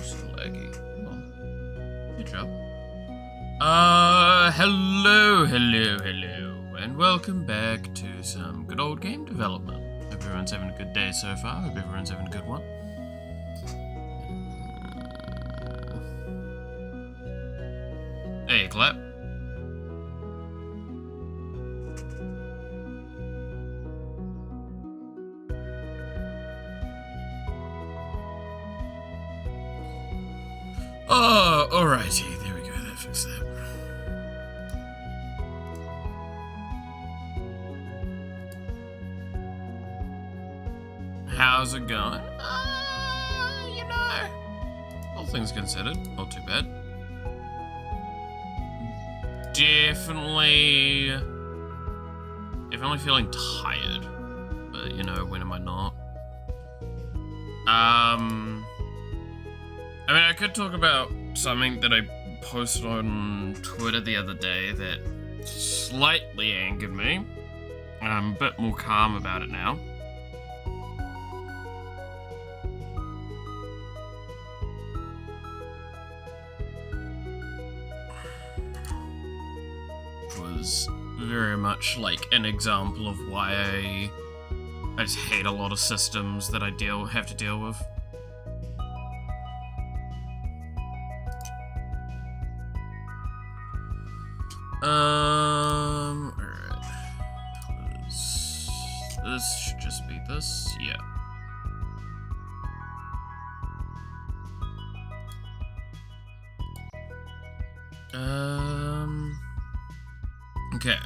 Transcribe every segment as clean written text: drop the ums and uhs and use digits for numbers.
so laggy. Oh, good job. Hello, and welcome back to some good old game development. Hope everyone's having a good day so far. Hope everyone's having a good one. Hey, clap. Oh, alrighty, there we go, that fixed that. How's it going? All things considered, not too bad. Definitely feeling tired, but when am I not? I mean, I could talk about something that I posted on Twitter the other day that slightly angered me. I'm a bit more calm about it now. It was very much like an example of why I just hate a lot of systems that I have to deal with. Alright. This should just be this, yeah. Okay.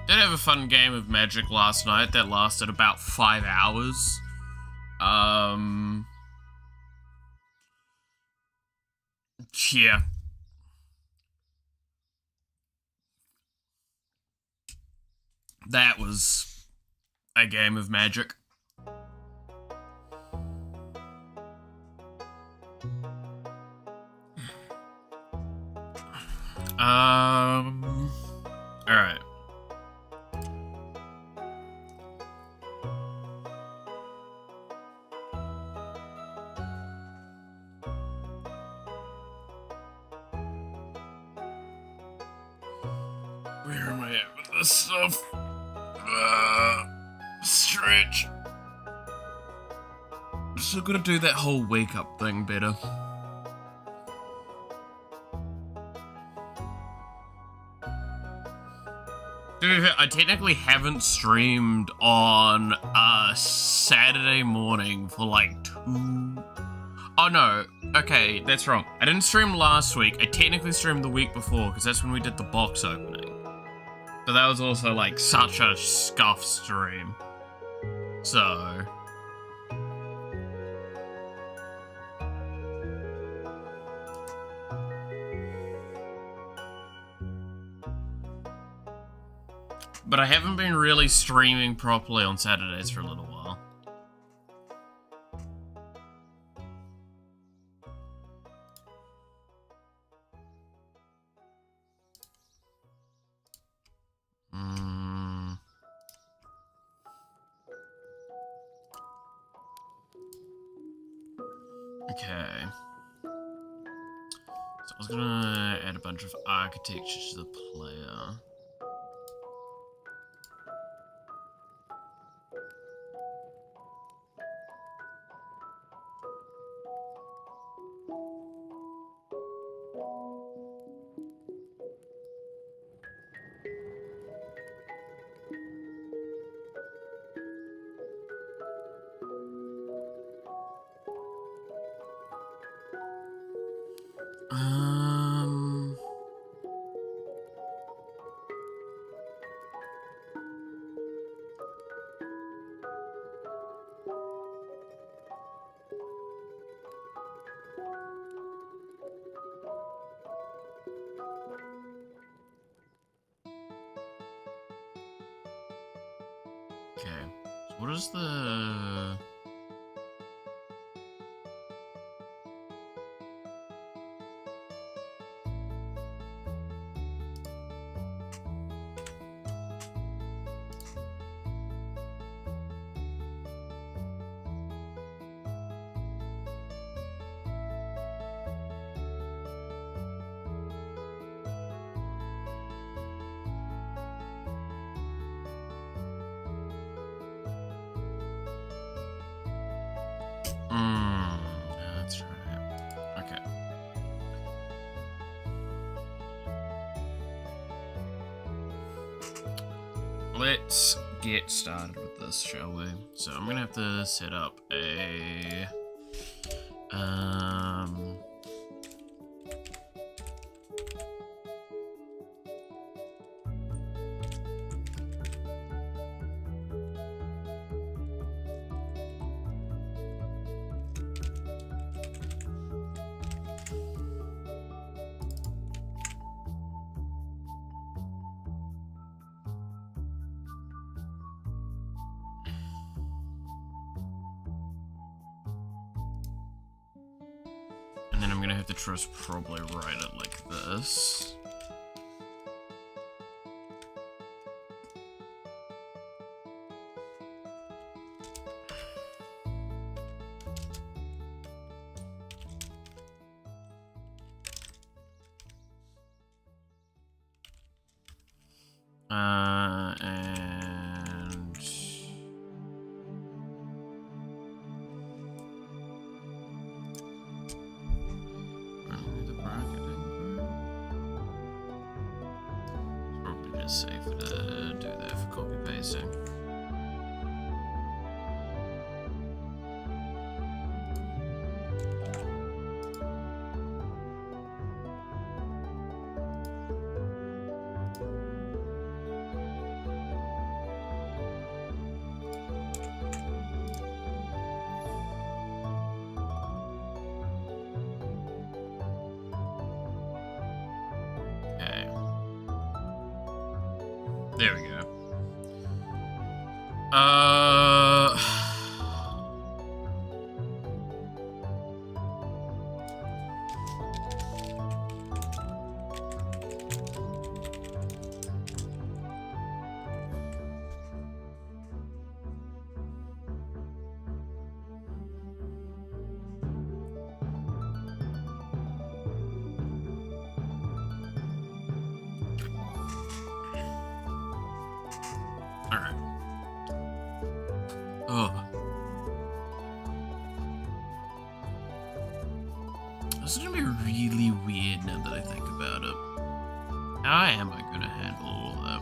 Did have a fun game of Magic last night that lasted about 5 hours. Yeah. That was a game of Magic. Alright. Where am I at with this stuff? Stretch. Still gotta do that whole wake up thing better. Dude, I technically haven't streamed on Saturday morning for like 2... Oh no, okay, that's wrong. I didn't stream last week. I technically streamed the week before because that's when we did the box opening. But that was also like such a scuff stream. So... But I haven't been really streaming properly on Saturdays for a little while. Okay. So I was gonna add a bunch of architecture to the player. Okay, so what is the... That's right. Okay. Let's get started with this, shall we? So I'm gonna have to set up a and then I'm gonna have to just probably write it like this. And the bracketing group. It's probably just safer to do that for copy pasting. There we go. Alright. Oh. This is gonna be really weird now that I think about it. How am I gonna handle all of that?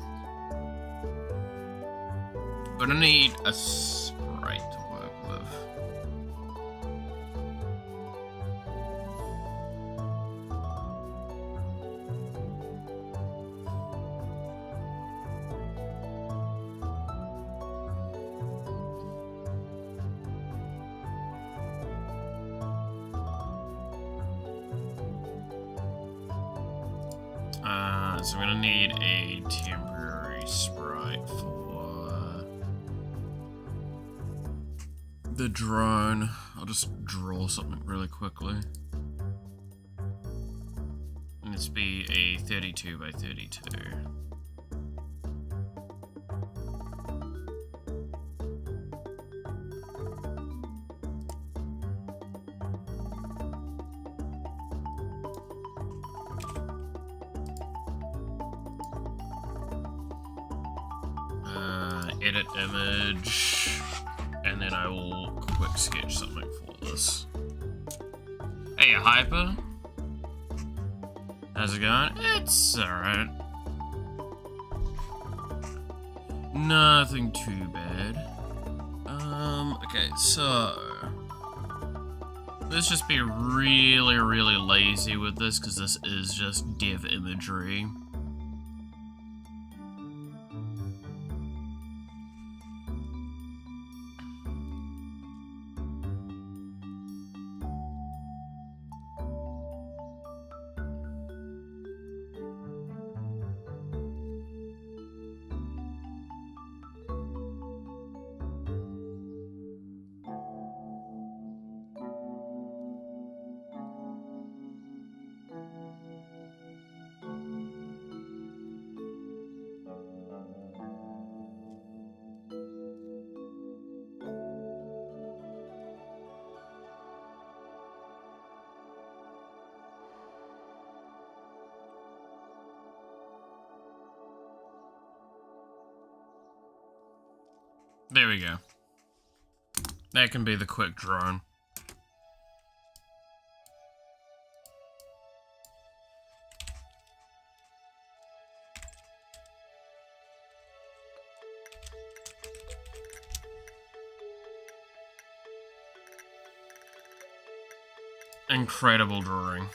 Gonna need a sprite to work with. So I'm gonna need a temporary sprite for the drone. I'll just draw something really quickly. And this be a 32 by 32. Edit image, and then I will quick sketch something for this. Hey, Hyper. How's it going? It's alright. Nothing too bad. Okay, so let's just be really, really lazy with this, because this is just dev imagery. There we go. That can be the quick drone. Incredible drawing.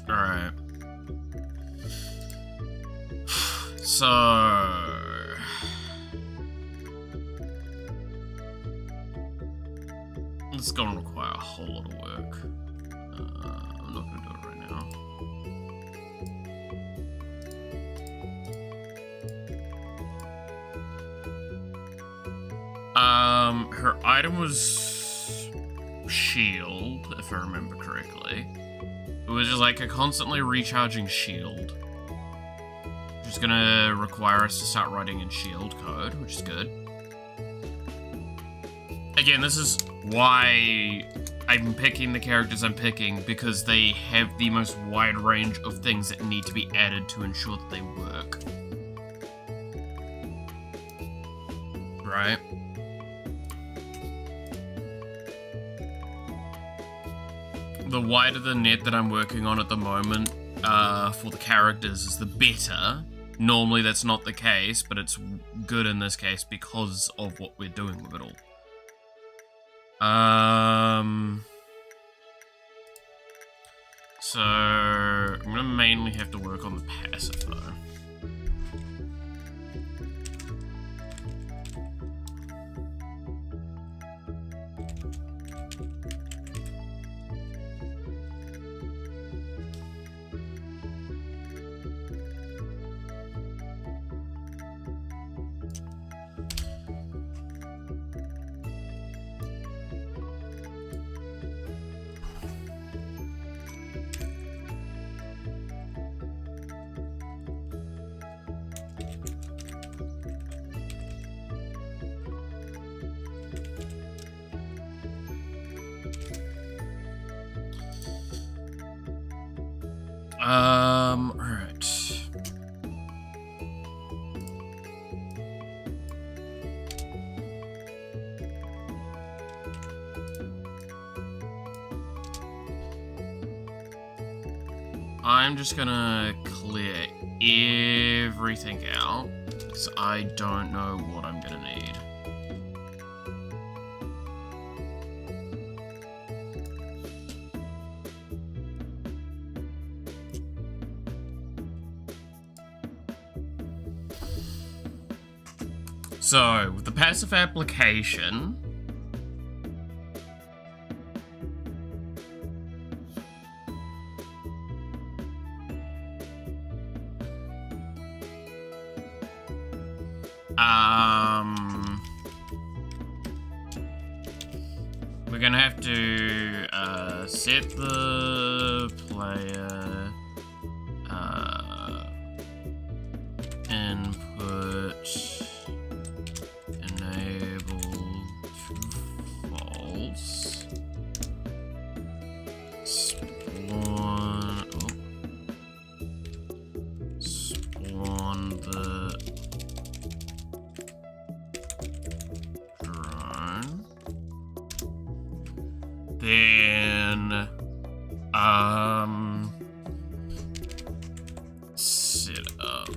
Alright. So... It's gonna require a whole lot of work. I'm not gonna do it right now. Her item was shield, if I remember correctly. It was just like a constantly recharging shield. Which is gonna require us to start writing in shield code, which is good. Again, this is why I'm picking the characters I'm picking, because they have the most wide range of things that need to be added to ensure that they work. Right? The wider the net that I'm working on at the moment for the characters is the better. Normally that's not the case, but it's good in this case because of what we're doing with it all. So I'm gonna mainly have to work on the passive though. Alright. I'm just gonna clear everything out, because I don't know what I'm gonna need. So, with the passive application, we're gonna have to set the player input enable to false, spawn the drone, then set up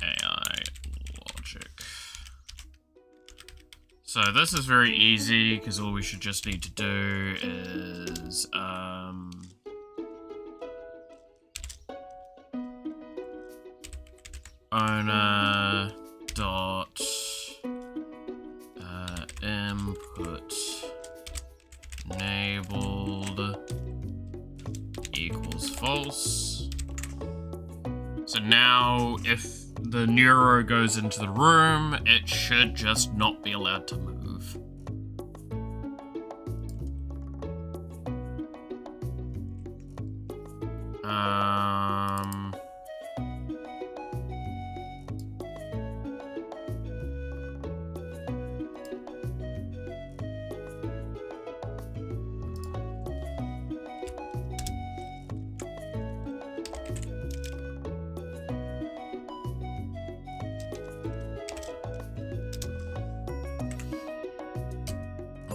AI logic. So this is very easy because all we should just need to do is owner dot input enabled equals false. So now if the neuro goes into the room, it should just not be allowed to move.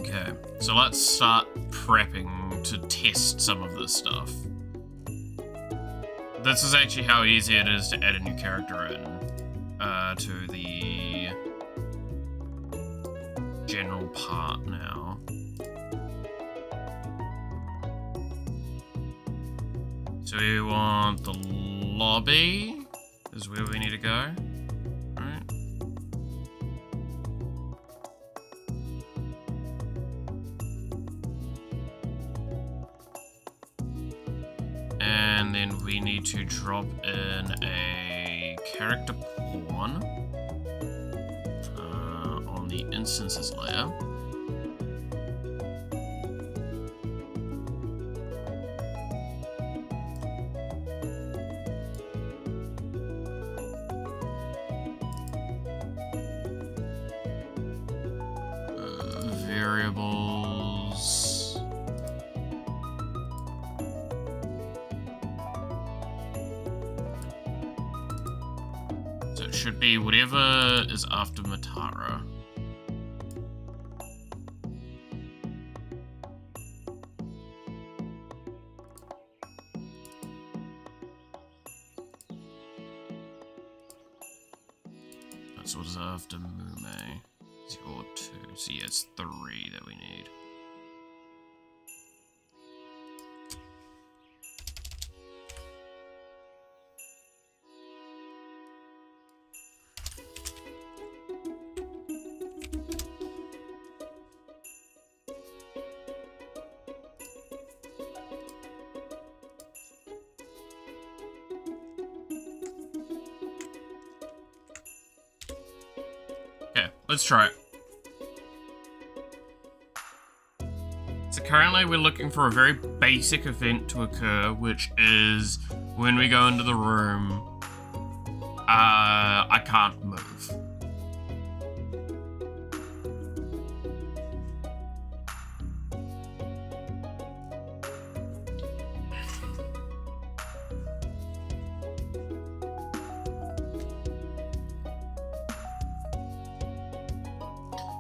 Okay, so let's start prepping to test some of this stuff. This is actually how easy it is to add a new character in to the general part now. So we want the lobby is where we need to go. Right. And then we need to drop in a character pawn on the instances layer. Variables. So it should be whatever is after Matara. That's what is after Mume. 0, 2. So yeah, it's 3 that we need. Okay, let's try it. So currently we're looking for a very basic event to occur, which is when we go into the room, I can't move.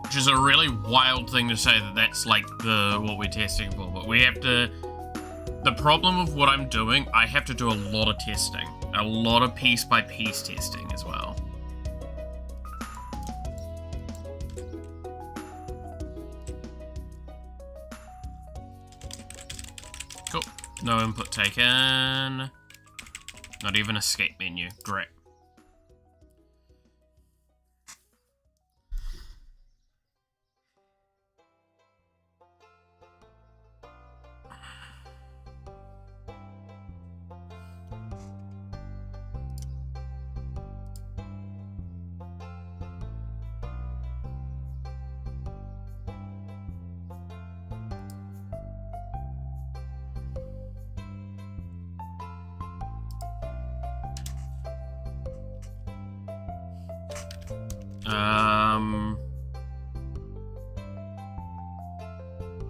Which is a really wild thing to say that that's like what we're testing for, but we have to... The problem of what I'm doing, I have to do a lot of testing. A lot of piece-by-piece testing as well. Cool. No input taken. Not even escape menu. Great.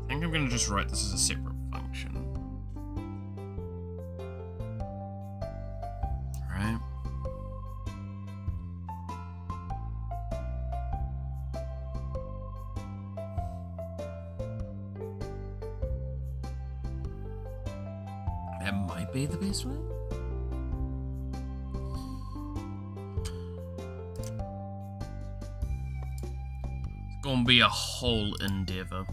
I think I'm gonna just write this as a separate function. Right. That might be the best way. It's gonna be a whole endeavor.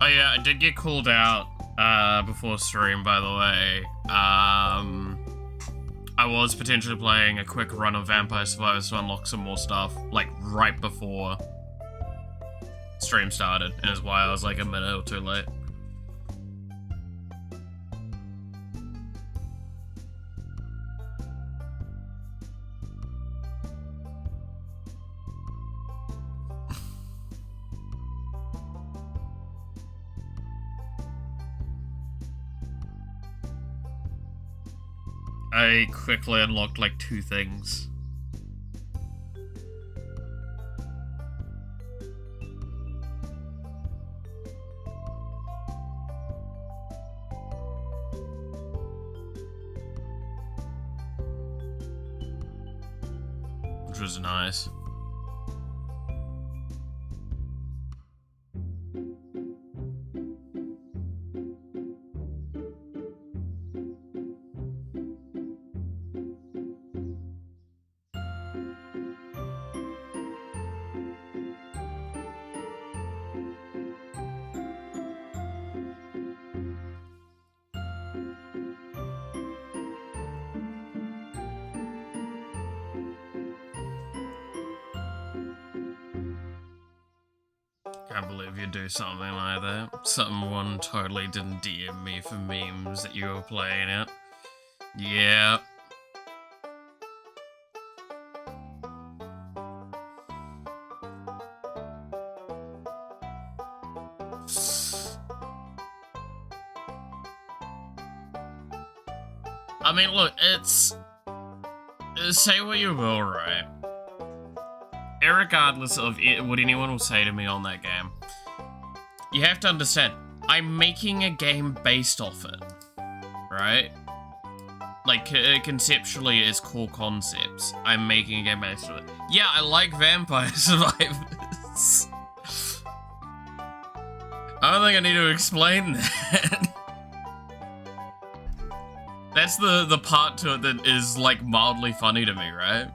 Oh yeah, I did get called out before stream, by the way. I was potentially playing a quick run of Vampire Survivors to unlock some more stuff, like right before stream started, and is why I was like a minute or two late. I quickly unlocked like 2 things. was nice. Can't believe you do something like that. Someone totally didn't DM me for memes that you were playing it. Yeah. I mean, look, it's... Say what you will, right? Irregardless of what anyone will say to me on that game, you have to understand, I'm making a game based off it, right? Like, conceptually as core concepts, I'm making a game based on it. Yeah, I like Vampire Survivors. I don't think I need to explain that. That's the part to it that is, like, mildly funny to me, right?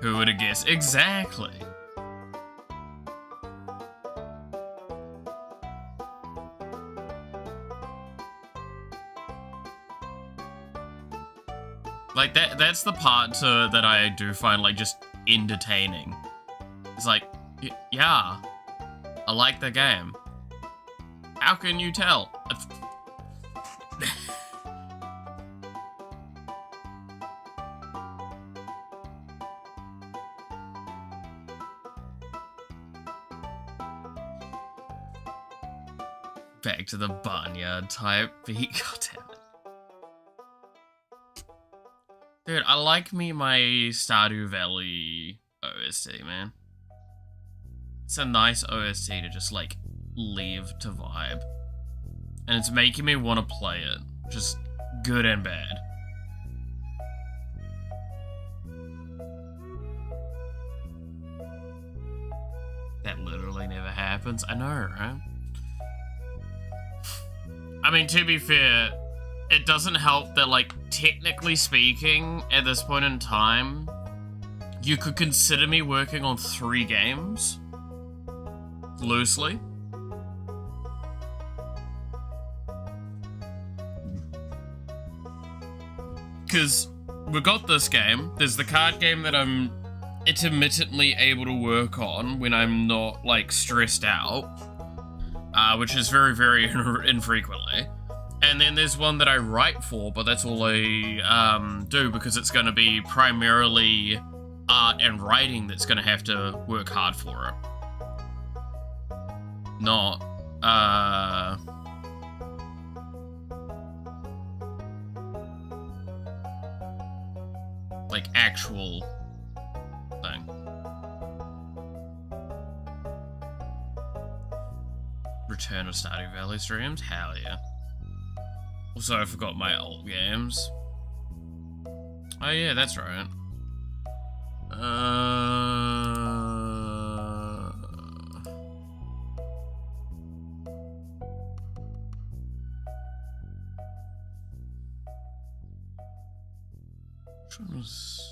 Who would have guessed? Exactly. Like, that's the part that I do find, like, just entertaining. It's like, yeah, I like the game. How can you tell? Back to the barnyard type beat. God damn it. Dude, I like my Stardew Valley OST, man. It's a nice OST to just, like, leave to vibe. And it's making me want to play it. Just good and bad. That literally never happens. I know, right? I mean, to be fair, it doesn't help that, like, technically speaking, at this point in time, you could consider me working on 3 games. Loosely. Because we got this game, there's the card game that I'm intermittently able to work on when I'm not, like, stressed out. Which is very, very infrequently. And then there's one that I write for, but that's all I do because it's going to be primarily art and writing that's going to have to work hard for it. Not, like, actual thing. Return of Stardew Valley streams? Hell yeah. Also, I forgot my old games. Oh yeah, that's right. Which one was...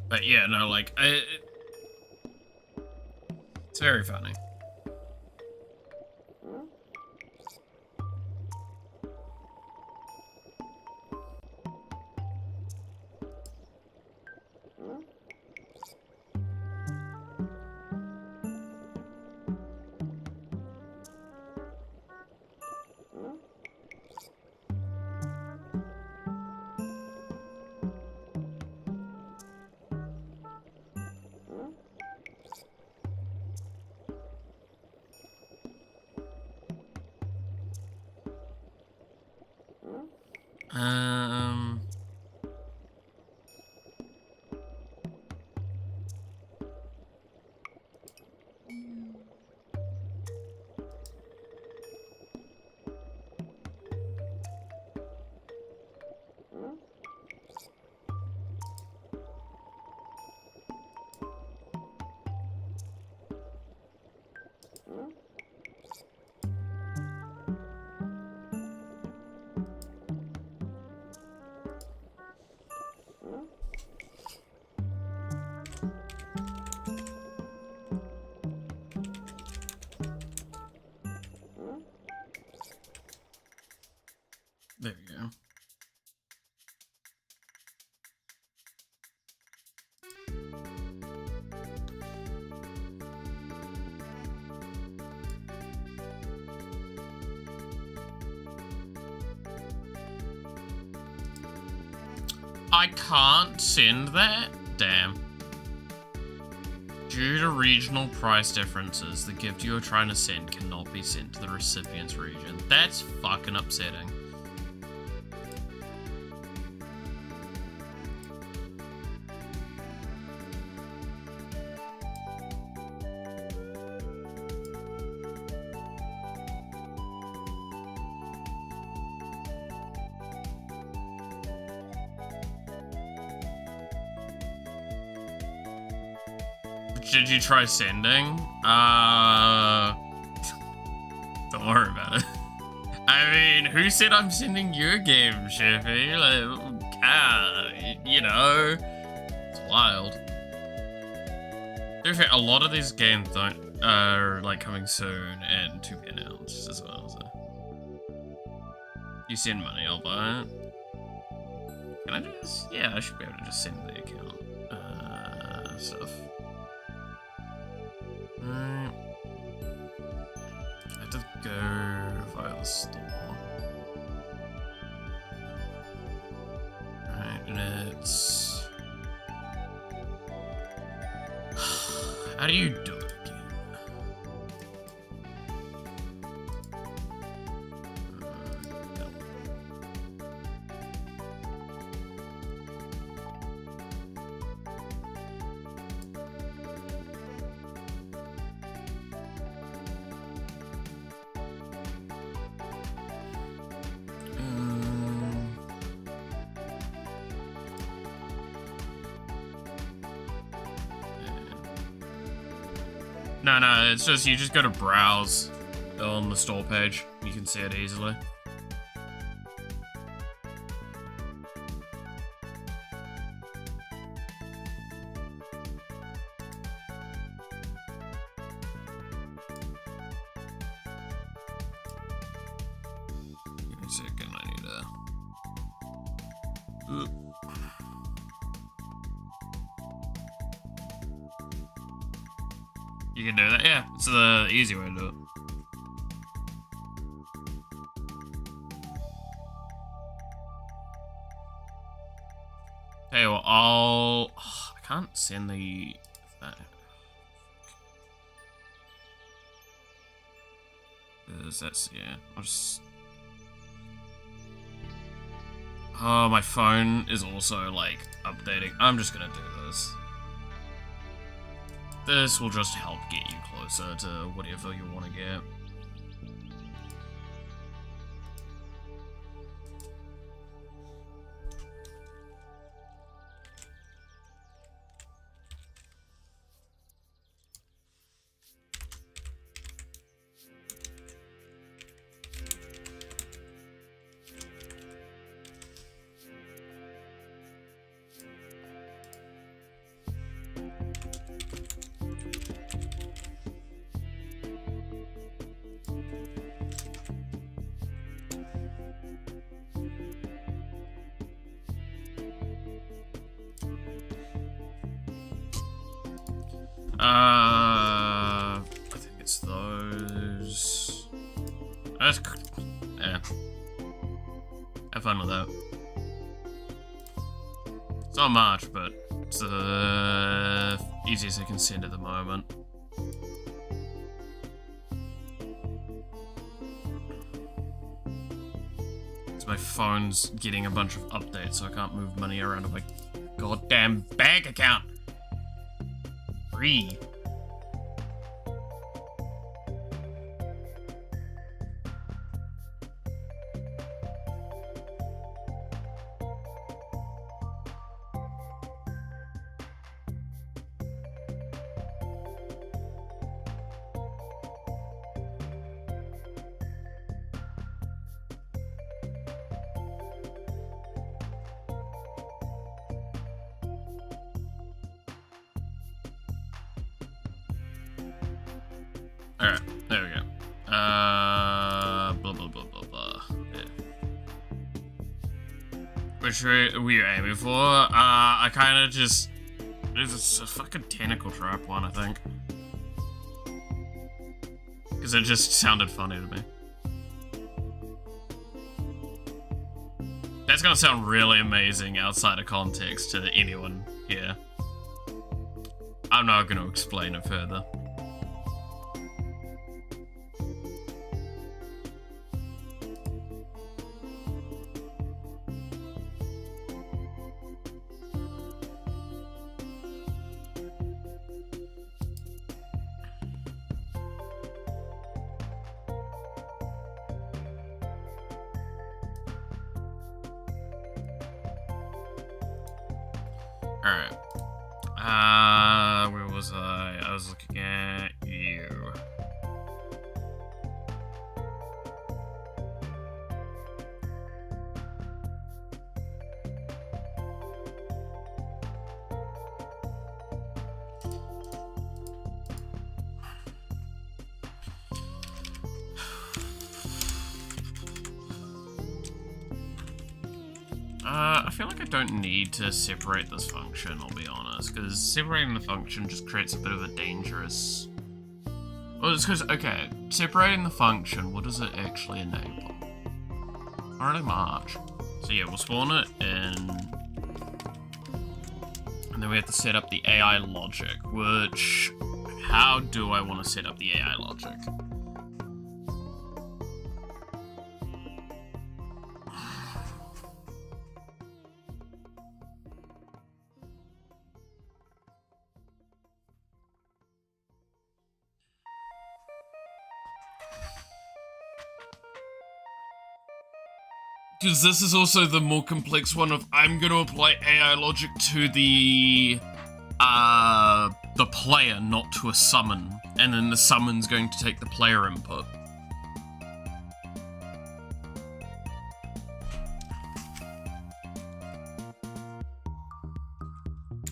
But yeah, no, like, it's very funny. Um... There you go. I can't send that? Damn. Due to regional price differences, the gift you are trying to send cannot be sent to the recipient's region. That's fucking upsetting. Did you try sending? Don't worry about it. I mean, who said I'm sending your game, Shiffy? Like, you know, it's wild. To be fair, a lot of these games are like coming soon and to be announced as well. So, you send money, I'll buy it. Can I just? Yeah, I should be able to just send the account stuff. Right. I have to go via the store. Right, and it's... How do you do it again? No, it's just, you just go to browse on the store page. You can see it easily. Give me a second, I need to... You can do that, yeah. It's the easy way to do it. Hey, well, I can't send the... That's, yeah, I'll just... Oh, my phone is also, like, updating. I'm just gonna do this. This will just help get you closer to whatever you want to get. I think it's those. That's, yeah. Have fun with that. It's not much, but it's the easiest I can send at the moment. It's So my phone's getting a bunch of updates, so I can't move money around in my goddamn bank account. Free. Alright, there we go. Blah, blah, blah, blah, blah. Yeah. Which we were aiming for. I kind of just... It's a fucking tentacle trap one, I think. Because it just sounded funny to me. That's gonna sound really amazing outside of context to anyone here. I'm not gonna explain it further. Alright. Where was I? I was looking at you. I feel like I don't need to separate this function, I'll be honest, because separating the function just creates a bit of a dangerous... Well, it's because, okay, separating the function, what does it actually enable? Not really much. So yeah, we'll spawn it in... And then we have to set up the AI logic, which... How do I want to set up the AI logic? Because this is also the more complex one of I'm going to apply AI logic to the player, not to a summon, and then the summon's going to take the player input.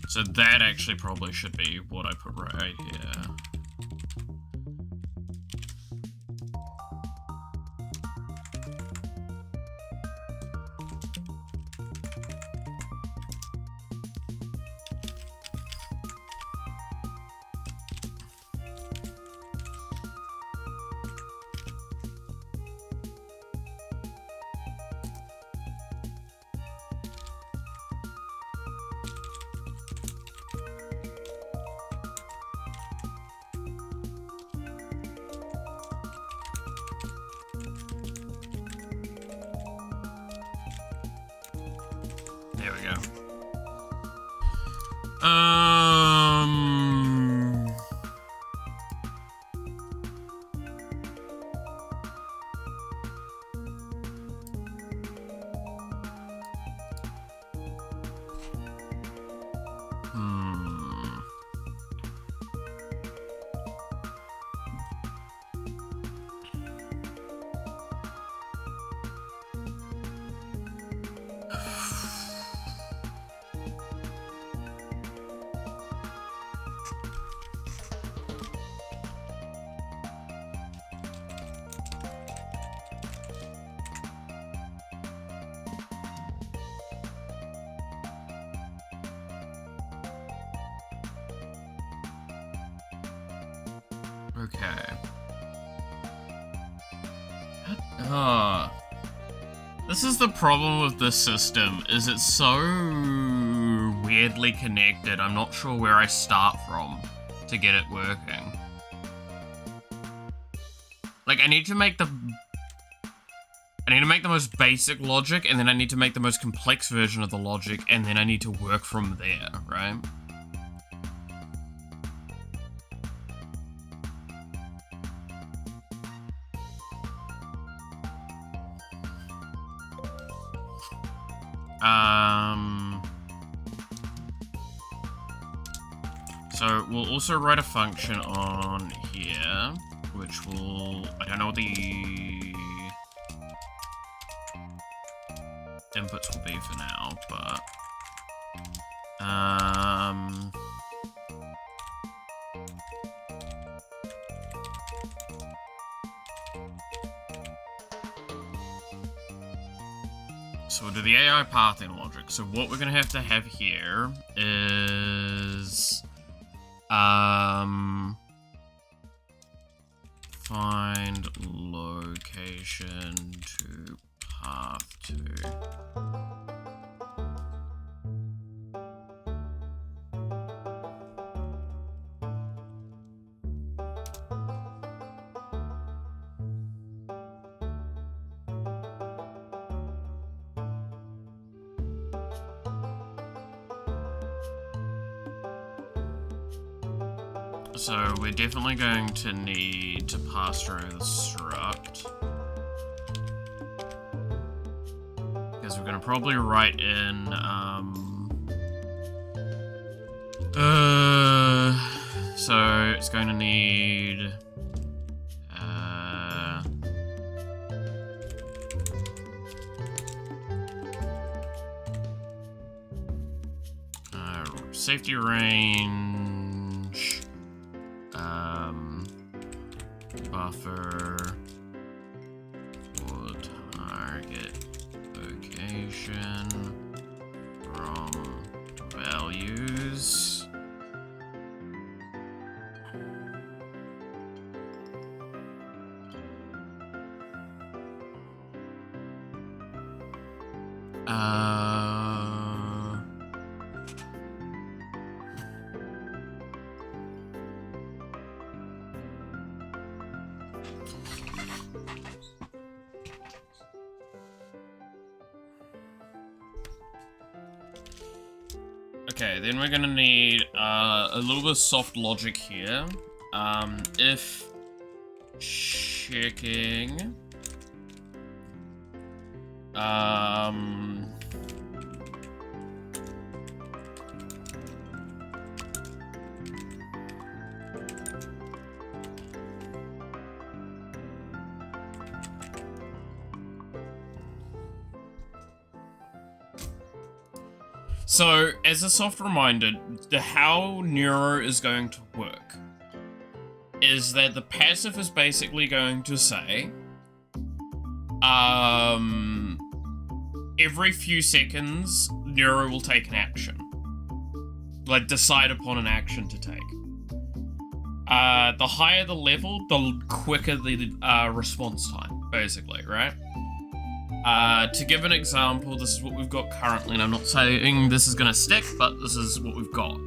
So that actually probably should be what I put right here. There we go. Okay. This is the problem with this system, is it's so weirdly connected. I'm not sure where I start from to get it working. Like, I need to make the... I need to make the most basic logic, and then I need to make the most complex version of the logic, and then I need to work from there, right? So we'll also write a function on here, which will, I don't know what the inputs will be for now, but so we'll do the AI pathing logic. So what we're gonna have to have here is find location to path to. So we're definitely going to need to pass through the struct, because we're going to probably write in so it's going to need safety range, buffer for target location from values. Okay, then we're gonna need a little bit of soft logic here. If checking so, as a soft reminder, how Neuro is going to work is that the passive is basically going to say, every few seconds, Neuro will take an action. Like, decide upon an action to take. The higher the level, the quicker the response time, basically, right? To give an example, this is what we've got currently, and I'm not saying this is gonna stick, but this is what we've got.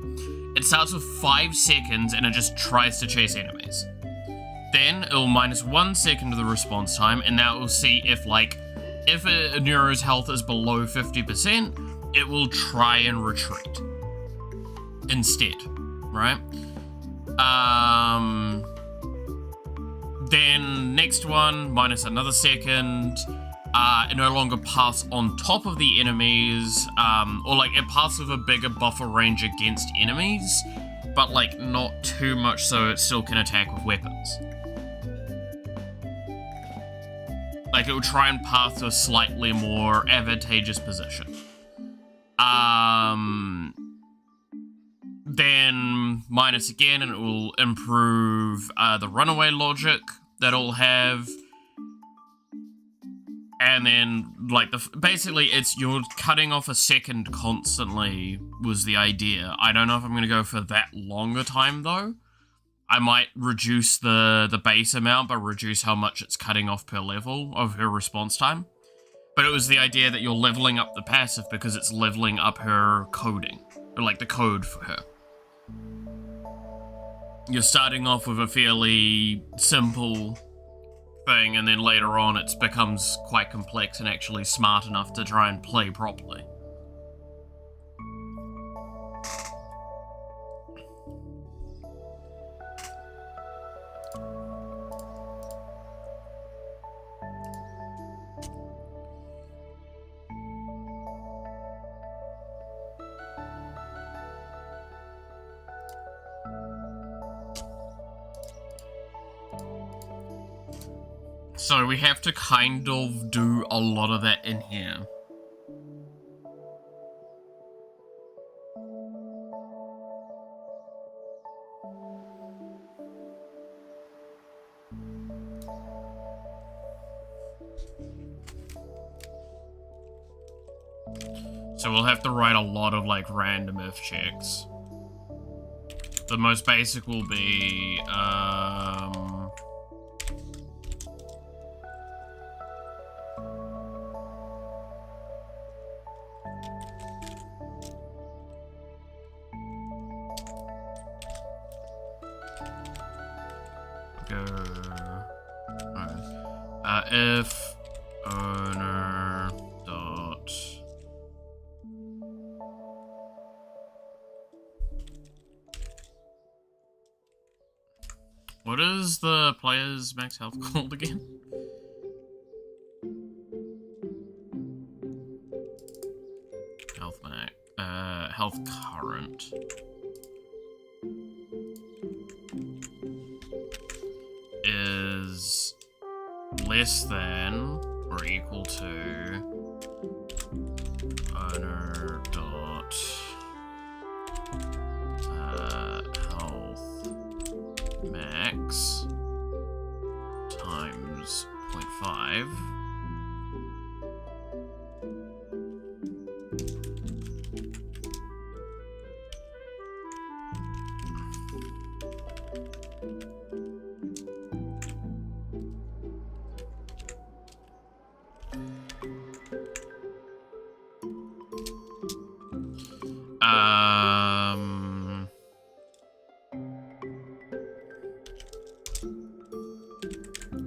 It starts with 5 seconds, and it just tries to chase enemies. Then, it'll minus 1 second of the response time, and now it will see if, like, if a Neuro's health is below 50%, it will try and retreat instead, right? Then, next one, minus another second. It no longer passes on top of the enemies, or like it passes with a bigger buffer range against enemies, but like not too much so it still can attack with weapons. Like it will try and pass to a slightly more advantageous position. Then minus again, and it will improve the runaway logic that it'll have. And then, like, basically, it's you're cutting off a second constantly was the idea. I don't know if I'm going to go for that longer time, though. I might reduce the base amount, but reduce how much it's cutting off per level of her response time. But it was the idea that you're leveling up the passive because it's leveling up her coding. Or, like, the code for her. You're starting off with a fairly simple thing, and then later on it becomes quite complex and actually smart enough to try and play properly. So we have to kind of do a lot of that in here. So we'll have to write a lot of like random if checks. The most basic will be if owner dot what is the player's max health called again? Health max, health current. Is less than or equal to owner dot health max times 0.5.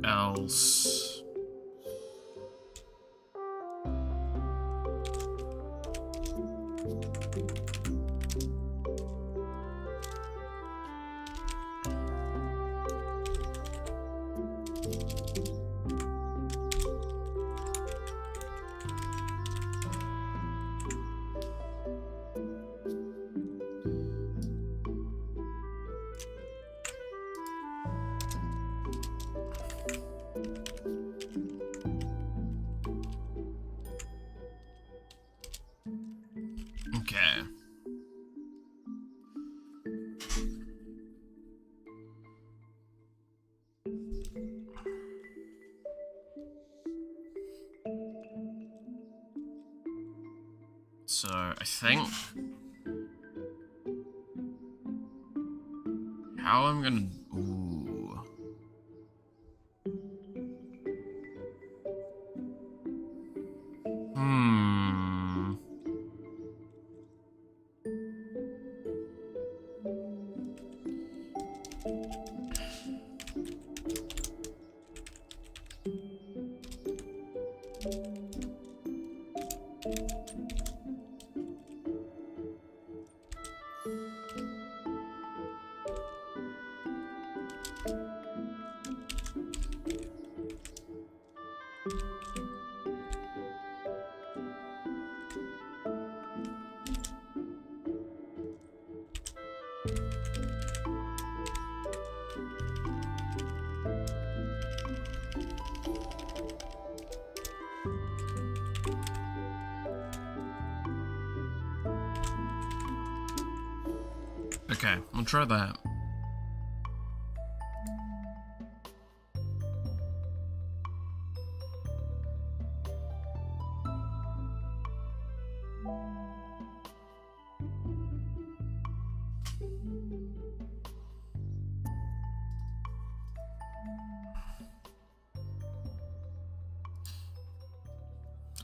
Else okay. So I think how I'm gonna okay, I'll try that.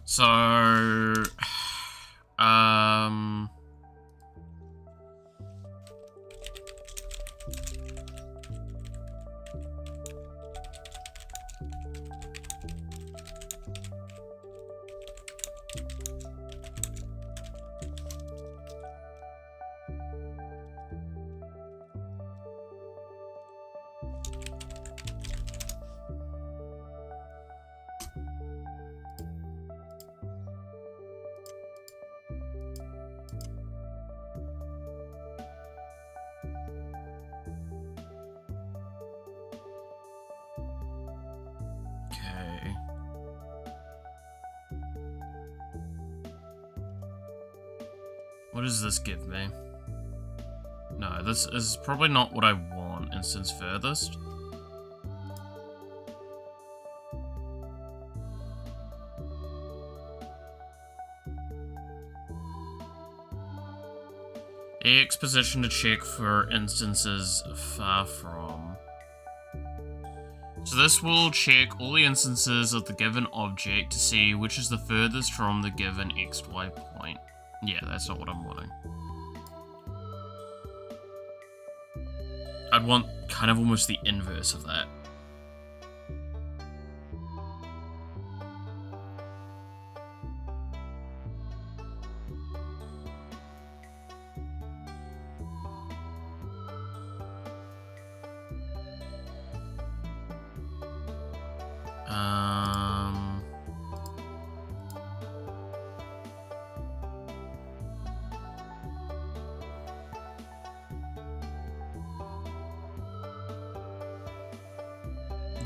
So, What does this give me? No, this is probably not what I want. Instance furthest. EX position to check for instances far from. So this will check all the instances of the given object to see which is the furthest from the given XY point. Yeah, that's not what I'm wanting. I'd want kind of almost the inverse of that.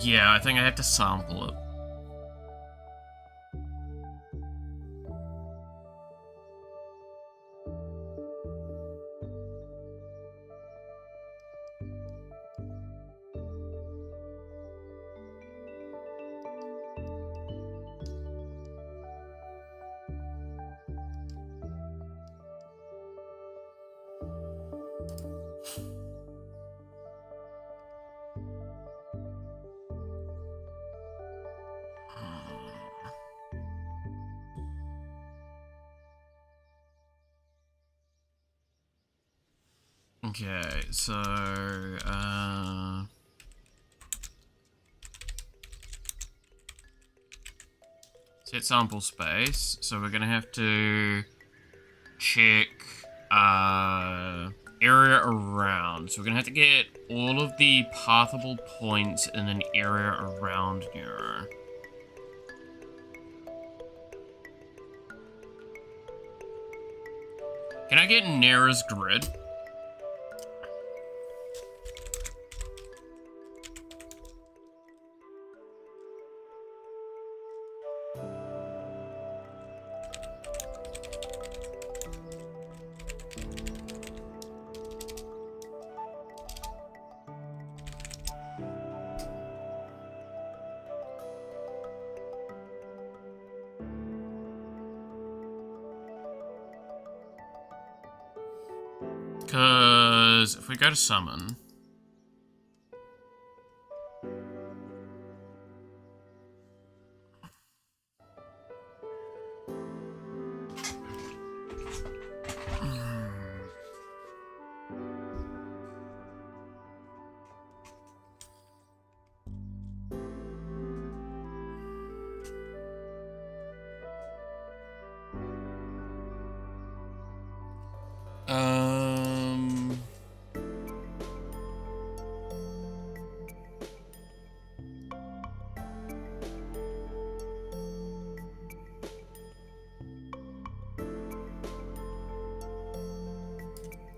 Yeah, I think I have to sample it. Okay, so, set sample space, so we're gonna have to check, area around. So we're gonna have to get all of the pathable points in an area around Neuro. Can I get Nera's grid? Because if we go to summon,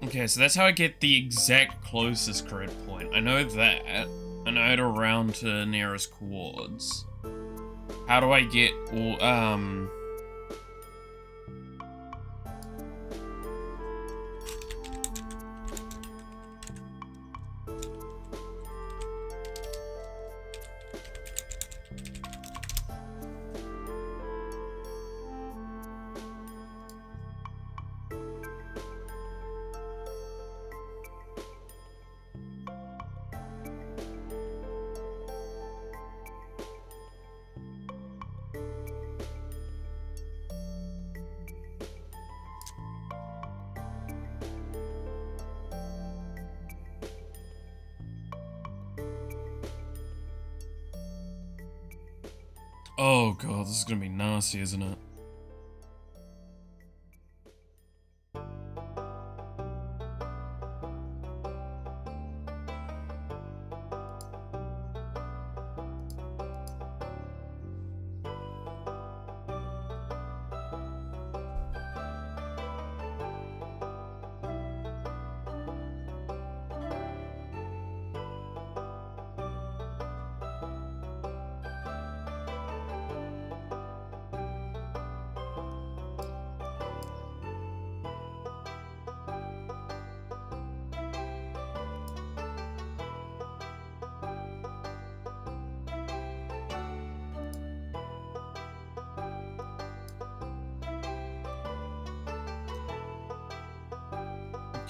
okay, so that's how I get the exact closest grid point. I know that. I know how to round to nearest chords. How do I get all, oh god, this is gonna be nasty, isn't it?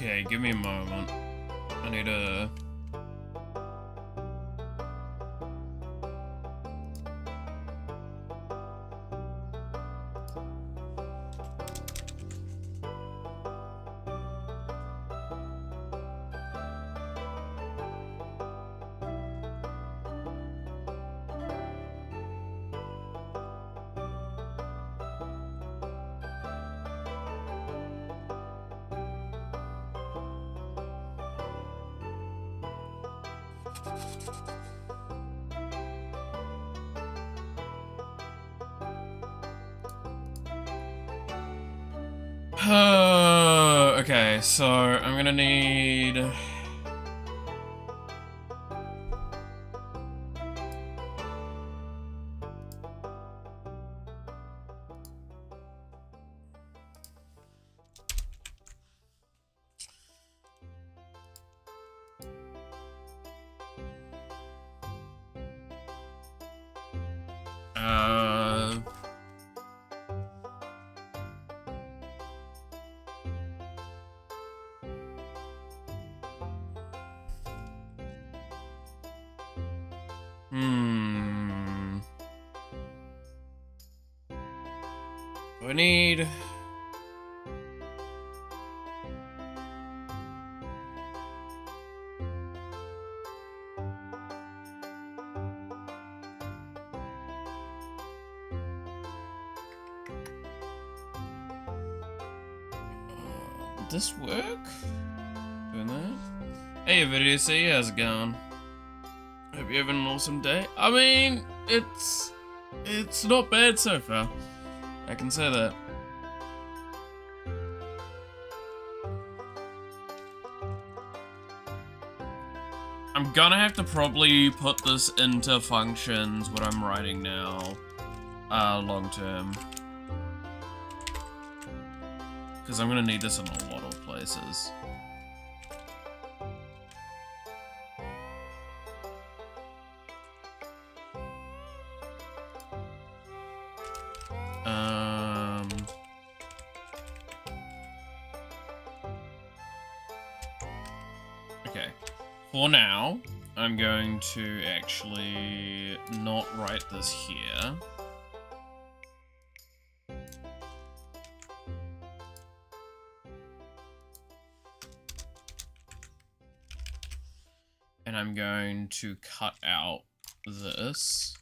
Okay, give me a moment. I need to... Okay, so I'm gonna need... I need... this work? Doing that? Hey, VTubers, how's it going? Hope you're having an awesome day. I mean, it's not bad so far. I can say that. I'm gonna have to probably put this into functions, what I'm writing now, long term. Because I'm gonna need this in a lot of places. Okay. For now, I'm going to actually not write this here. And I'm going to cut out this.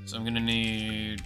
So I'm gonna need...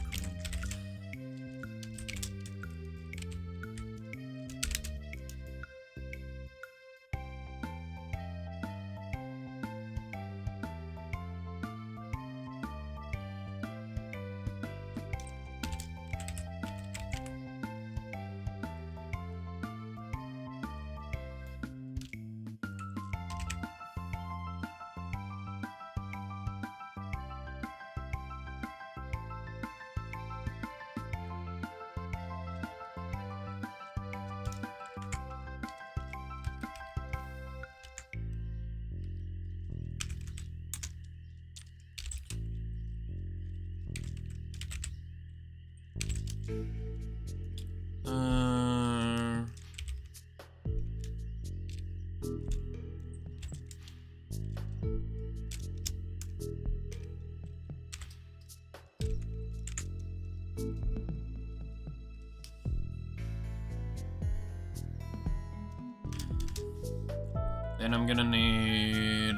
Then I'm gonna need...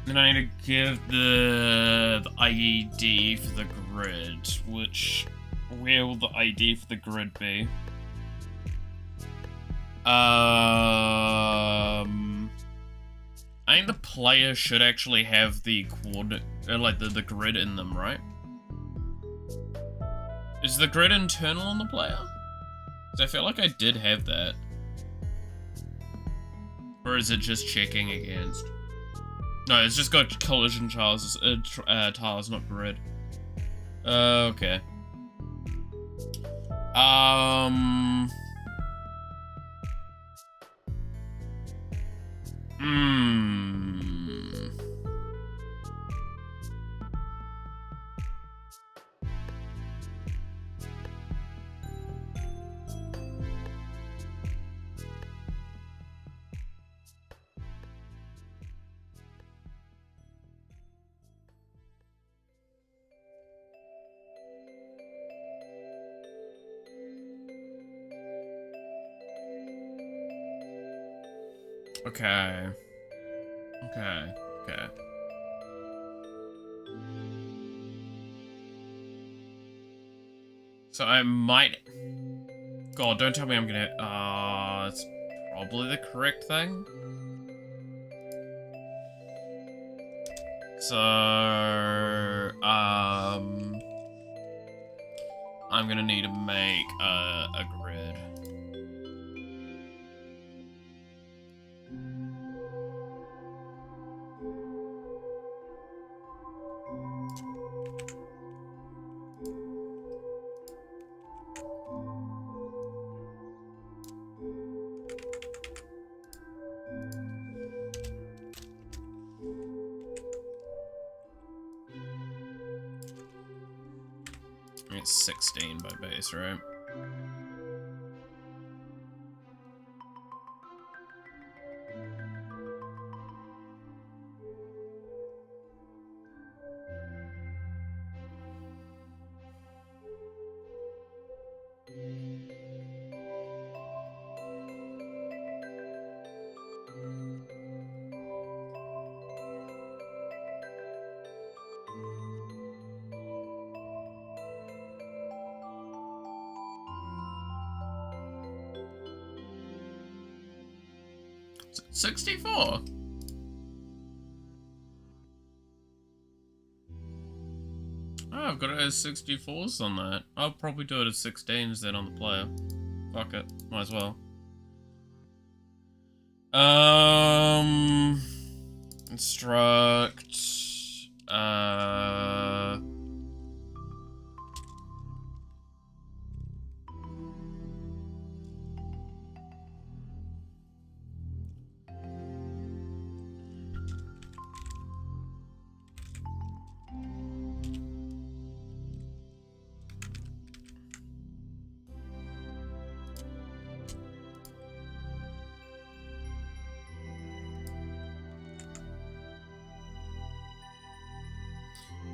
Then I need to give the ID for the grid, which... where will the ID for the grid be? I think the player should actually have the coordinate, like the grid in them, right? Is the grid internal on the player? Because I feel like I did have that. Or is it just checking against? No, it's just got collision tiles, not grid. Okay. Okay. So I might... God, don't tell me I'm gonna... it's probably the correct thing. So... I'm gonna need to make a grid. It's 16 by base, right? Is it 64? Oh, I've got it as 64s on that. I'll probably do it as 16s then on the player. Fuck it, might as well. Instruct,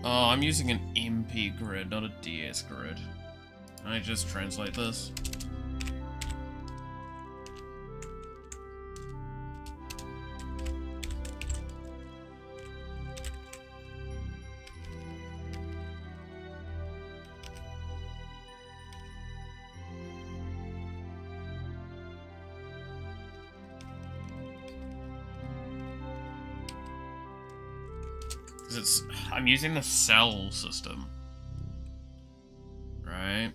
oh, I'm using an MP grid, not a DS grid. Can I just translate this? I'm using the cell system, right?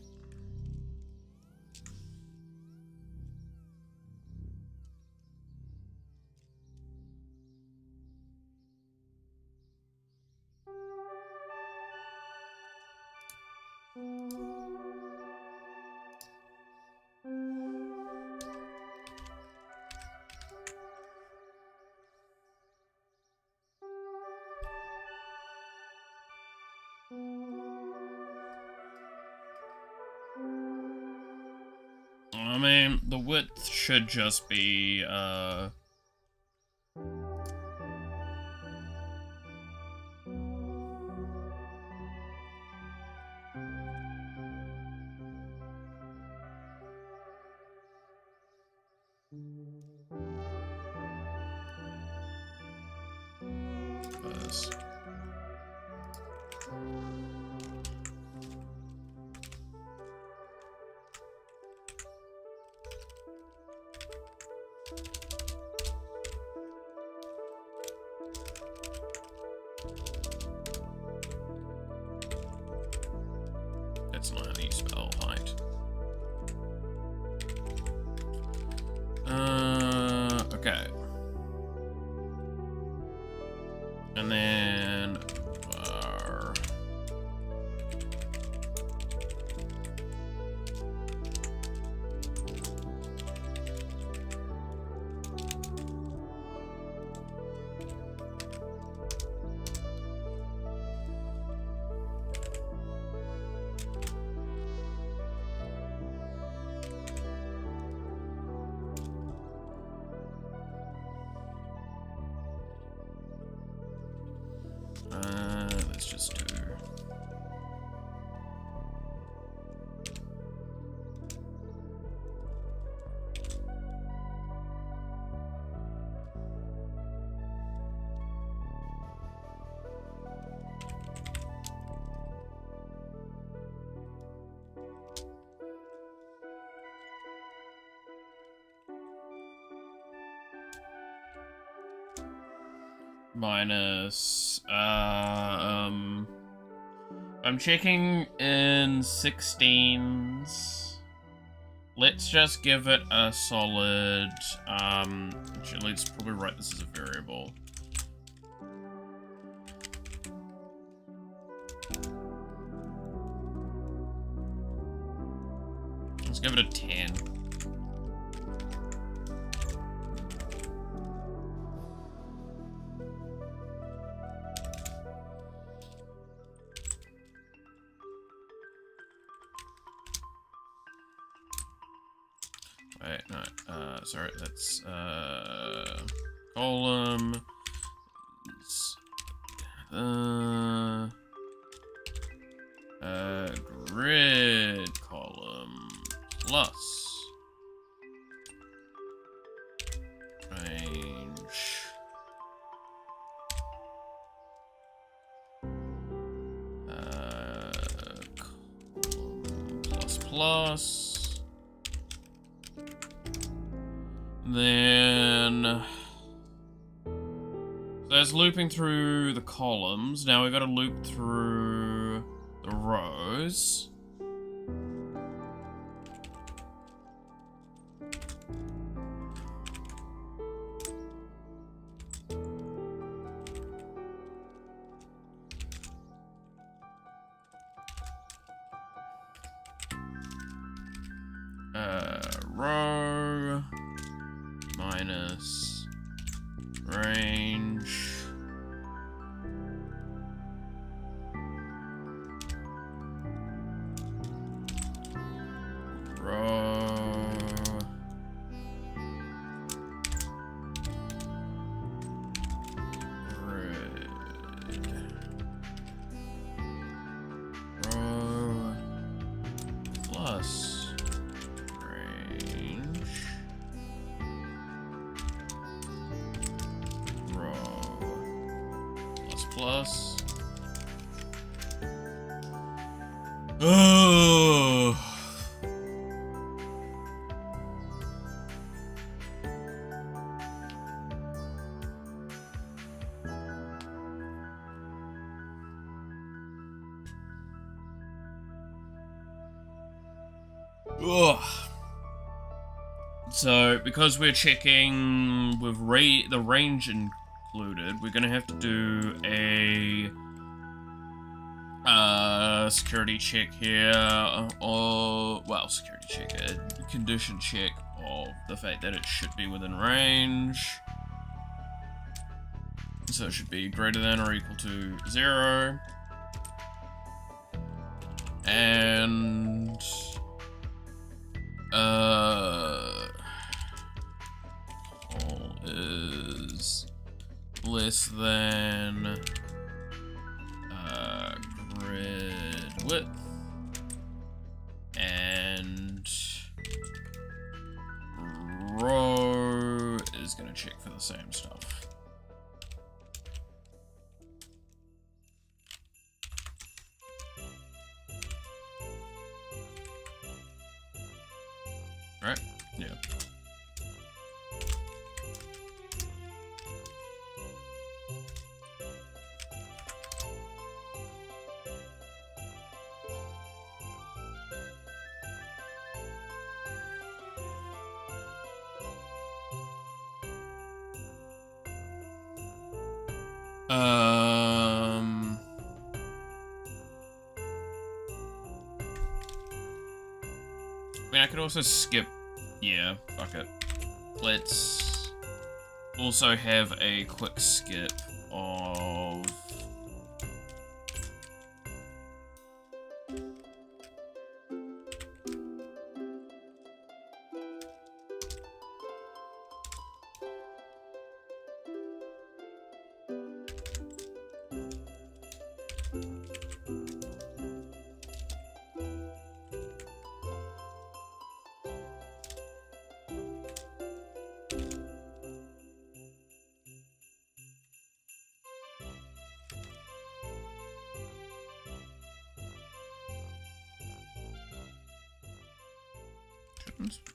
I mean, the width should just be, this. that's 90 spell height. Okay. And then let's just do minus, I'm checking in 16s. Let's just give it a solid, actually, let's probably write this as a variable. Let's give it a 10. Wait, no, sorry, that's, column, grid column plus range column plus then so that's looping through the columns. Now we've got to loop through the rows. Row minus range row grid row plus plus. Oh. Ugh. So, because we're checking with the range included, we're gonna have to do a security check here, or, well, security check, a condition check of the fact that it should be within range. So it should be greater than or equal to 0. And all is less than grid width, and row is going to check for the same stuff. Right? Yeah. I mean, I could also skip. Yeah, fuck it. Let's also have a quick skip of.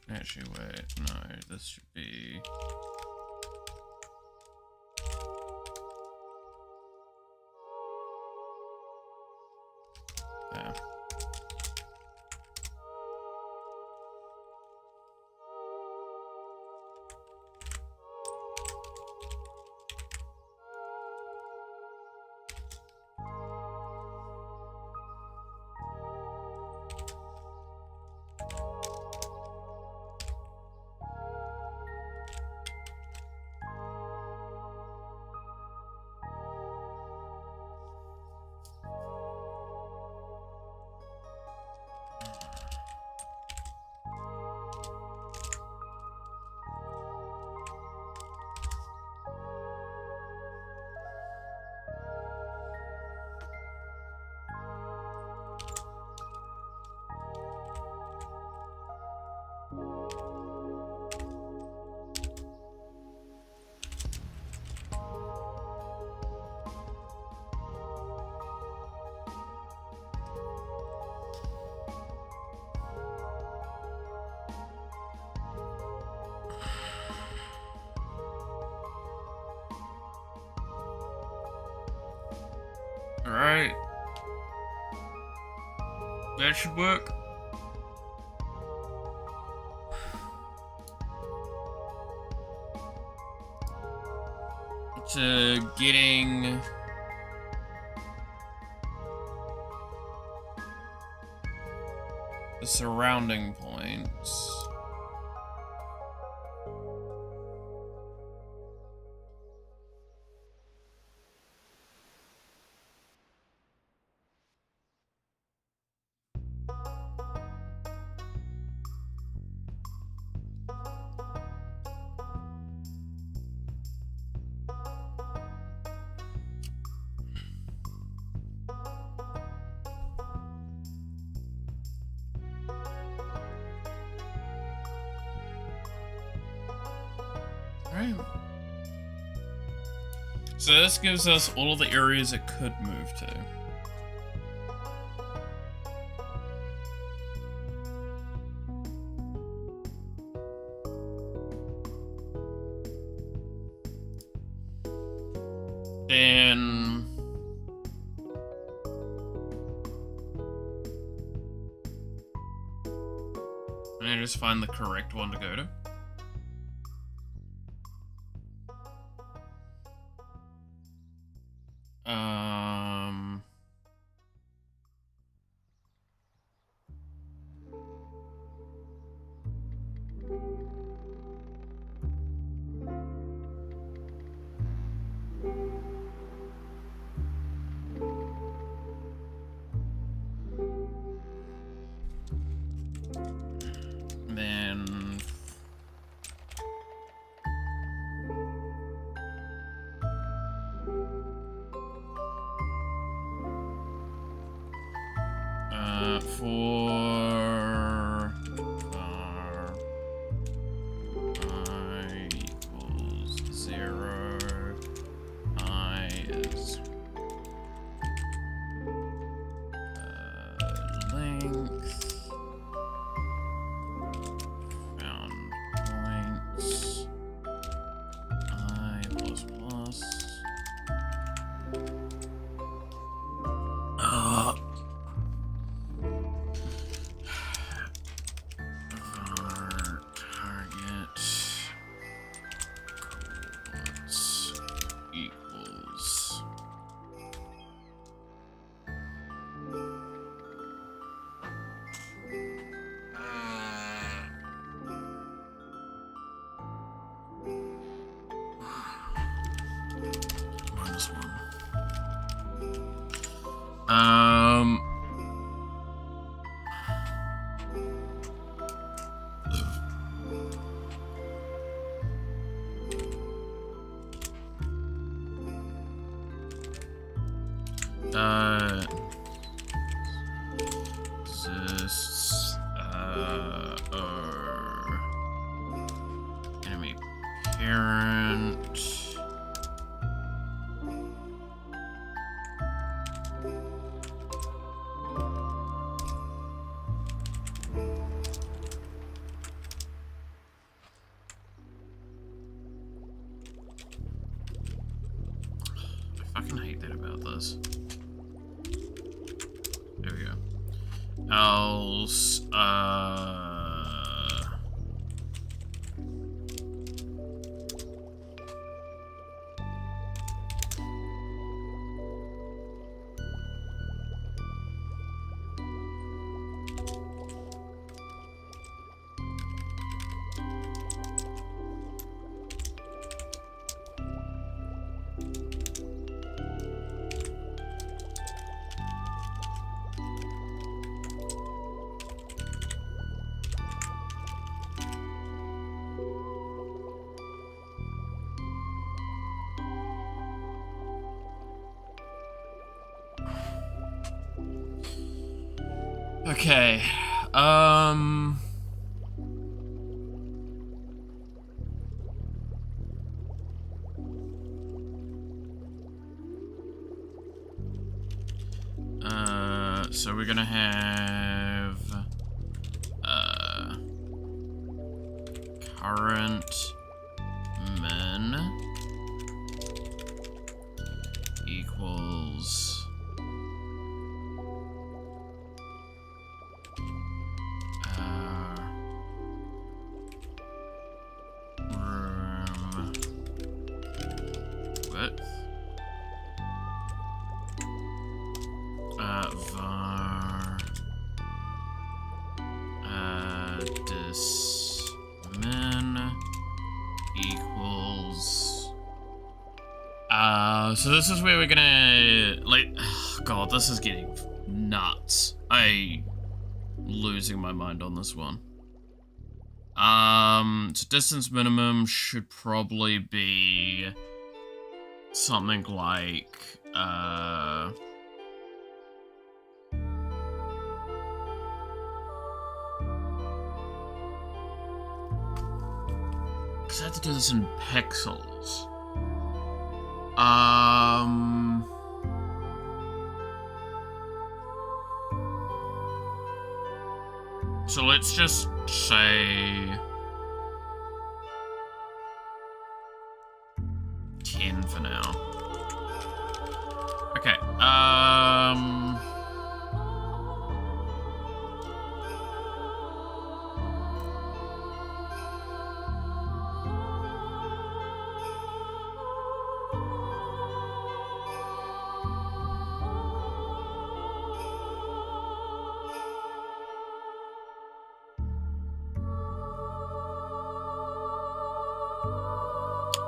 Actually, wait, no, this should be. Yeah. Alright. That should work. To getting the surrounding points. Alright. So this gives us all of the areas it could move to. Then I just find the correct one to go to. Then for I equals 0, I is length, found points, I plus plus. Um... exists, enemy parent. I fucking hate that about this. There we go. Else, okay, so we're gonna have, current min equals room width var dis min equals so this is where we're gonna like God, this is getting nuts. I'm losing my mind on this one. So distance minimum should probably be something like because I have to do this in pixels. So let's just say 10 for now. Okay,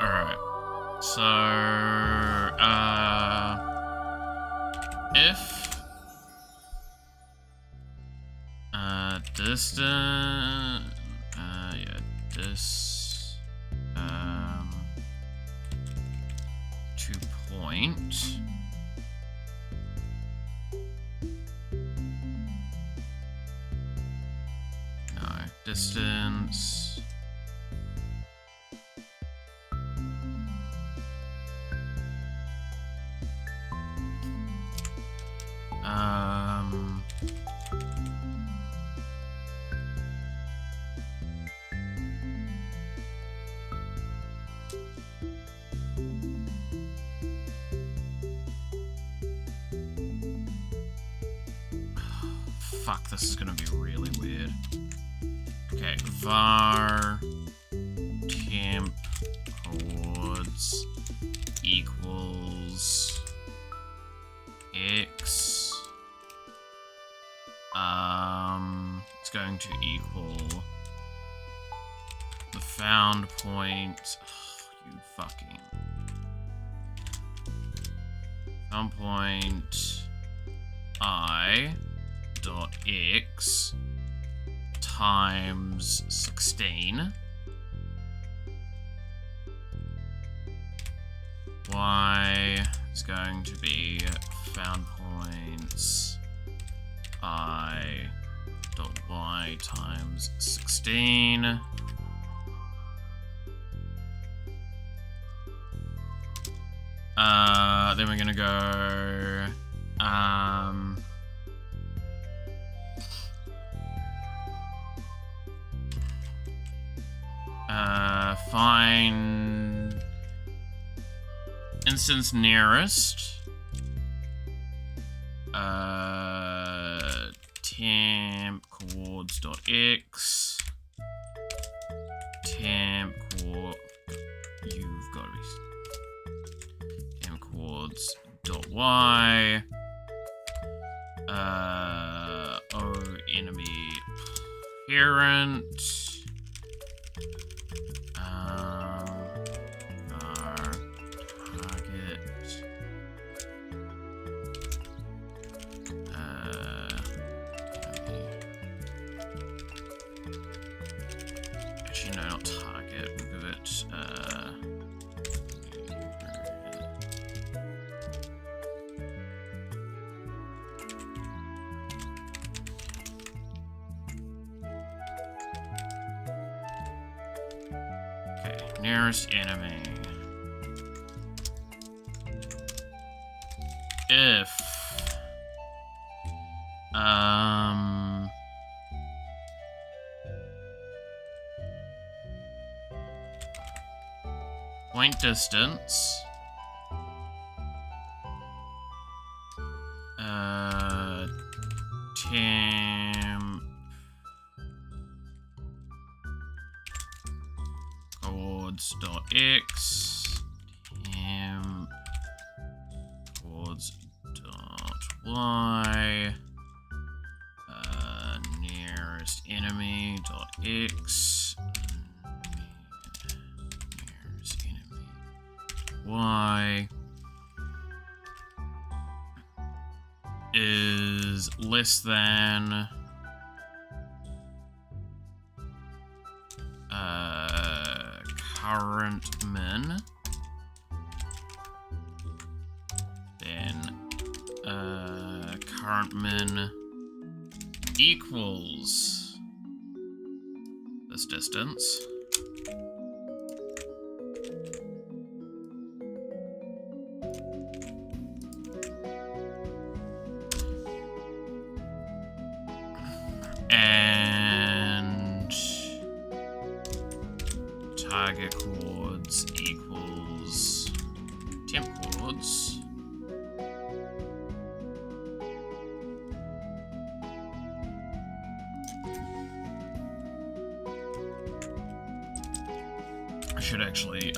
alright, so, if, distance, yeah, this, to point, no, distance, fuck, this is gonna be really weird. Okay, var temp chords equals x. It's going to equal the found point. Oh, you fucking found point I dot X times 16. Y is going to be found points I dot Y times 16. Then we're gonna go find instance nearest temp chords dot X temp chord you've got to be temp chords dot Y O enemy parent our target actually no, not target, we'll give it okay, nearest enemy. If point distance temp chords dot X temp chords dot Y nearest enemy dot X nearest enemy Y is less than current min, then current min equals this distance. And target chords equals temp chords I should actually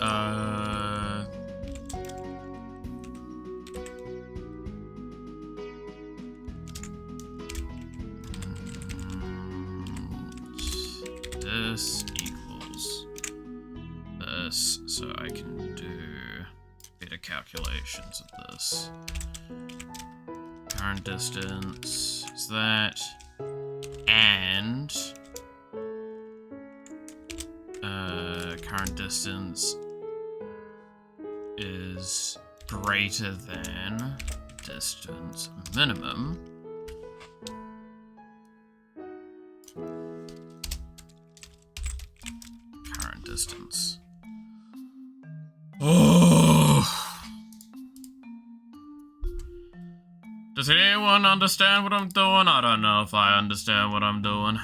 this equals this, so I can do better calculations of this. Current distance is that, and current distance is greater than distance minimum. Current distance. Oh. Does anyone understand what I'm doing? I don't know if I understand what I'm doing.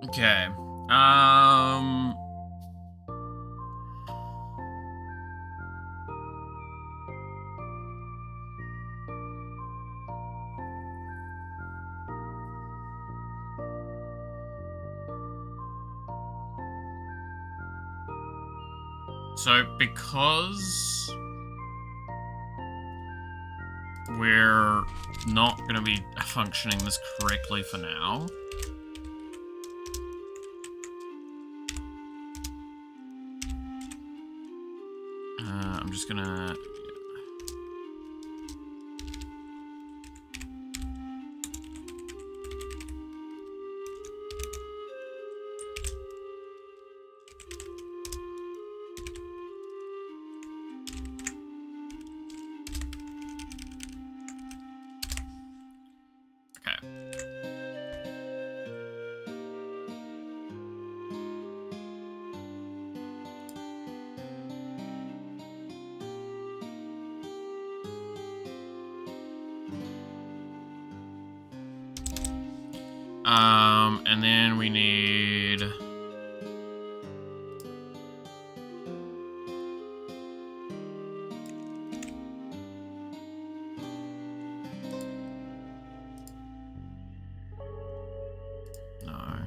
Okay. So because we're not going to be functioning this correctly for now, I'm just gonna... Okay. And then we need... No.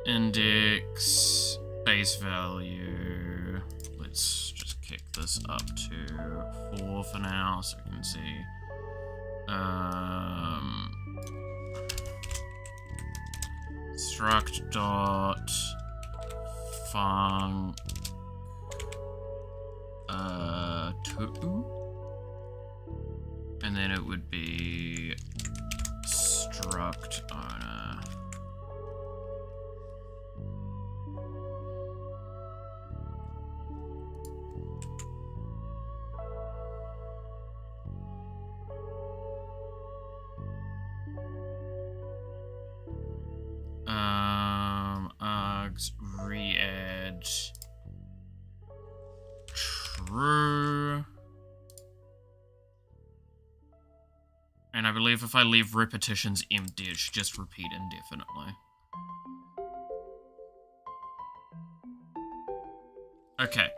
Index base value. Let's just kick this up to 4 for now so we can see. Struct dot func 2, and then it would be struct owner. Args re-add true. And I believe if I leave repetitions empty, it should just repeat indefinitely. Okay.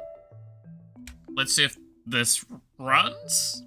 Let's see if this runs.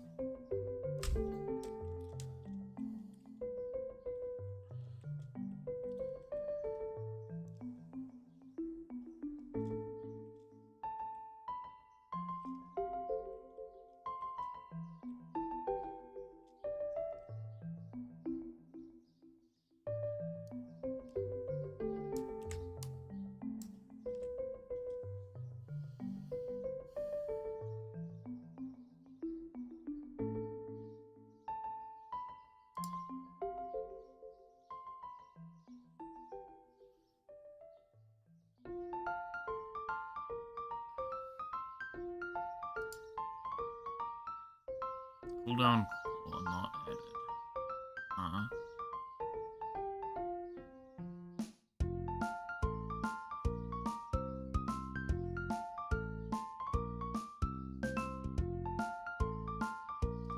Cooldown cool, not added.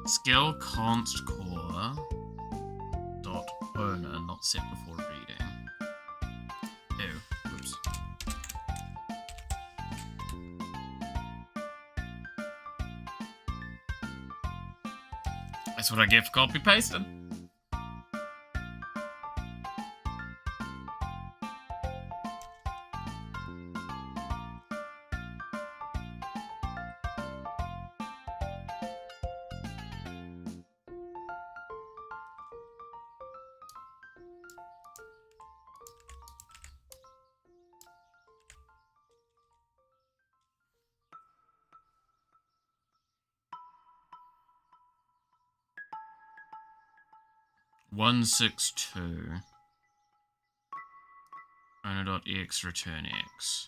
Skill const core dot owner not set before reading. Ew. Oops. That's what I get for copy pasting. One 6 2. owner.ex return x.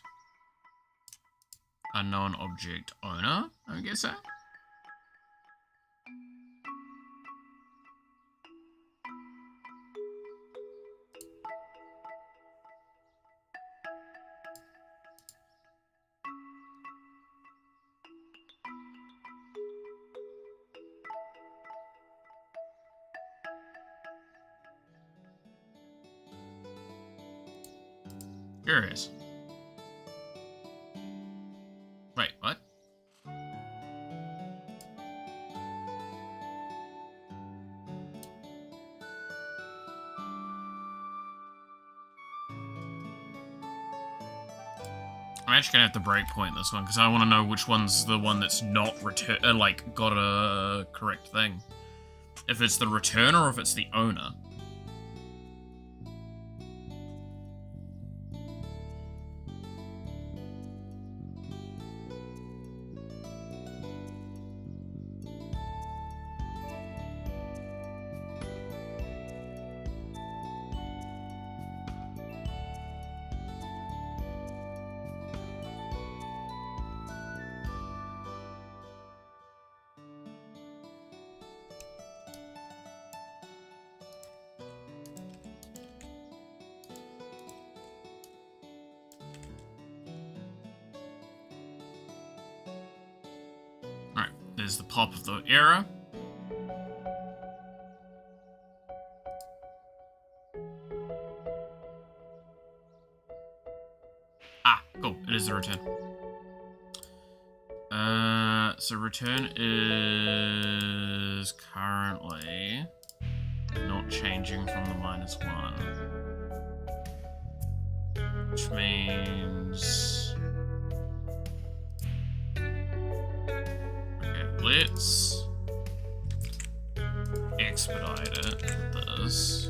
Unknown object owner, I guess so. Curious. Wait, what? I'm actually gonna have to breakpoint this one because I want to know which one's the one that's not got a correct thing. If it's the returner or if it's the owner. There's the pop of the error. Ah, cool. It is the return. So return is currently not changing from the -1. Which means... Okay, let's expedite it with this.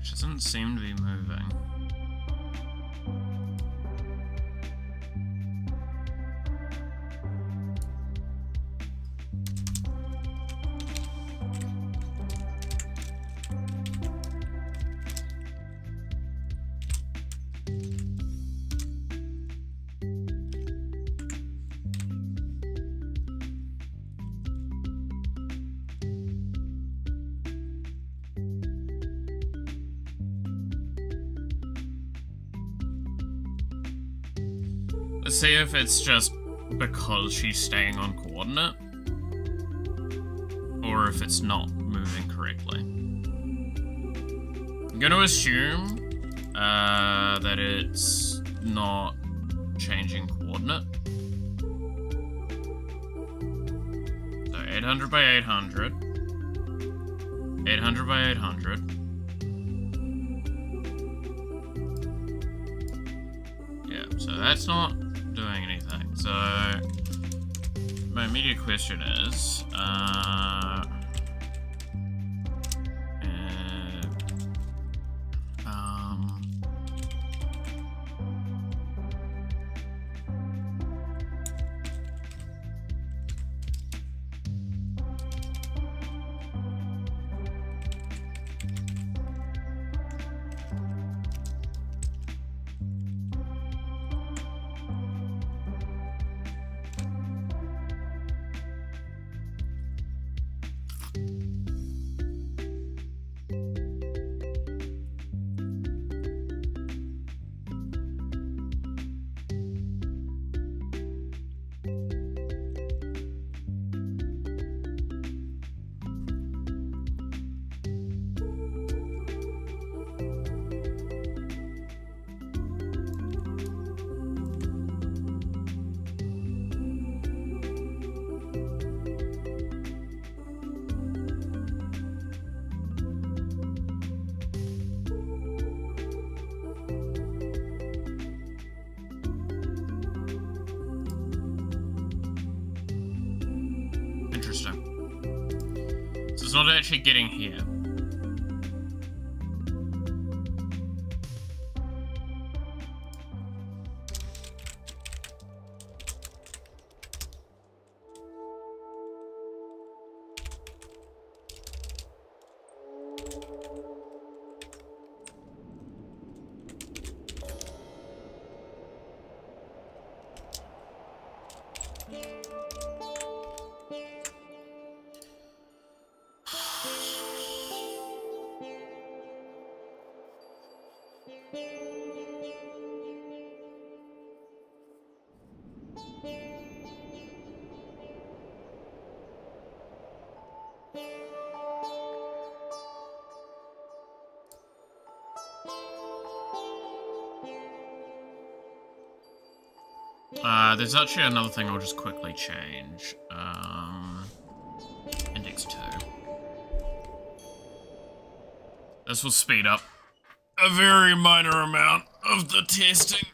Doesn't seem to be moving. Let's see if it's just because she's staying on coordinate, or if it's not moving correctly. I'm going to assume that it's not changing coordinate. So 800 by 800. 800 by 800. Yeah, so that's not doing anything. So my immediate question is, not actually getting here. There's actually another thing I'll just quickly change. Index 2. This will speed up a very minor amount of the testing.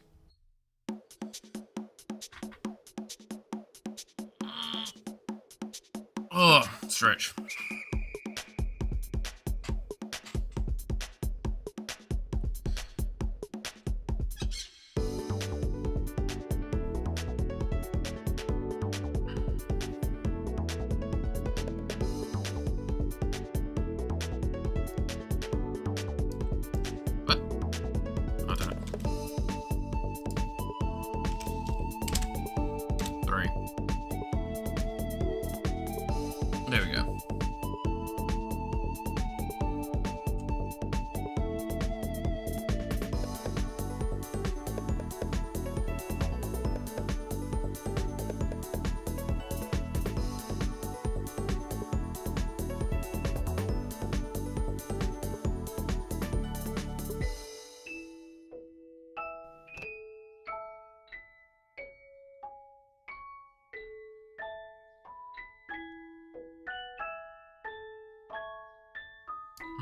Oh, stretch. There we go.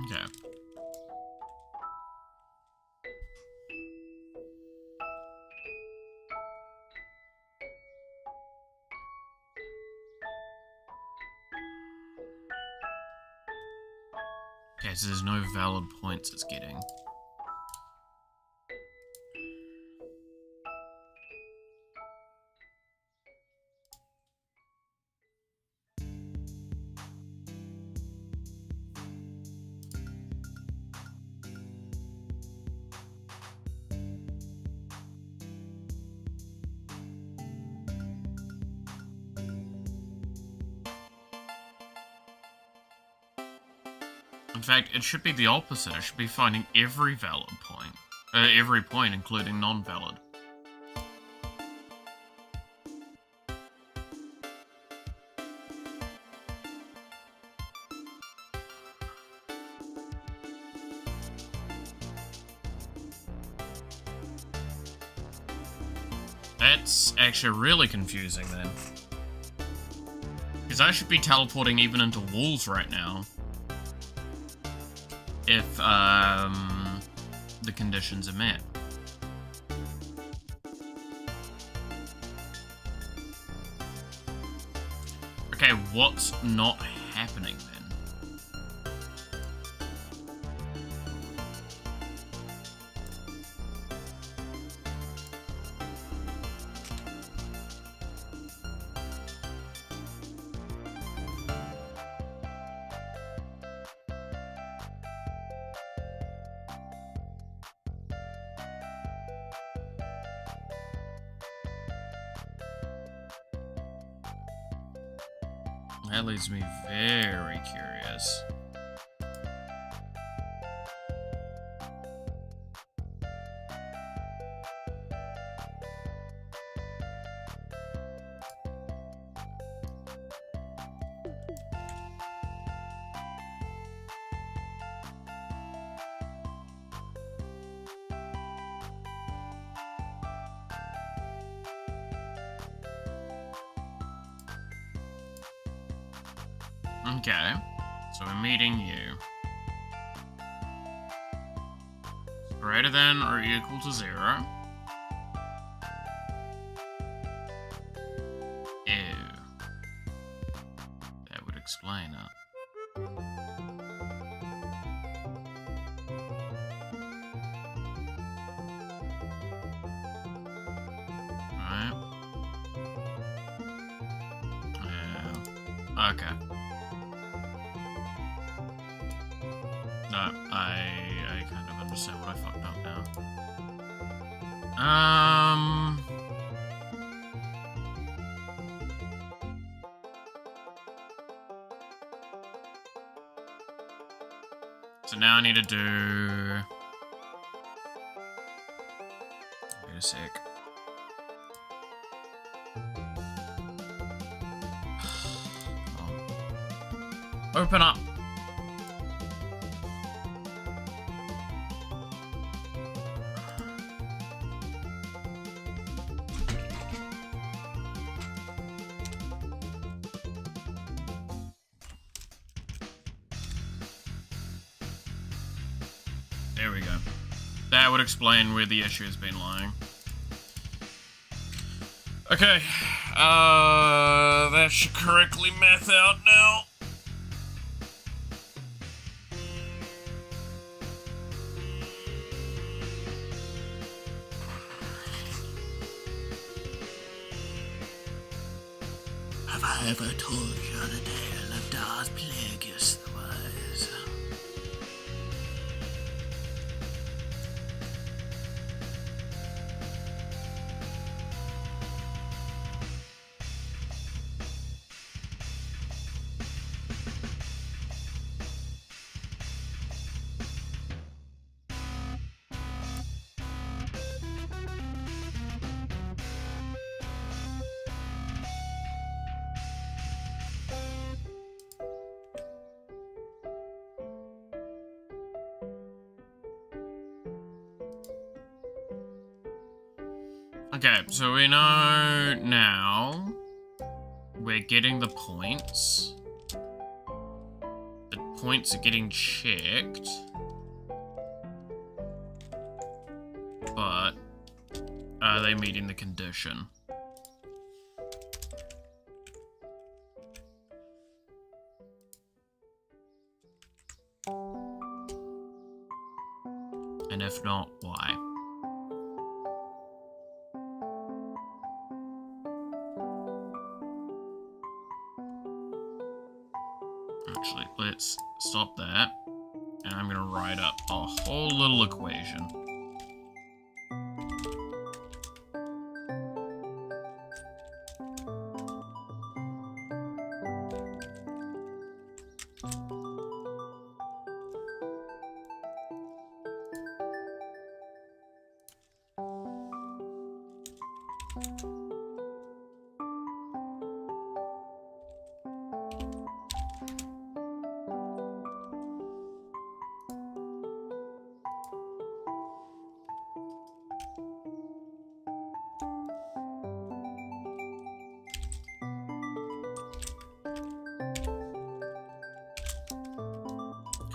Okay. Okay, so there's no valid points it's getting. In fact, it should be the opposite. It should be finding every valid point. Every point, including non-valid. That's actually really confusing then. Because I should be teleporting even into walls right now. If, the conditions are met. Okay, what's not happening then? That leaves me very curious. Okay, so we're meeting you. Greater than or equal to 0. Ew. That would explain it. Right. Yeah. Okay. No, I kind of understand what I fucked up now. So now I need to do... Wait a sec. Oh. Open up. There we go. That would explain where the issue has been lying. Okay. That should correctly math out now. Have I ever told you the tale of Darth Plagueis the Wise? Okay, so we know now we're getting the points. The points are getting checked. But are they meeting the condition? And if not, why? Actually, let's stop that. And I'm gonna write up a whole little equation.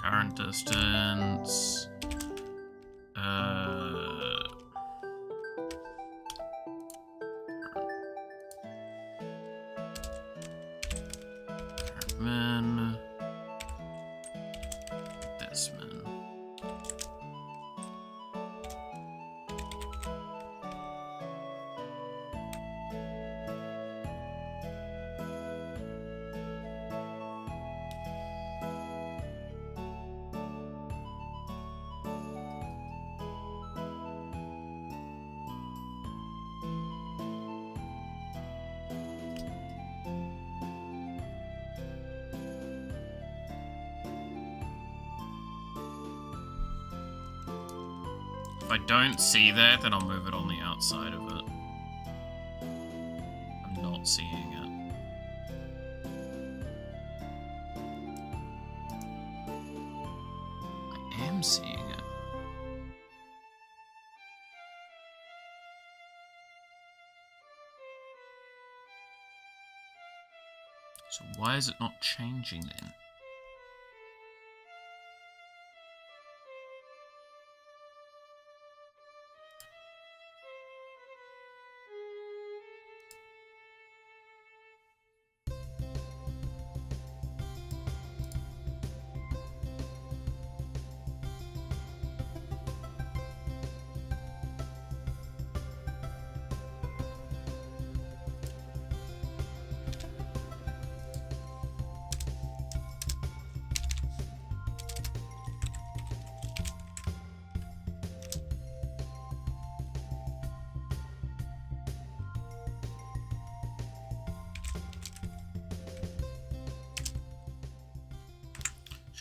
Current distance. Current min. This min. If I don't see that, then I'll move it on the outside of it. I'm not seeing it. I am seeing it. So why is it not changing then?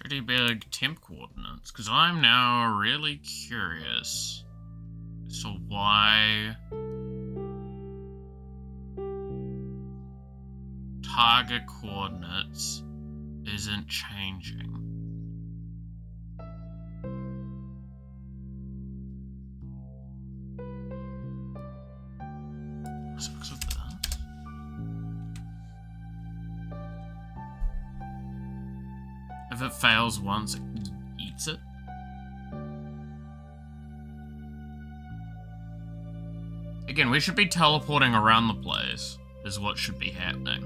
Pretty big temp coordinates, because I'm now really curious as to why target coordinates isn't changing. Sucks with this. If it fails once, it eats it. Again, we should be teleporting around the place, is what should be happening.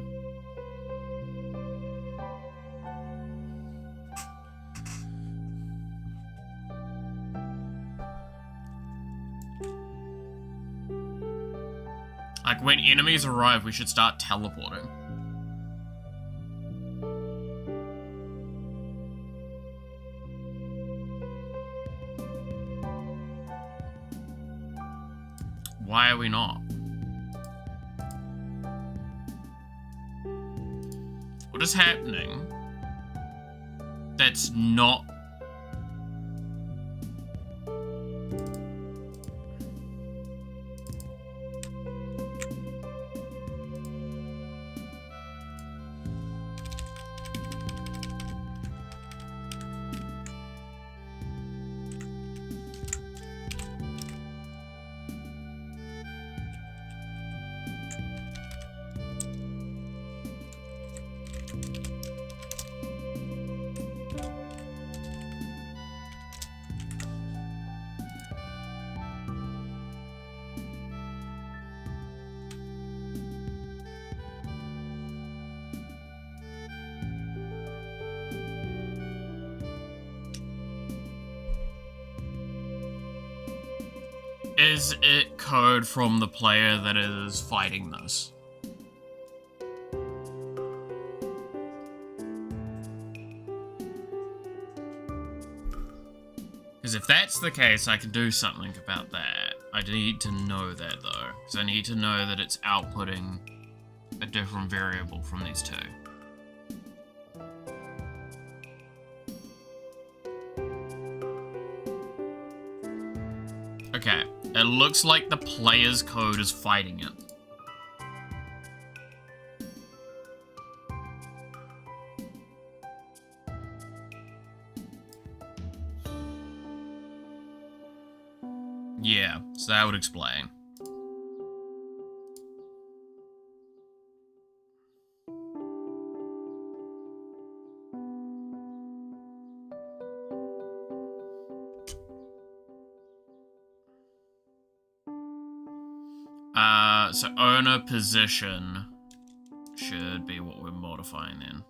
Like, when enemies arrive, we should start teleporting. Why are we not? What is happening that's not... Is it code from the player that is fighting this? Because if that's the case, I can do something about that. I need to know that though, because I need to know that it's outputting a different variable from these two. Okay, it looks like the player's code is fighting it. Yeah, so that would explain. So owner position should be what we're modifying then.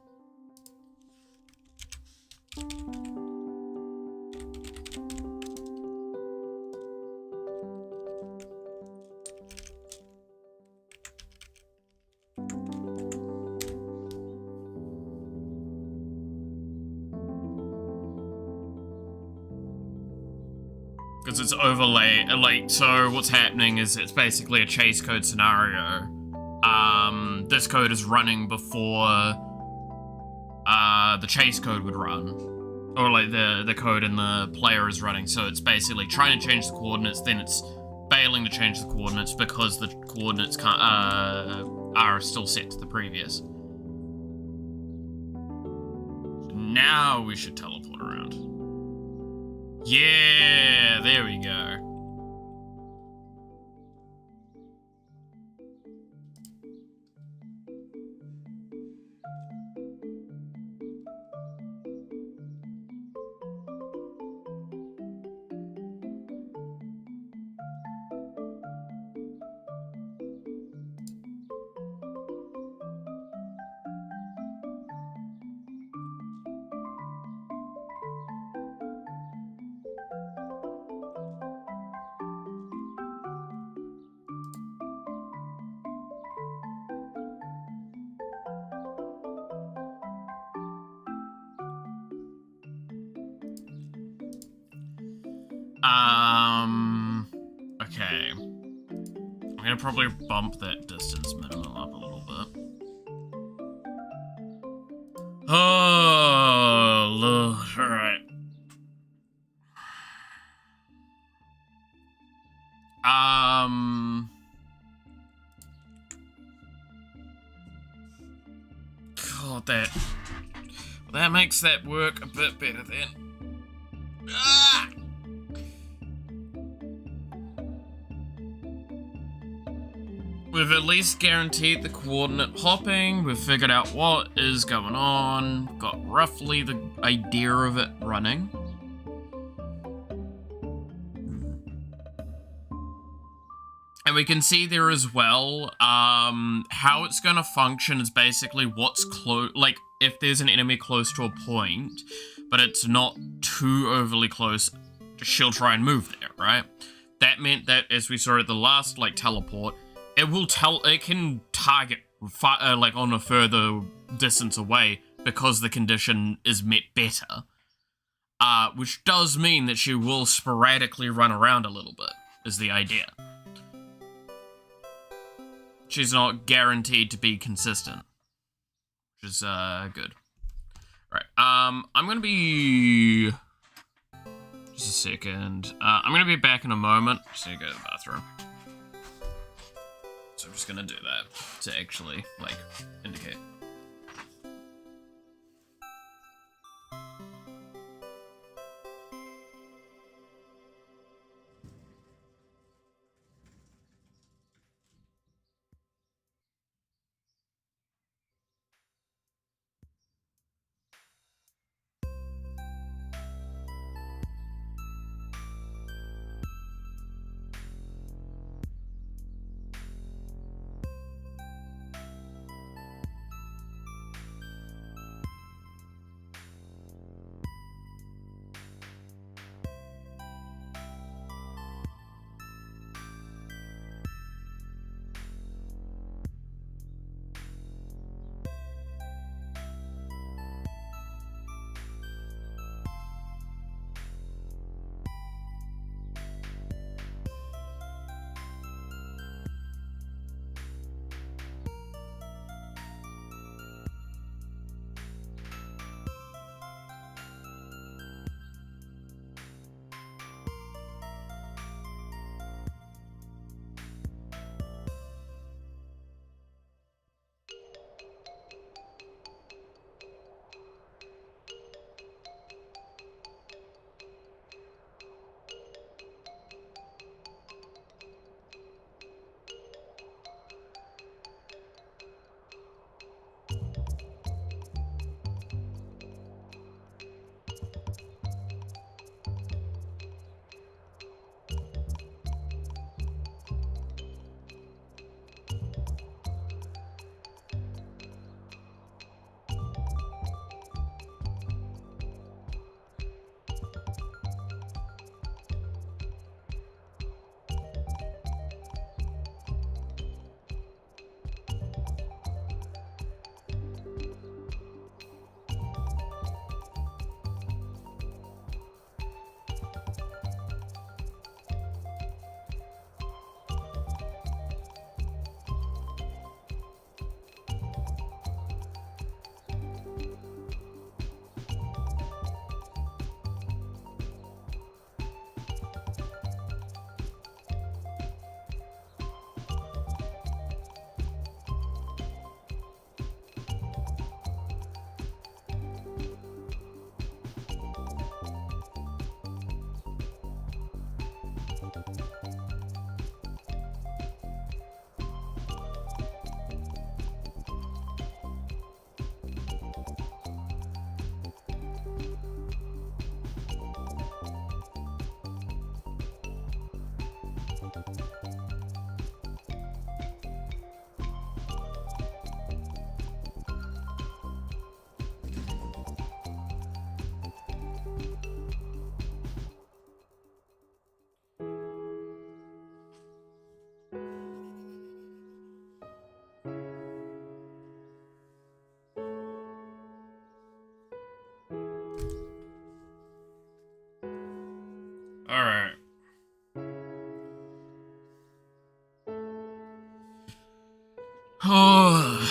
Because it's overlay, like, so what's happening is it's basically a chase code scenario. This code is running before the chase code would run. Or like the code in the player is running, so it's basically trying to change the coordinates, then it's failing to change the coordinates because the coordinates can't, are still set to the previous. Now we should teleport around. Yeah, there we go. Okay. I'm gonna probably bump that distance minimum up a little bit. Oh, Lord. that makes that work a bit better then. Ah! We've at least guaranteed the coordinate hopping, we've figured out what is going on, got roughly the idea of it running. And we can see there as well, how it's gonna function is basically what's close, like, if there's an enemy close to a point, but it's not too overly close, she'll try and move there, right? That meant that, as we saw at the last, like, teleport, it can target, like, on a further distance away, because the condition is met better. Which does mean that she will sporadically run around a little bit, is the idea. She's not guaranteed to be consistent, which is good. Right, I'm gonna be... Just a second. I'm gonna be back in a moment. Just need to go to the bathroom. So I'm just gonna do that to actually, like, indicate. Alright. Oh.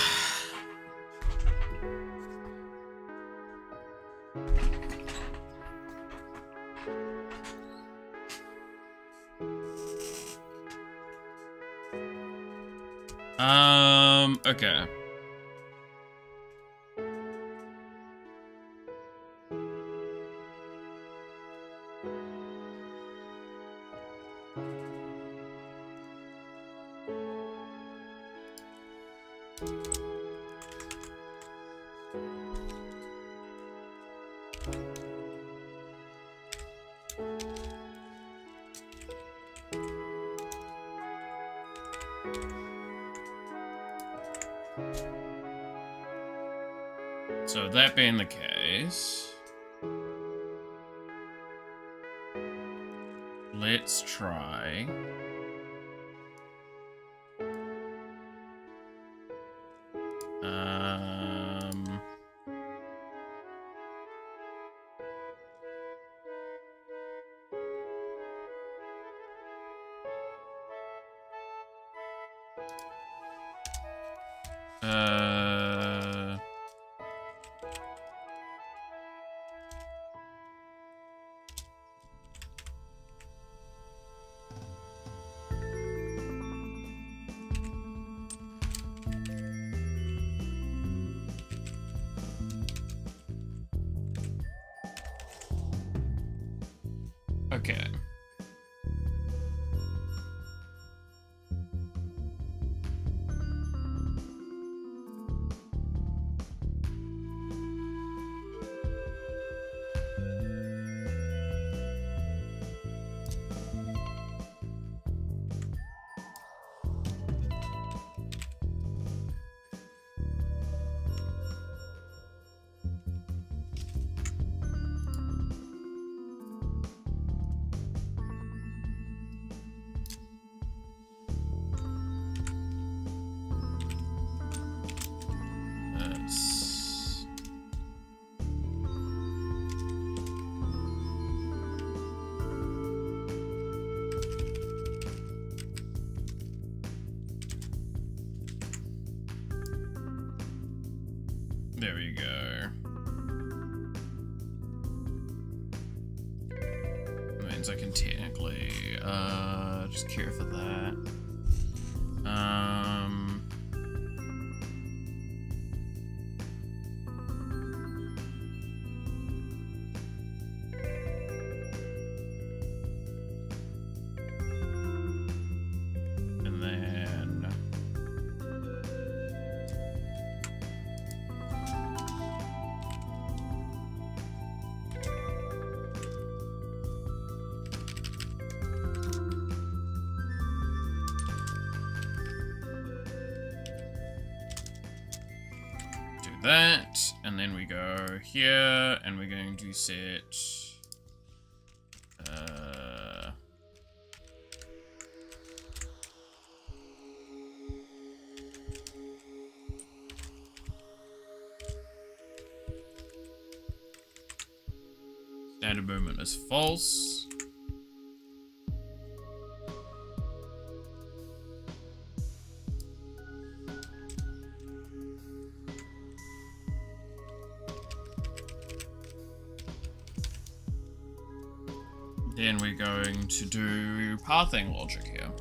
Okay. So that being the case, let's try. Okay. There we go. Means I can technically just cure for that. And then that, and then we go here, and we're going to set standard movement is false. Then we're going to do pathing logic here.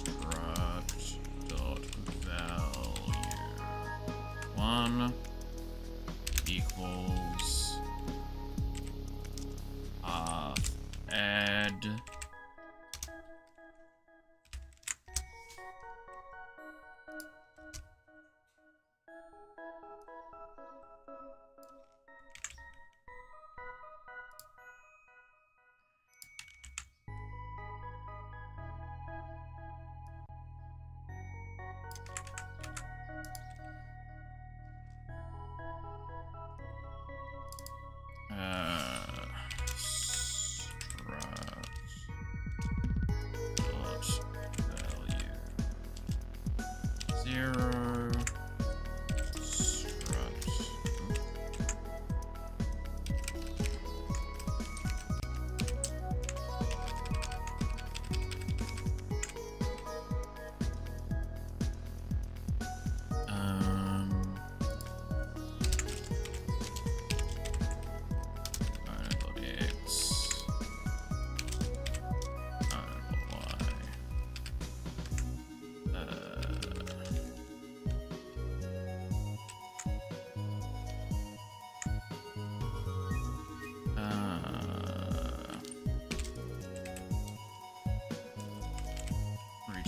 Struct dot value 1 equals add zero struct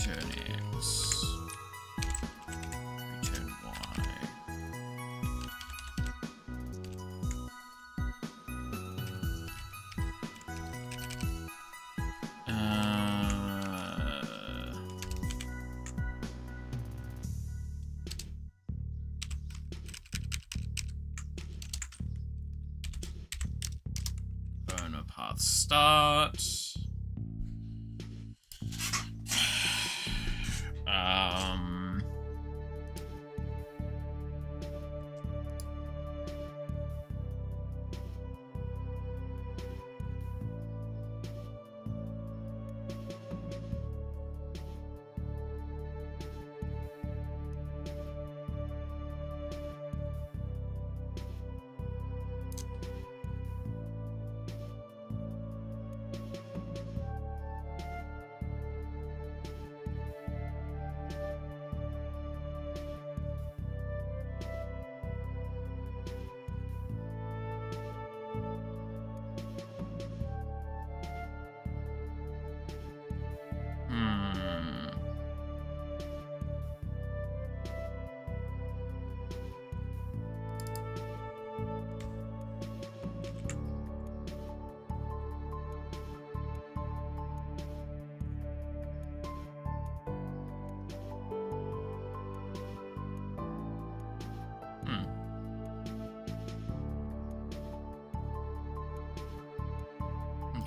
return X. Return Y. Owner path start.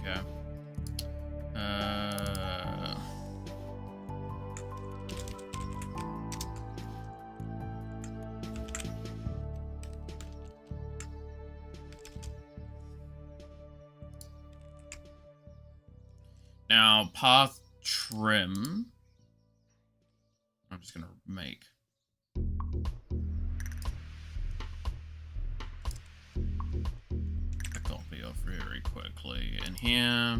Okay. Now, path trim. I'm just gonna make. A copy of very quickly in here.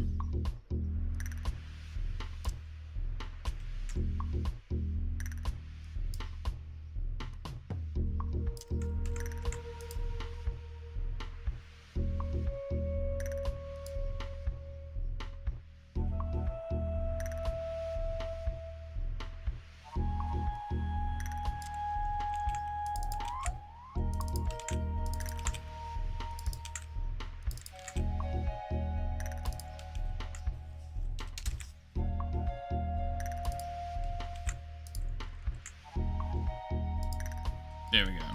There we go.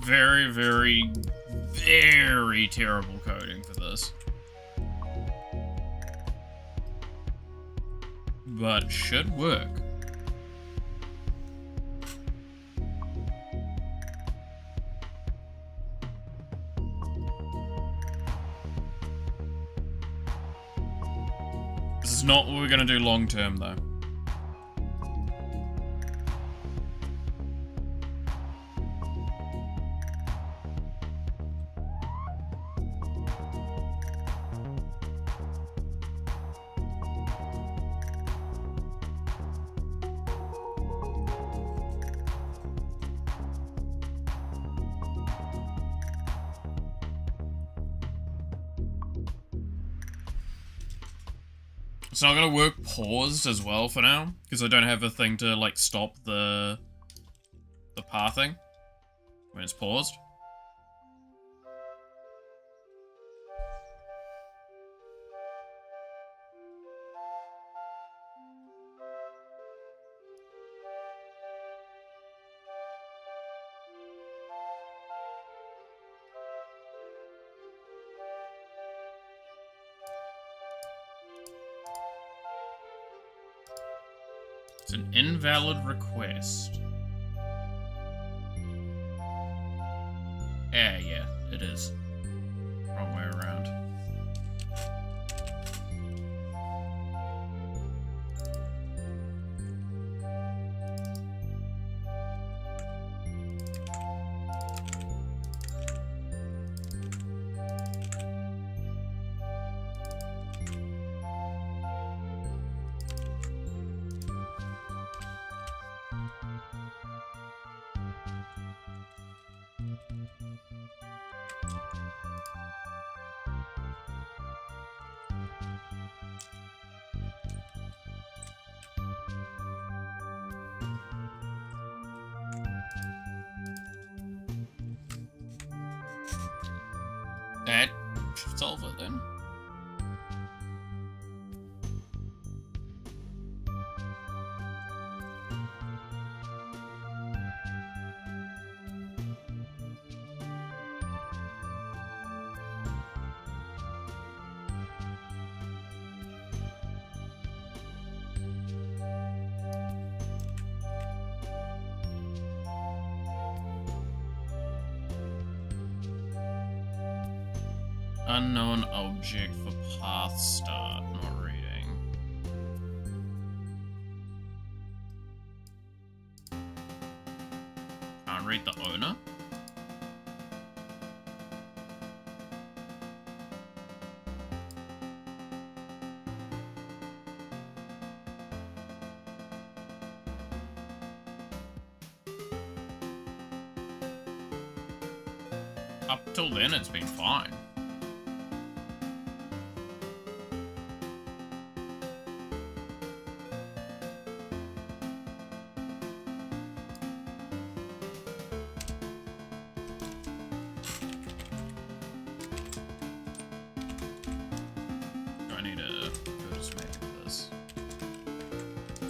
Very, very, very terrible coding for this. But should work. This is not what we're gonna do long term though. It's not gonna work paused as well for now, because I don't have a thing to like stop the pathing when it's paused. It's an invalid request. Yeah, it is. Wrong way around. That should solve it then. Unknown object for path start, not reading. Can't read the owner. Up till then, it's been fine.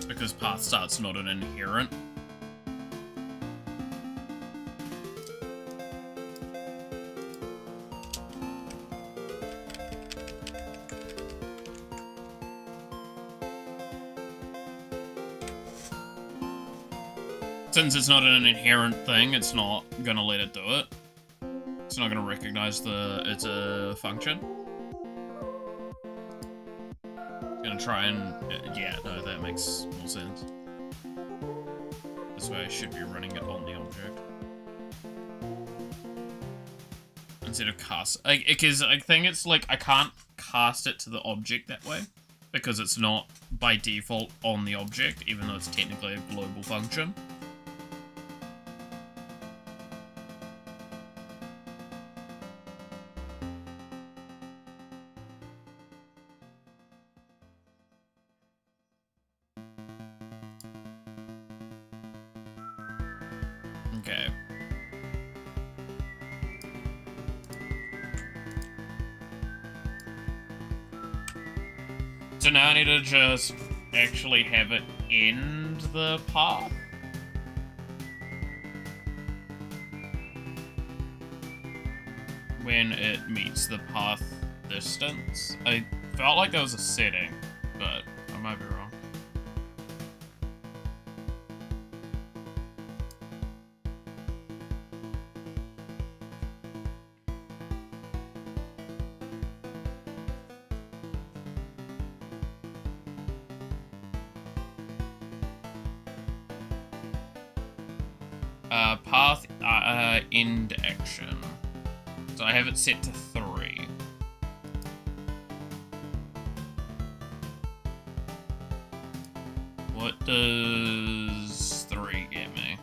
Because path start's not an inherent. Since it's not an inherent thing, it's not gonna let it do it. It's not gonna recognize it's a function. Gonna try and yeah, no, that makes more sense. This way I should be running it on the object instead of cast. Because I think it's like I can't cast it to the object that way because it's not by default on the object, even though it's technically a global function. Okay. So now I need to just actually have it end the path. When it meets the path distance. I felt like there was a setting, but I might be wrong. Path end action. So I have it set to 3. What does 3 get me?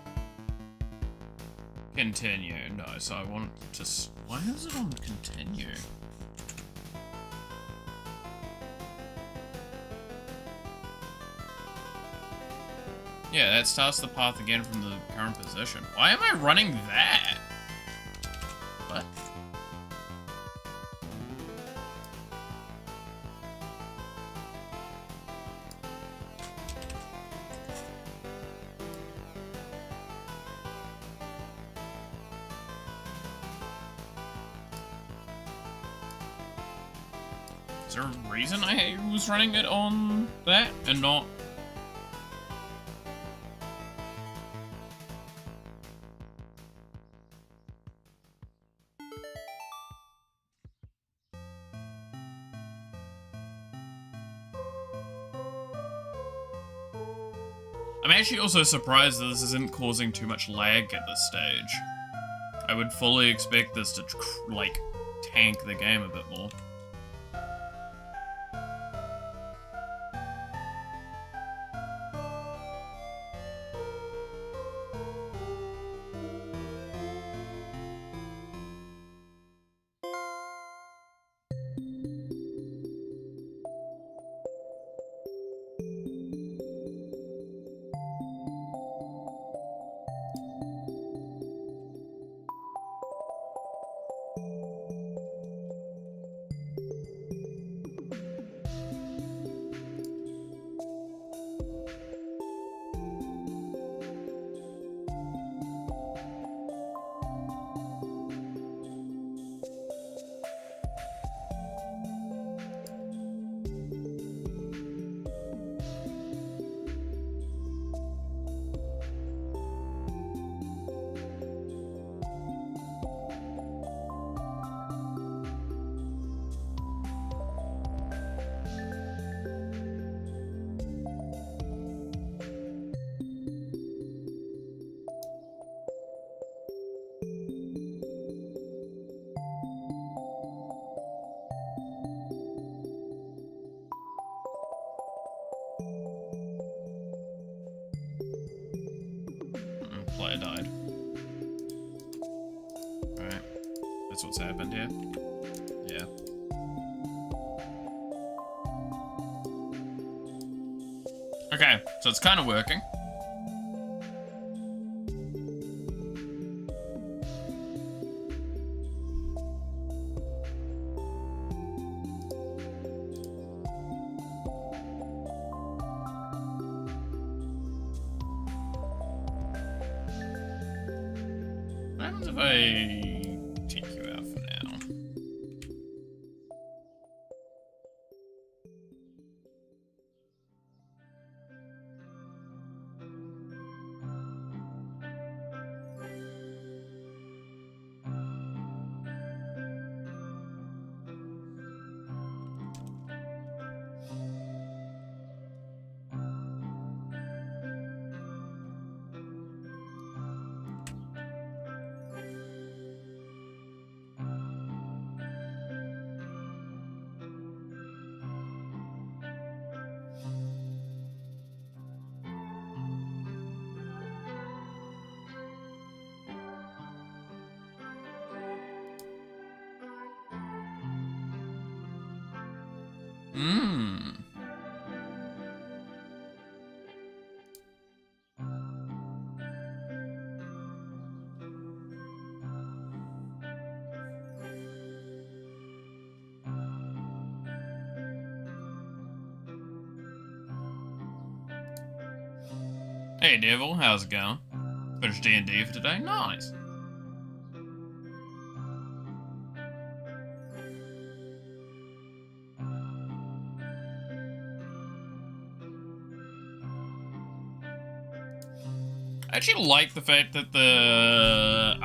Continue. No, so I want to... Why is it on continue? Yeah, that starts the path again from the current position. Why am I running that? What? Is there a reason I was running it on that and not... I'm actually also surprised that this isn't causing too much lag at this stage. I would fully expect this to, like, tank the game a bit more. player died. Right. That's what's happened here. Yeah. Okay, so it's kind of working. What happens if I take you out for now? Hey Devil, how's it going? Finished D&D for today? Nice. I actually like the fact that the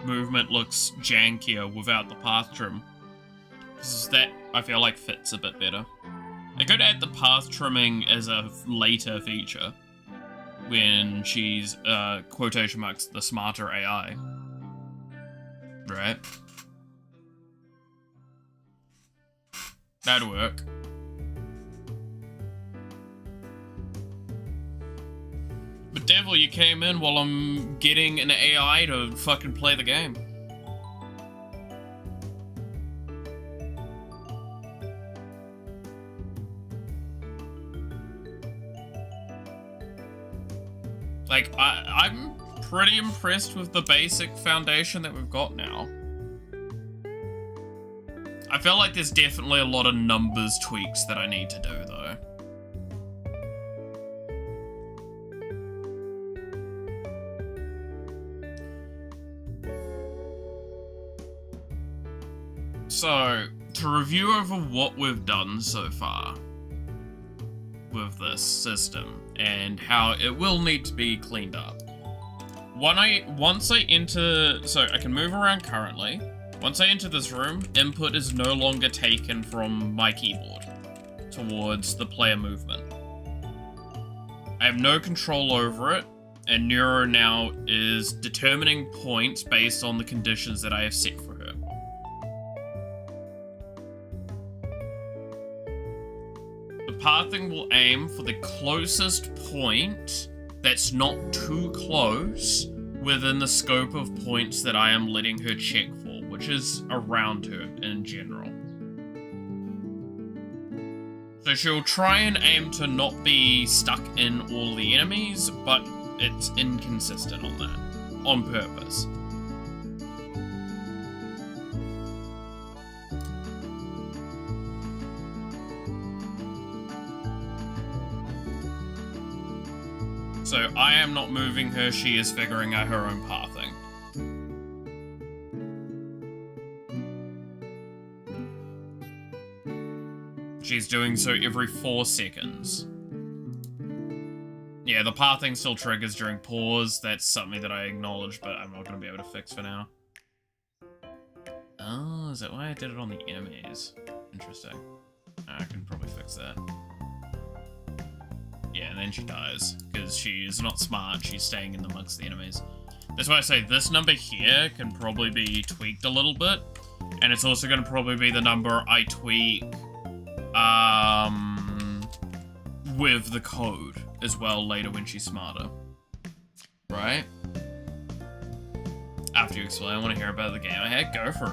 movement looks jankier without the path trim. Because that, I feel like, fits a bit better. I could add the path trimming as a later feature when she's, quotation marks, the smarter AI. Right? That'd work. But Devil, you came in while I'm getting an AI to fucking play the game. Like, I'm pretty impressed with the basic foundation that we've got now. I feel like there's definitely a lot of numbers tweaks that I need to do, though. So, to review over what we've done so far with this system and how it will need to be cleaned up. Once I enter, so I can move around currently. Once I enter this room, input is no longer taken from my keyboard towards the player movement. I have no control over it, and Neuro now is determining points based on the conditions that I have set for her. Pathing will aim for the closest point that's not too close within the scope of points that I am letting her check for, which is around her in general. So she'll try and aim to not be stuck in all the enemies, but it's inconsistent on that, on purpose. So I am not moving her, she is figuring out her own pathing. She's doing so every 4 seconds. Yeah, the pathing still triggers during pause. That's something that I acknowledge, but I'm not going to be able to fix for now. Oh, is that why I did it on the enemies? Interesting. I can probably fix that. Yeah, and then she dies, because she is not smart, she's staying in amongst the enemies. That's why I say this number here can probably be tweaked a little bit, and it's also going to probably be the number I tweak with the code as well later when she's smarter. Right? after you explain, I want to hear about the game. Hey, go for it.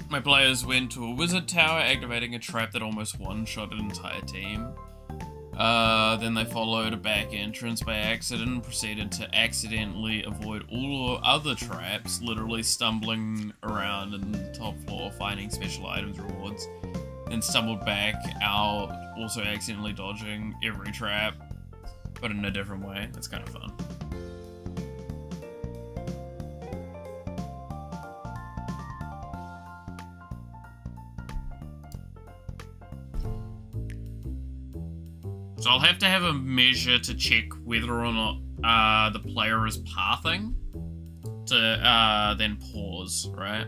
My players went to a wizard tower, activating a trap that almost one-shot an entire team. Then they followed a back entrance by accident and proceeded to accidentally avoid all other traps, literally stumbling around in the top floor, finding special items rewards. Then stumbled back out, also accidentally dodging every trap, but in a different way. That's kind of fun. So I'll have to have a measure to check whether or not the player is pathing to then pause, right?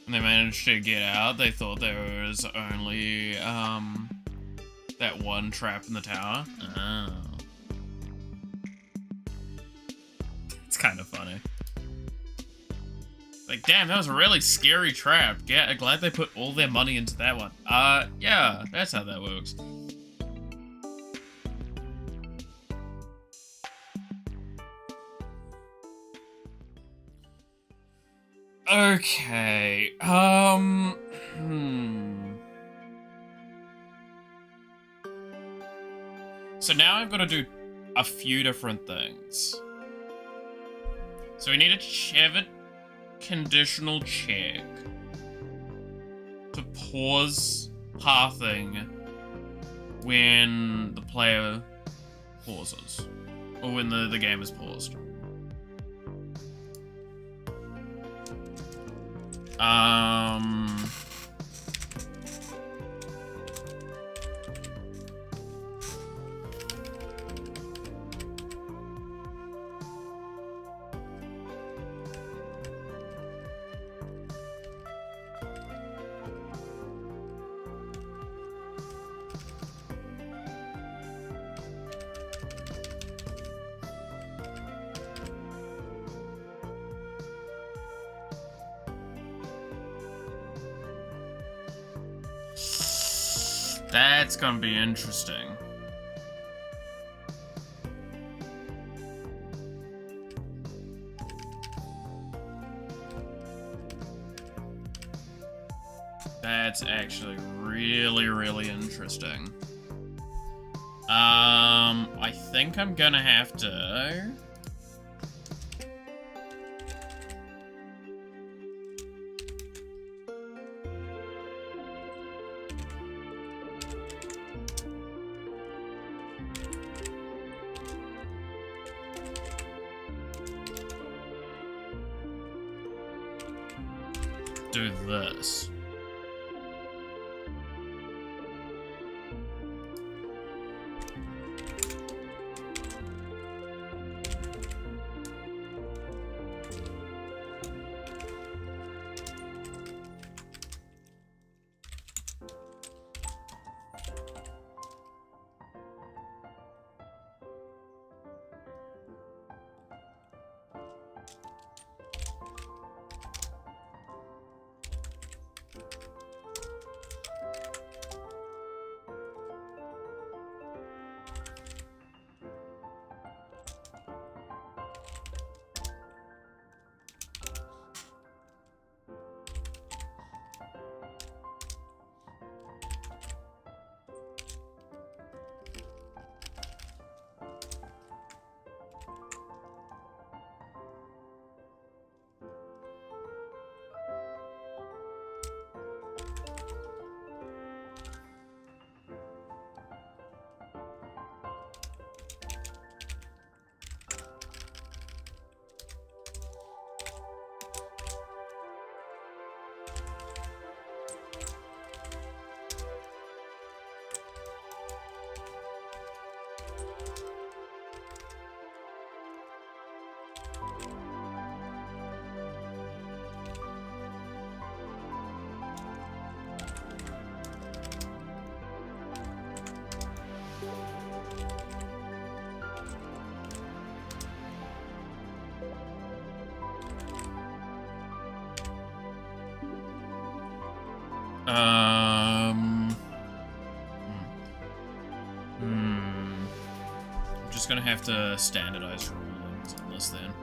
And they managed to get out. They thought there was only that one trap in the tower. Oh. It's kind of funny. Like, damn, that was a really scary trap. Yeah, I'm glad they put all their money into that one. Yeah, that's how that works. Okay, So now I've got to do a few different things. So we need to have a conditional check to pause pathing when the player pauses, or when the game is paused. That's gonna be interesting. That's actually really, really interesting. I think I'm gonna have to... do this. Um. I'm just gonna have to standardize rulings on this then.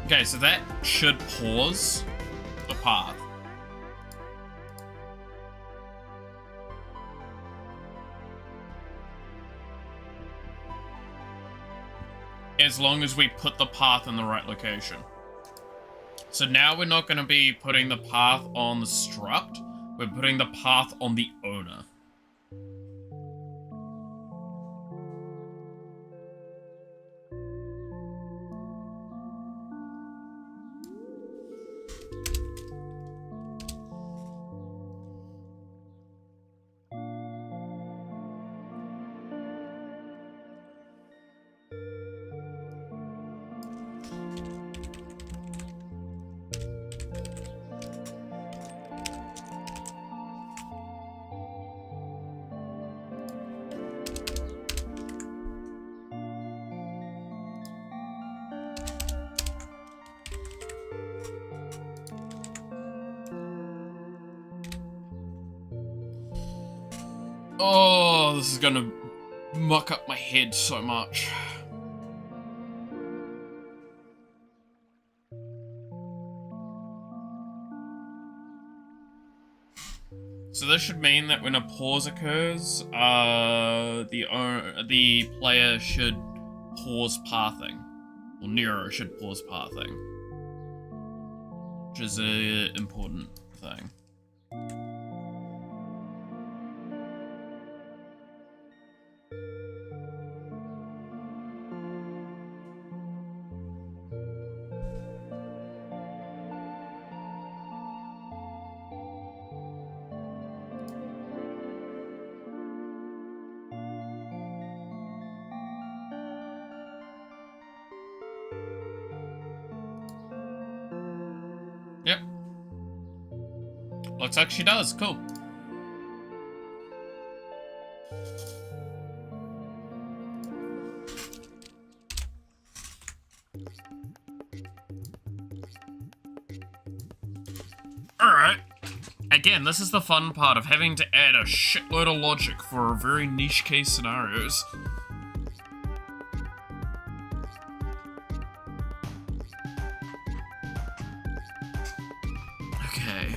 Okay, so that should pause the path. As long as we put the path in the right location. So now we're not going to be putting the path on the struct, we're putting the path on the owner. Oh, this is gonna muck up my head so much. So this should mean that when a pause occurs, the player should pause pathing. Or Nero should pause pathing. Which is an important thing. Yep. Looks like she does. Cool. Alright. Again, this is the fun part of having to add a shitload of logic for very niche case scenarios. Okay.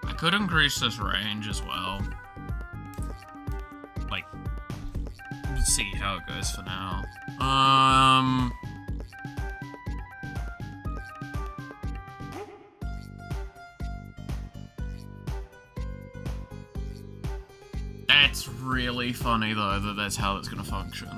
I could increase this range as well. Like, let's see how it goes for now. That's really funny though, that that's how it's gonna function.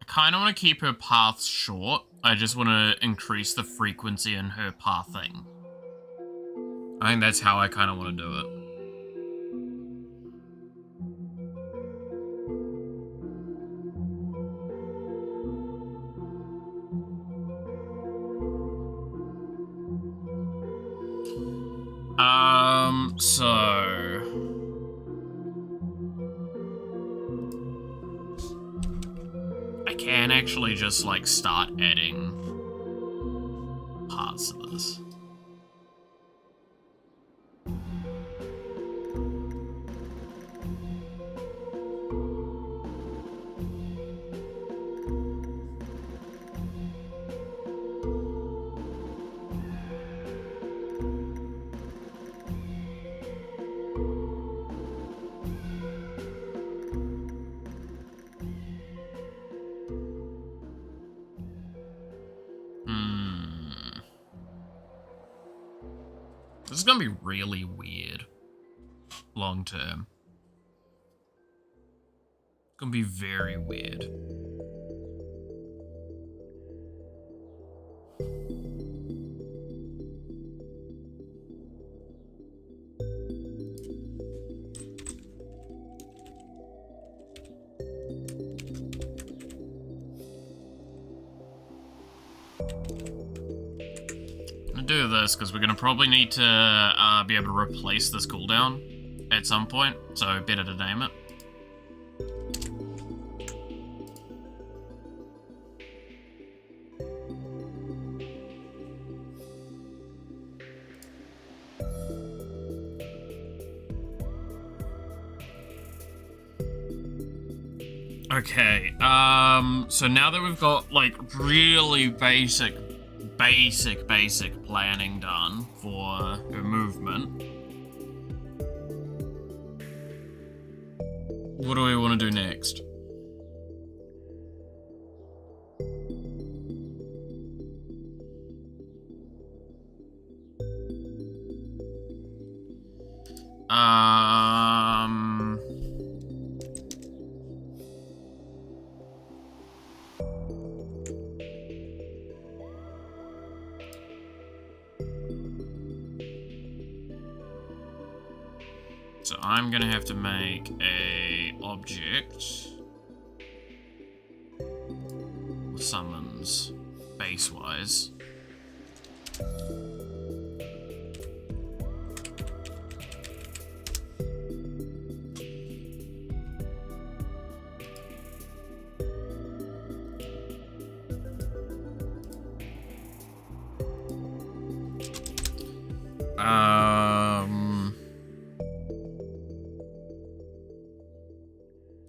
I kind of want to keep her paths short. I just want to increase the frequency in her pathing. I think that's how I kind of want to do it. So I can actually just like start adding parts of this. This is gonna be really weird. Long term. It's gonna be very weird. Do this because we're gonna probably need to be able to replace this cooldown at some point, so better to name it. Okay, so now that we've got like really basic planning done for her movement, what do we want to do next? So I'm gonna have to make a object with summons base-wise.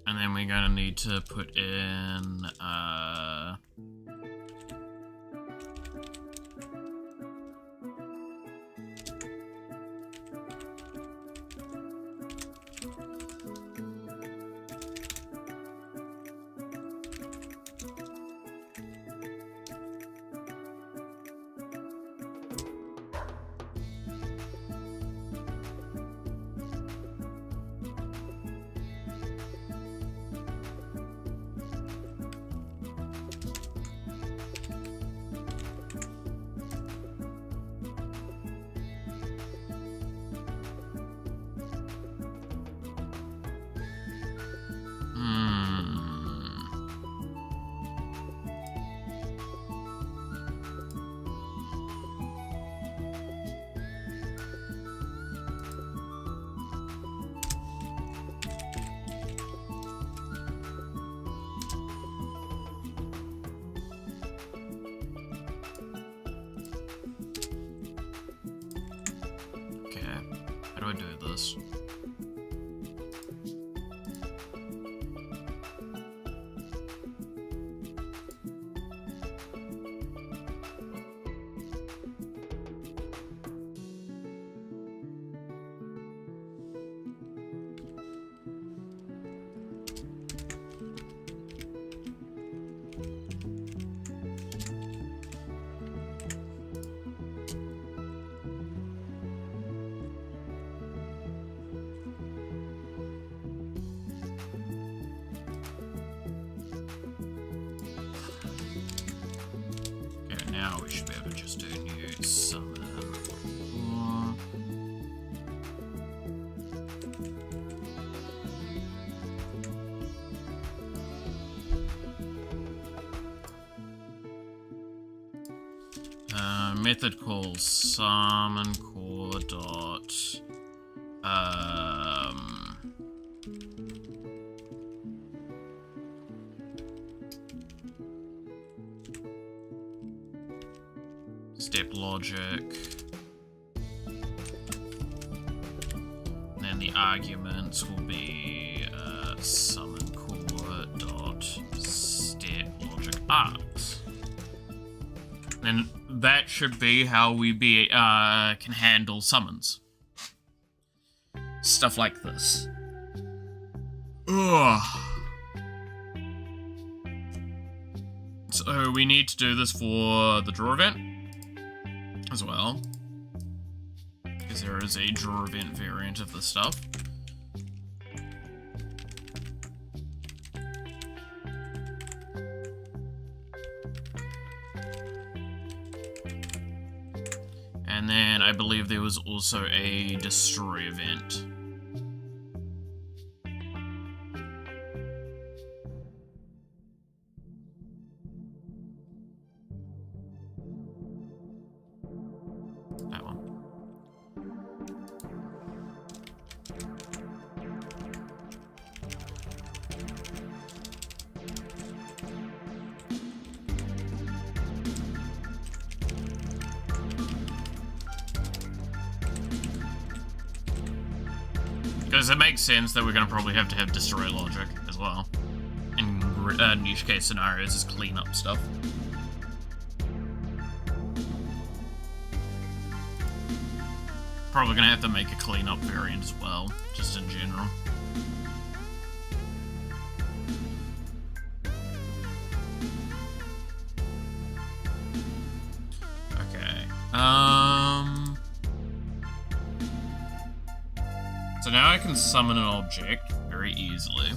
And then we're gonna need to put in, how do I do this? Now we should be able to just do new summon. Method call summon core dot step logic, and then the arguments will be summon core dot step logic arcs. And that should be how we can handle summons. Stuff like this. Ugh. So we need to do this for the draw event as well. Because because there is a draw event variant of this stuff. And then I believe there was also a destroy event. That one. Because it makes sense that we're going to probably have to have destroy logic as well. In niche case scenarios is clean up stuff. Probably going to have to make a clean up variant as well, just in general. Okay. So now I can summon an object very easily.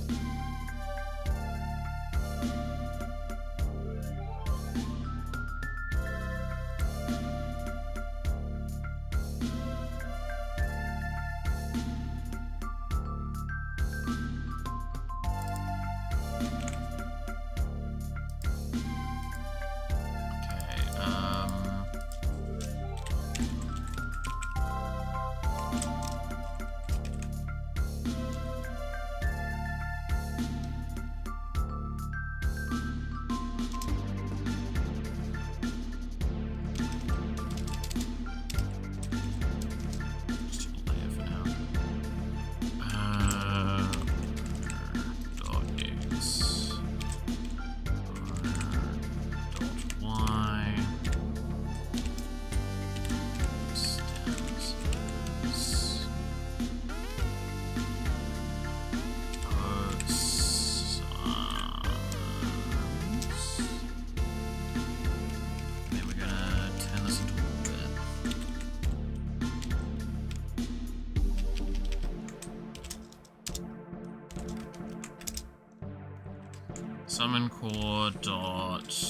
Summon core dot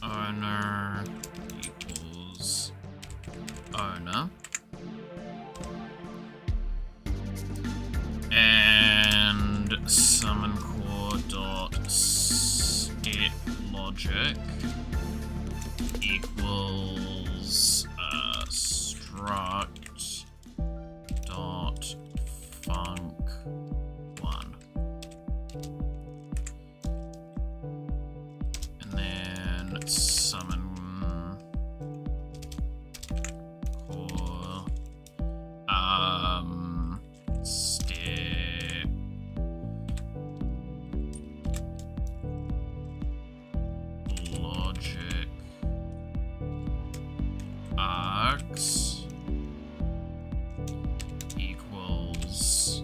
owner equals owner, and summon core dot step logic equals struct dot func one, and then summon core step logic args equals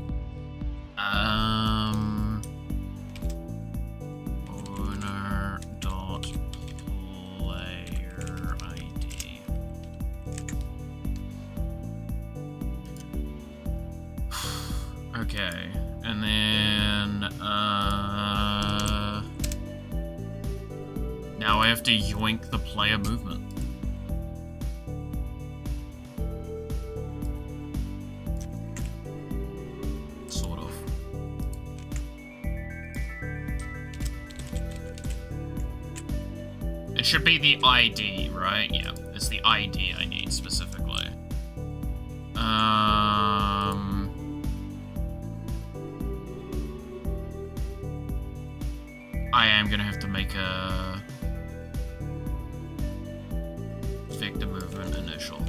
owner dot player ID. Okay, and then now I have to yoink the player movement. Sort of. It should be the ID, right? Yeah, it's the ID I need specifically. I am gonna have to make a vector movement initial.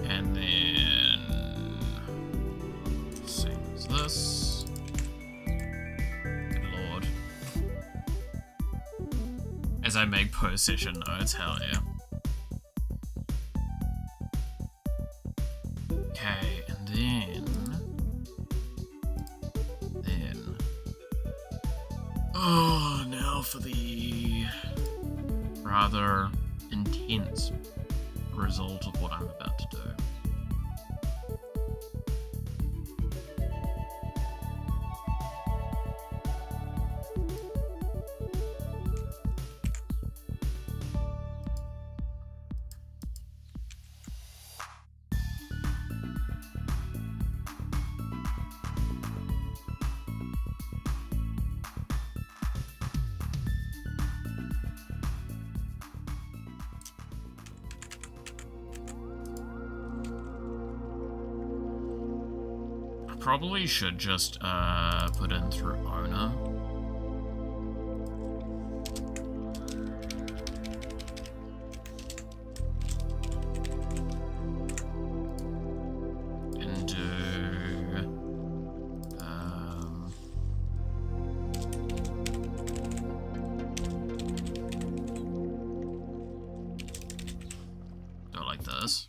And then same as this. Good lord. as I make post-session notes, hell yeah. Okay, and then... Oh, now for the rather intense result of what I'm about to do. Probably should just put in through owner. And do go like this.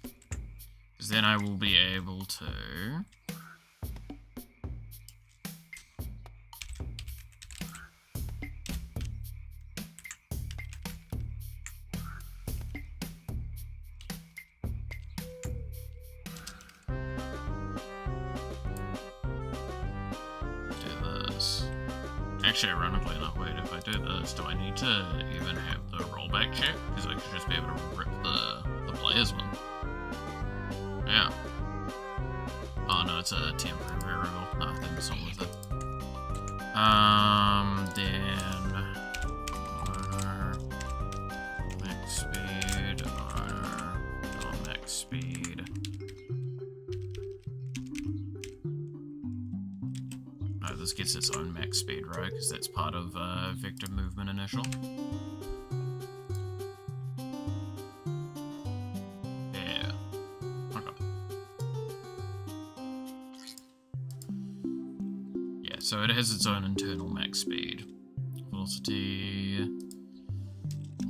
Because then I will be able to actually, ironically enough, wait, if I do this, do I need to even have the rollback check? Because I could just be able to rip the players one. Yeah. Oh no, it's a temporary variable. No, then it's not worth it. Then owner, max speed, owner, max speed. No, this gets its own max speed, right? Because that's part of vector movement initial. Yeah. Okay. Yeah, so it has its own internal max speed. Velocity.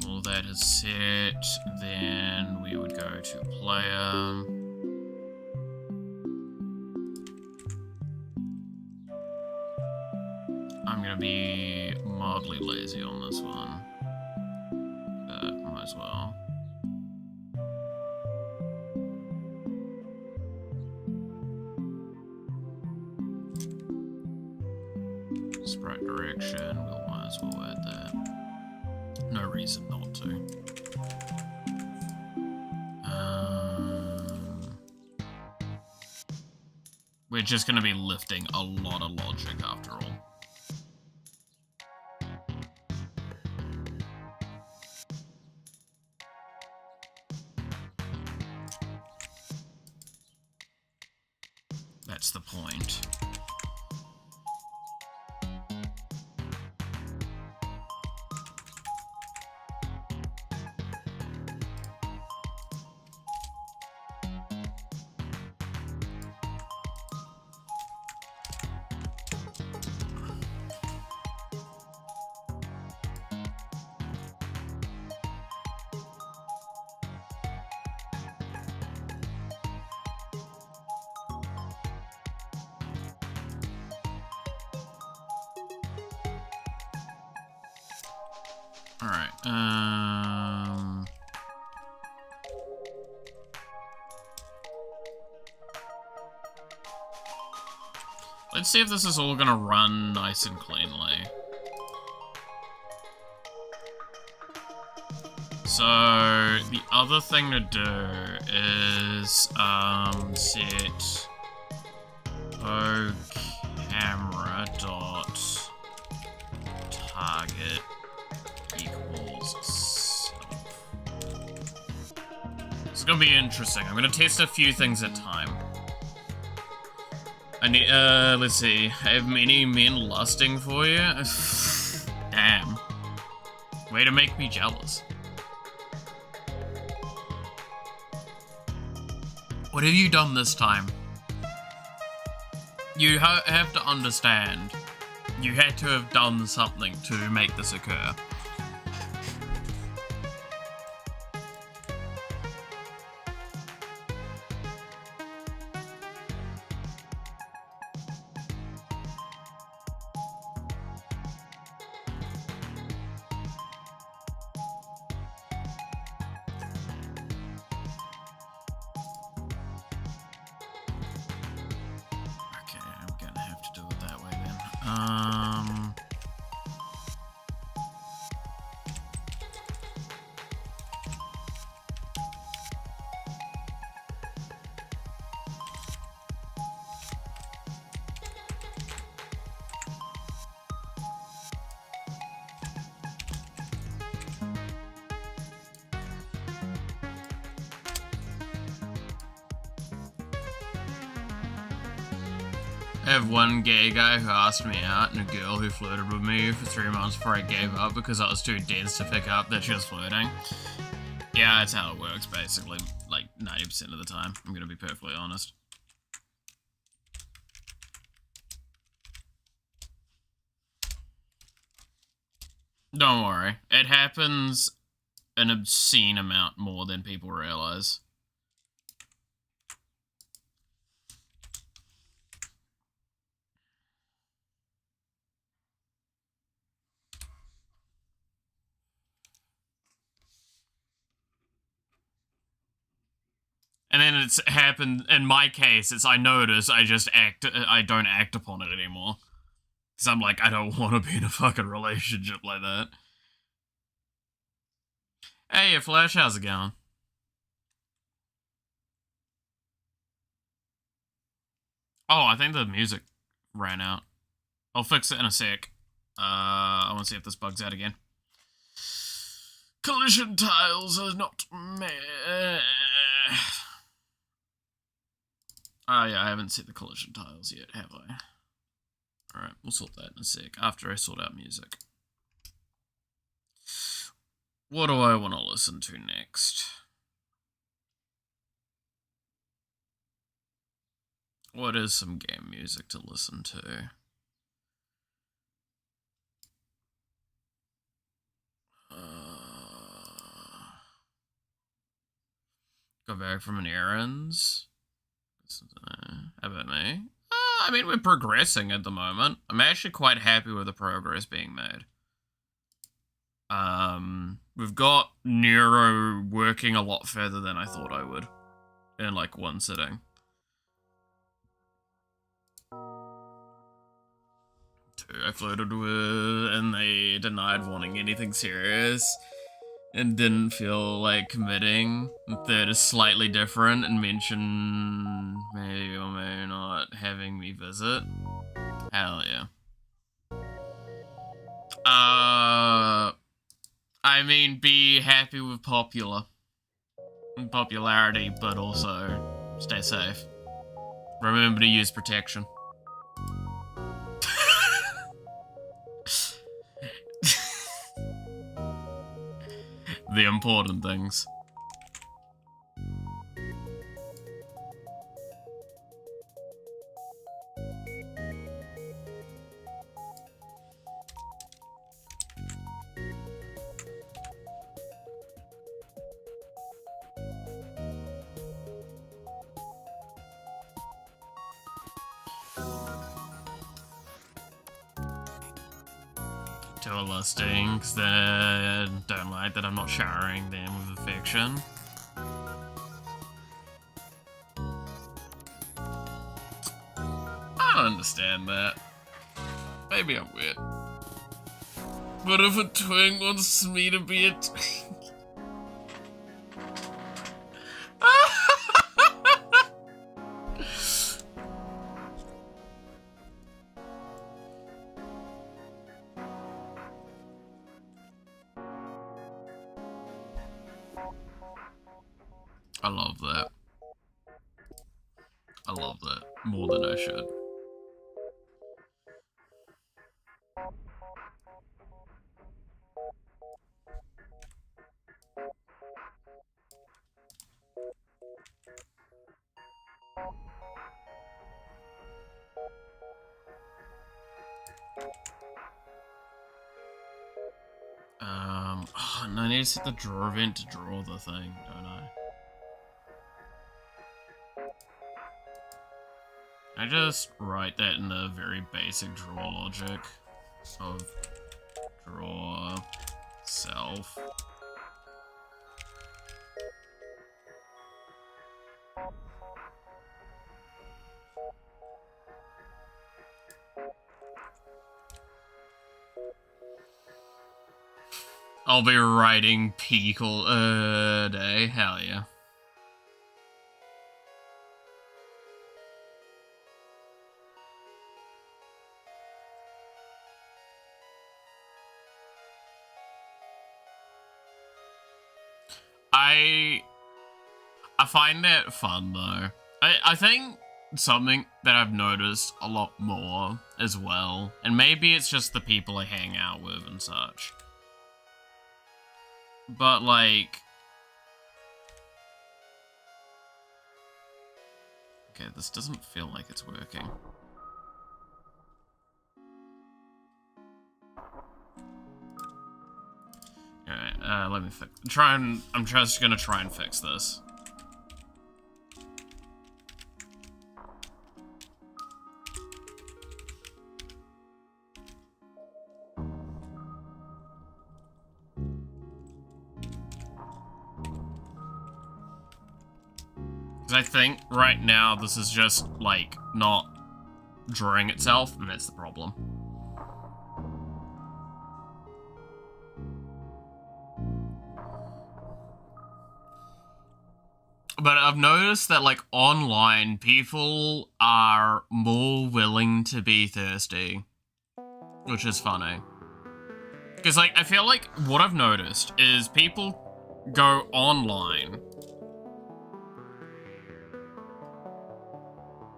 All of that is set. Then we would go to player. I'm gonna be mildly lazy on this one, but might as well. Sprite direction, we'll might as well add that. No reason not to. We're just gonna be lifting a lot of logic after all. That's the point. Alright, let's see if this is all gonna run nice and cleanly. So, the other thing to do is, set camera dot target equals self. It's gonna be interesting. I'm gonna test a few things at a time. I need, let's see. I have many men lusting for you. Damn. Way to make me jealous. What have you done this time? You have to understand. You had to have done something to make this occur. I have one gay guy who asked me out and a girl who flirted with me for 3 months before I gave up because I was too dense to pick up that she was flirting. Yeah, that's how it works basically, like 90% of the time, I'm gonna be perfectly honest. Don't worry, it happens an obscene amount more than people realize. And then it's happened, in my case, it's I notice, I don't act upon it anymore. Because I'm like, I don't want to be in a fucking relationship like that. Hey, Flash, how's it going? Oh, I think the music ran out. I'll fix it in a sec. I want to see if this bugs out again. Collision tiles are not meh. Oh yeah, I haven't set the collision tiles yet, have I? Alright, we'll sort that in a sec, after I sort out music. What do I want to listen to next? What is some game music to listen to? Go back from an errands? How about me? I mean, we're progressing at the moment. I'm actually quite happy with the progress being made. We've got Neuro working a lot further than I thought I would. In like one sitting. I flirted with, and they denied wanting anything serious, and didn't feel like committing. And third is slightly different, and mentioned maybe or maybe not having me visit. Hell yeah. I mean, be happy with popularity, but also stay safe. Remember to use protection. The important things. To a listing, because they don't like that I'm not showering them with affection. I don't understand that. Maybe I'm weird. But if a twin wants me to be a twin... I love that. I love that more than I should. Oh, and I need to set the draw event to draw the thing, don't I? I just write that in the very basic draw logic of draw self. I'll be writing peak all day. Hell yeah. I find that fun though. I think something that I've noticed a lot more as well, and maybe it's just the people I hang out with and such, but like, okay, this doesn't feel like it's working. Alright, let me I'm just gonna try and fix this. Because I think right now this is just, like, not drawing itself, and that's the problem. But I've noticed that, like, online, people are more willing to be thirsty, which is funny. Because, like, I feel like what I've noticed is people go online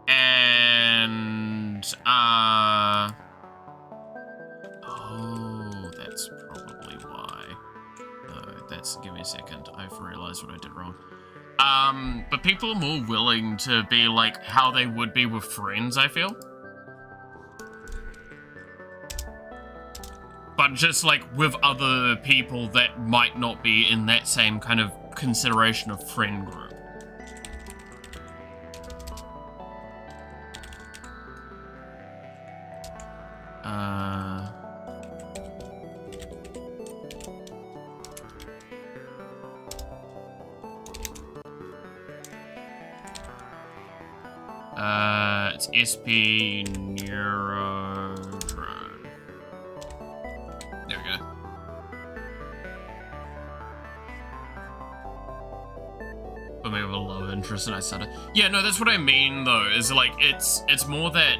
and, oh, that's probably why. Give me a second, I've realized what I did wrong. But people are more willing to be like how they would be with friends, I feel. But just like with other people that might not be in that same kind of consideration of friend group. It's SP Neurodrone. There we go. But maybe with a low interest and I said it. Yeah, no, that's what I mean though, is like, it's more that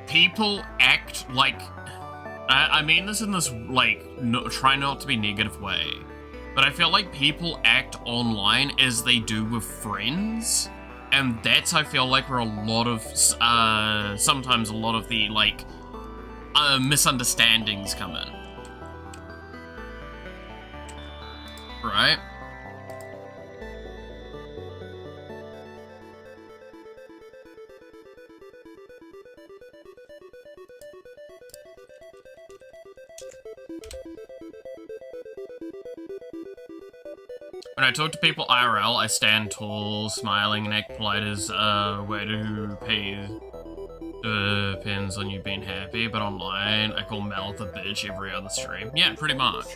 people act like, I mean this in this, like, try not to be negative way, but I feel like people act online as they do with friends. And that's, I feel like, where a lot of, sometimes a lot of the, like, misunderstandings come in. Right? When I talk to people IRL, I stand tall, smiling, and act polite as a way to pay. Depends on you being happy, but online, I call Mel the bitch every other stream. Yeah, pretty much.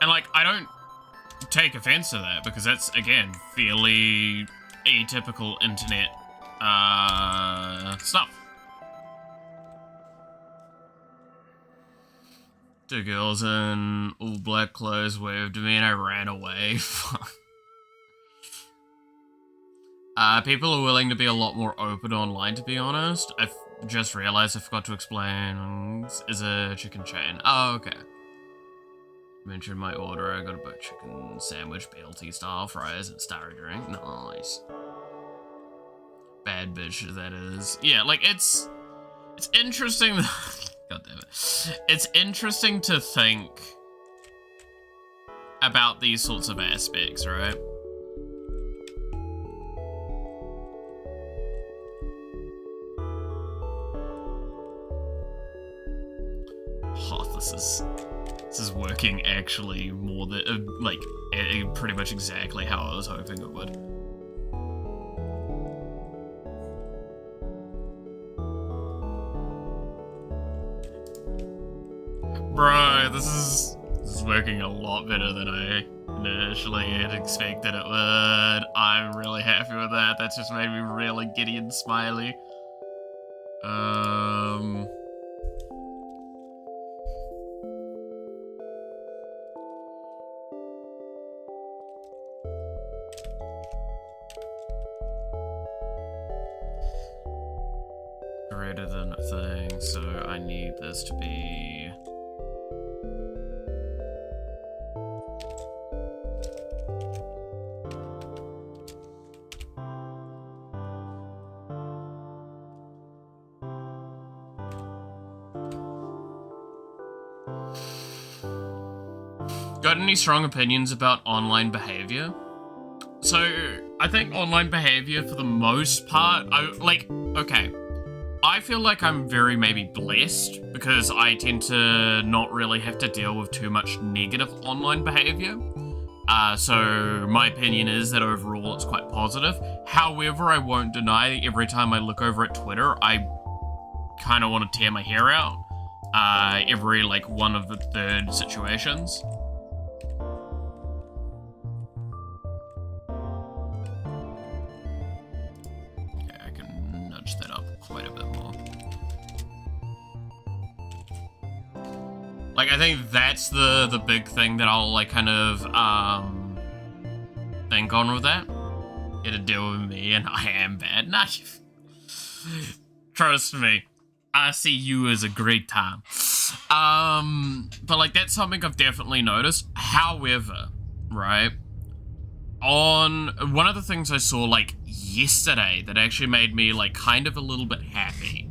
And, like, I don't take offense to that, because that's, again, fairly atypical internet, stuff. Two girls in all black clothes waved to me and I ran away. People are willing to be a lot more open online, to be honest. I've just realized I forgot to explain. Is a chicken chain. Oh, okay. Mentioned my order. I got a butt chicken sandwich, BLT style, fries, and starry drink. Nice. Bad bitch, that is. Yeah, like, it's interesting. God damn it. It's interesting to think about these sorts of aspects, right? Oh, this is working actually more than, like, pretty much exactly how I was hoping it would. Bro, this is working a lot better than I initially had expected it would. I'm really happy with that. That's just made me really giddy and smiley. Greater than a thing, so I need this to be... Got any strong opinions about online behavior? So, I think online behavior, for the most part, okay. I feel like I'm very maybe blessed because I tend to not really have to deal with too much negative online behavior. So my opinion is that overall it's quite positive. However, I won't deny every time I look over at Twitter, I kind of want to tear my hair out. Every like one of the third situations. Okay, I can nudge that up quite a bit more. Like, I think that's the big thing that I'll like kind of think on with that. It'll deal with me, and I am bad. Nah, trust me, I see you as a great time. But like that's something I've definitely noticed. However, right, on one of the things I saw like yesterday that actually made me like kind of a little bit happy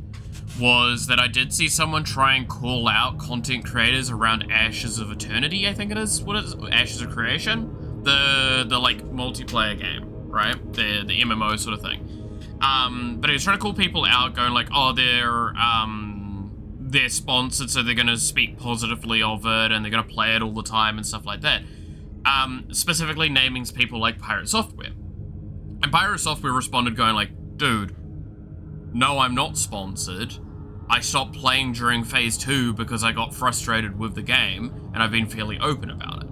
was that I did see someone try and call out content creators around Ashes of Eternity, I think it is. What is Ashes of Creation? The like multiplayer game, right? The MMO sort of thing. But he was trying to call people out, going like, oh, they're sponsored, so they're gonna speak positively of it, and they're gonna play it all the time and stuff like that. Specifically naming people like Pirate Software. And Pirate Software responded going like, dude, no, I'm not sponsored. I stopped playing during phase 2 because I got frustrated with the game, and I've been fairly open about it.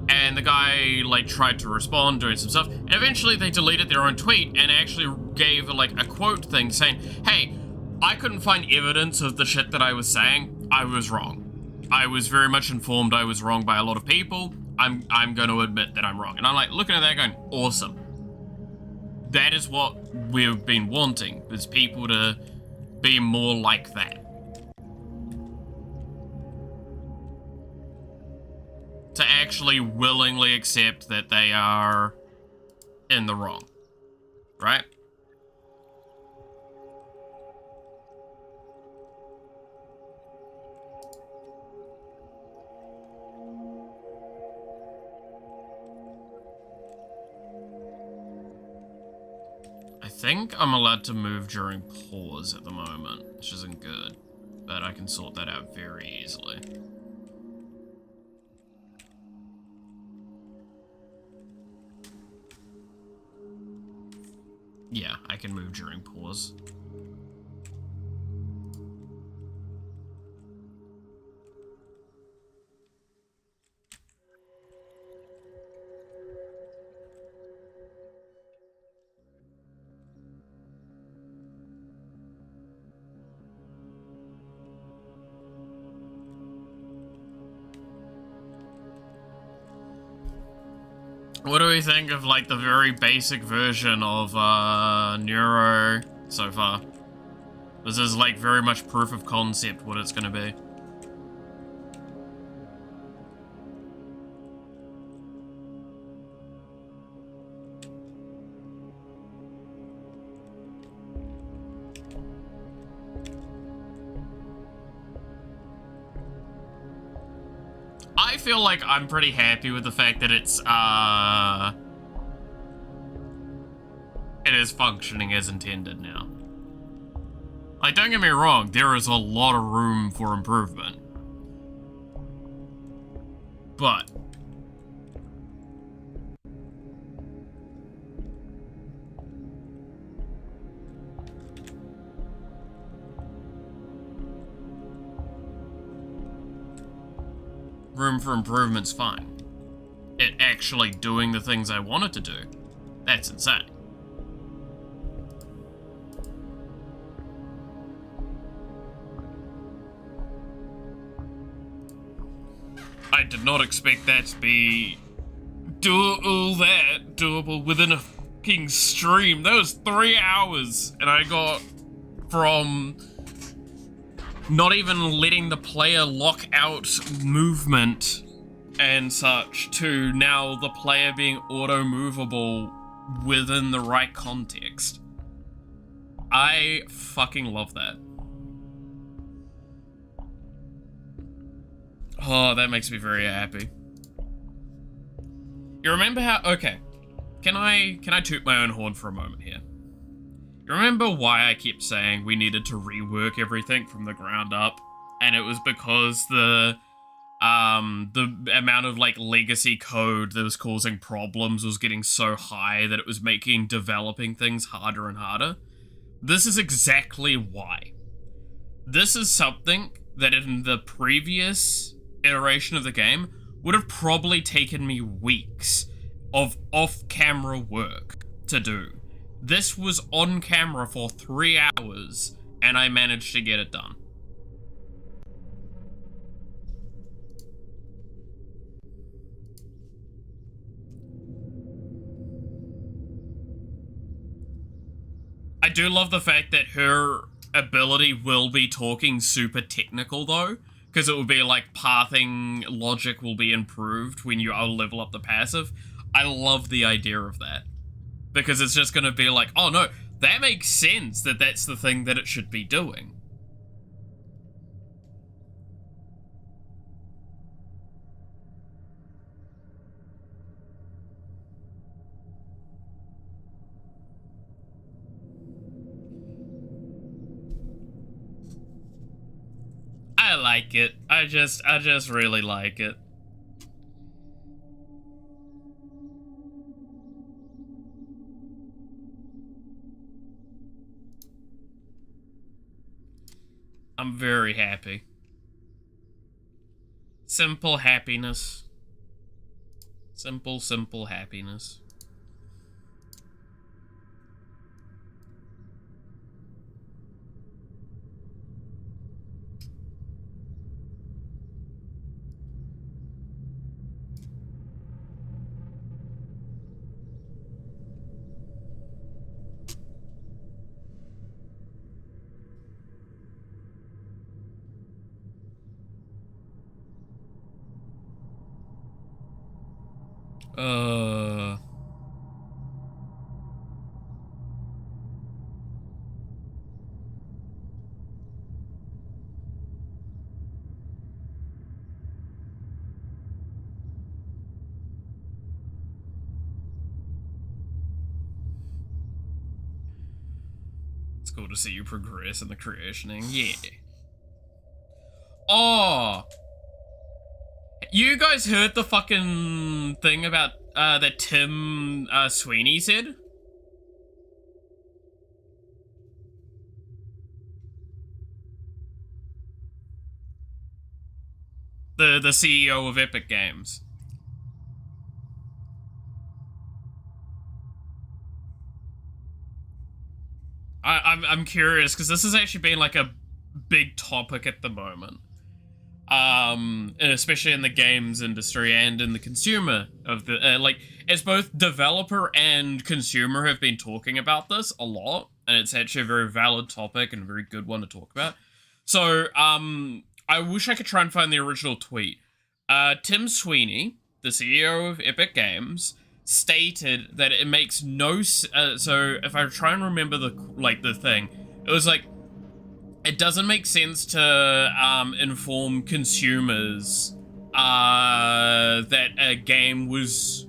And the guy like tried to respond, doing some stuff, and eventually they deleted their own tweet and actually gave like a quote thing saying, hey, I couldn't find evidence of the shit that I was saying. I was wrong. I was very much informed I was wrong by a lot of people. I'm going to admit that I'm wrong. And I'm like looking at that going, awesome. That is what we've been wanting, is people to be more like that. To actually willingly accept that they are in the wrong, right? I think I'm allowed to move during pause at the moment, which isn't good, but I can sort that out very easily. Yeah, I can move during pause. What do we think of, like, the very basic version of, Neuro so far? This is, like, very much proof of concept what it's gonna be. I feel like I'm pretty happy with the fact that it's, it is functioning as intended now. Like, don't get me wrong, there is a lot of room for improvement. But room for improvement's fine. It actually doing the things I want it to do, that's insane. I did not expect that to be doable within a fucking stream. That was 3 hours, and I got from not even letting the player lock out movement and such to now the player being auto-movable within the right context. I fucking love that. Oh, that makes me very happy. You remember how... Okay. Can I toot my own horn for a moment here? You remember why I kept saying we needed to rework everything from the ground up? And it was because the amount of, like, legacy code that was causing problems was getting so high that it was making developing things harder and harder. This is exactly why. This is something that in the previous iteration of the game would have probably taken me weeks of off-camera work to do. This was on camera for 3 hours, and I managed to get it done. I do love the fact that her ability will be talking super technical, though, because it will be like pathing logic will be improved when you level up the passive. I love the idea of that. Because it's just going to be like, oh no, that makes sense that that's the thing that it should be doing. I like it. I just really like it. I'm very happy. Simple happiness. Simple, simple happiness. It's cool to see you progress in the creationing. Yeah. Oh! You guys heard the fucking thing about, that Tim, Sweeney said? The CEO of Epic Games. I'm curious, because this has actually been, like, a big topic at the moment. Especially in the games industry and in the consumer of the, like, as both developer and consumer have been talking about this a lot, and it's actually a very valid topic and a very good one to talk about. So, I wish I could try and find the original tweet. Tim Sweeney, the CEO of Epic Games, stated that it makes no so if I try and remember the thing, it was like, it doesn't make sense to inform consumers that a game was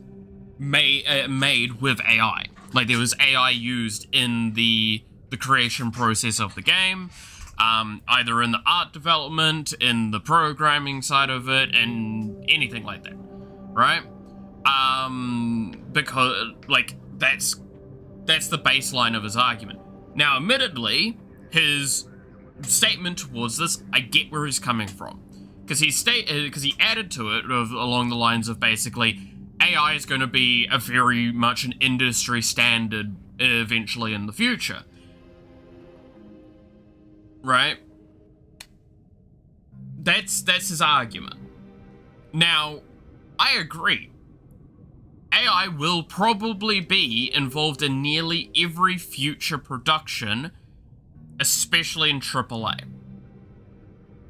made with AI. Like, there was AI used in the creation process of the game, either in the art development, in the programming side of it, and anything like that, right? Because, like, that's the baseline of his argument. Now, admittedly, his statement towards this, I get where he's coming from. because he added to it along the lines of basically AI is going to be a very much an industry standard eventually in the future, right? That's his argument. Now, I agree. AI will probably be involved in nearly every future production, especially in AAA.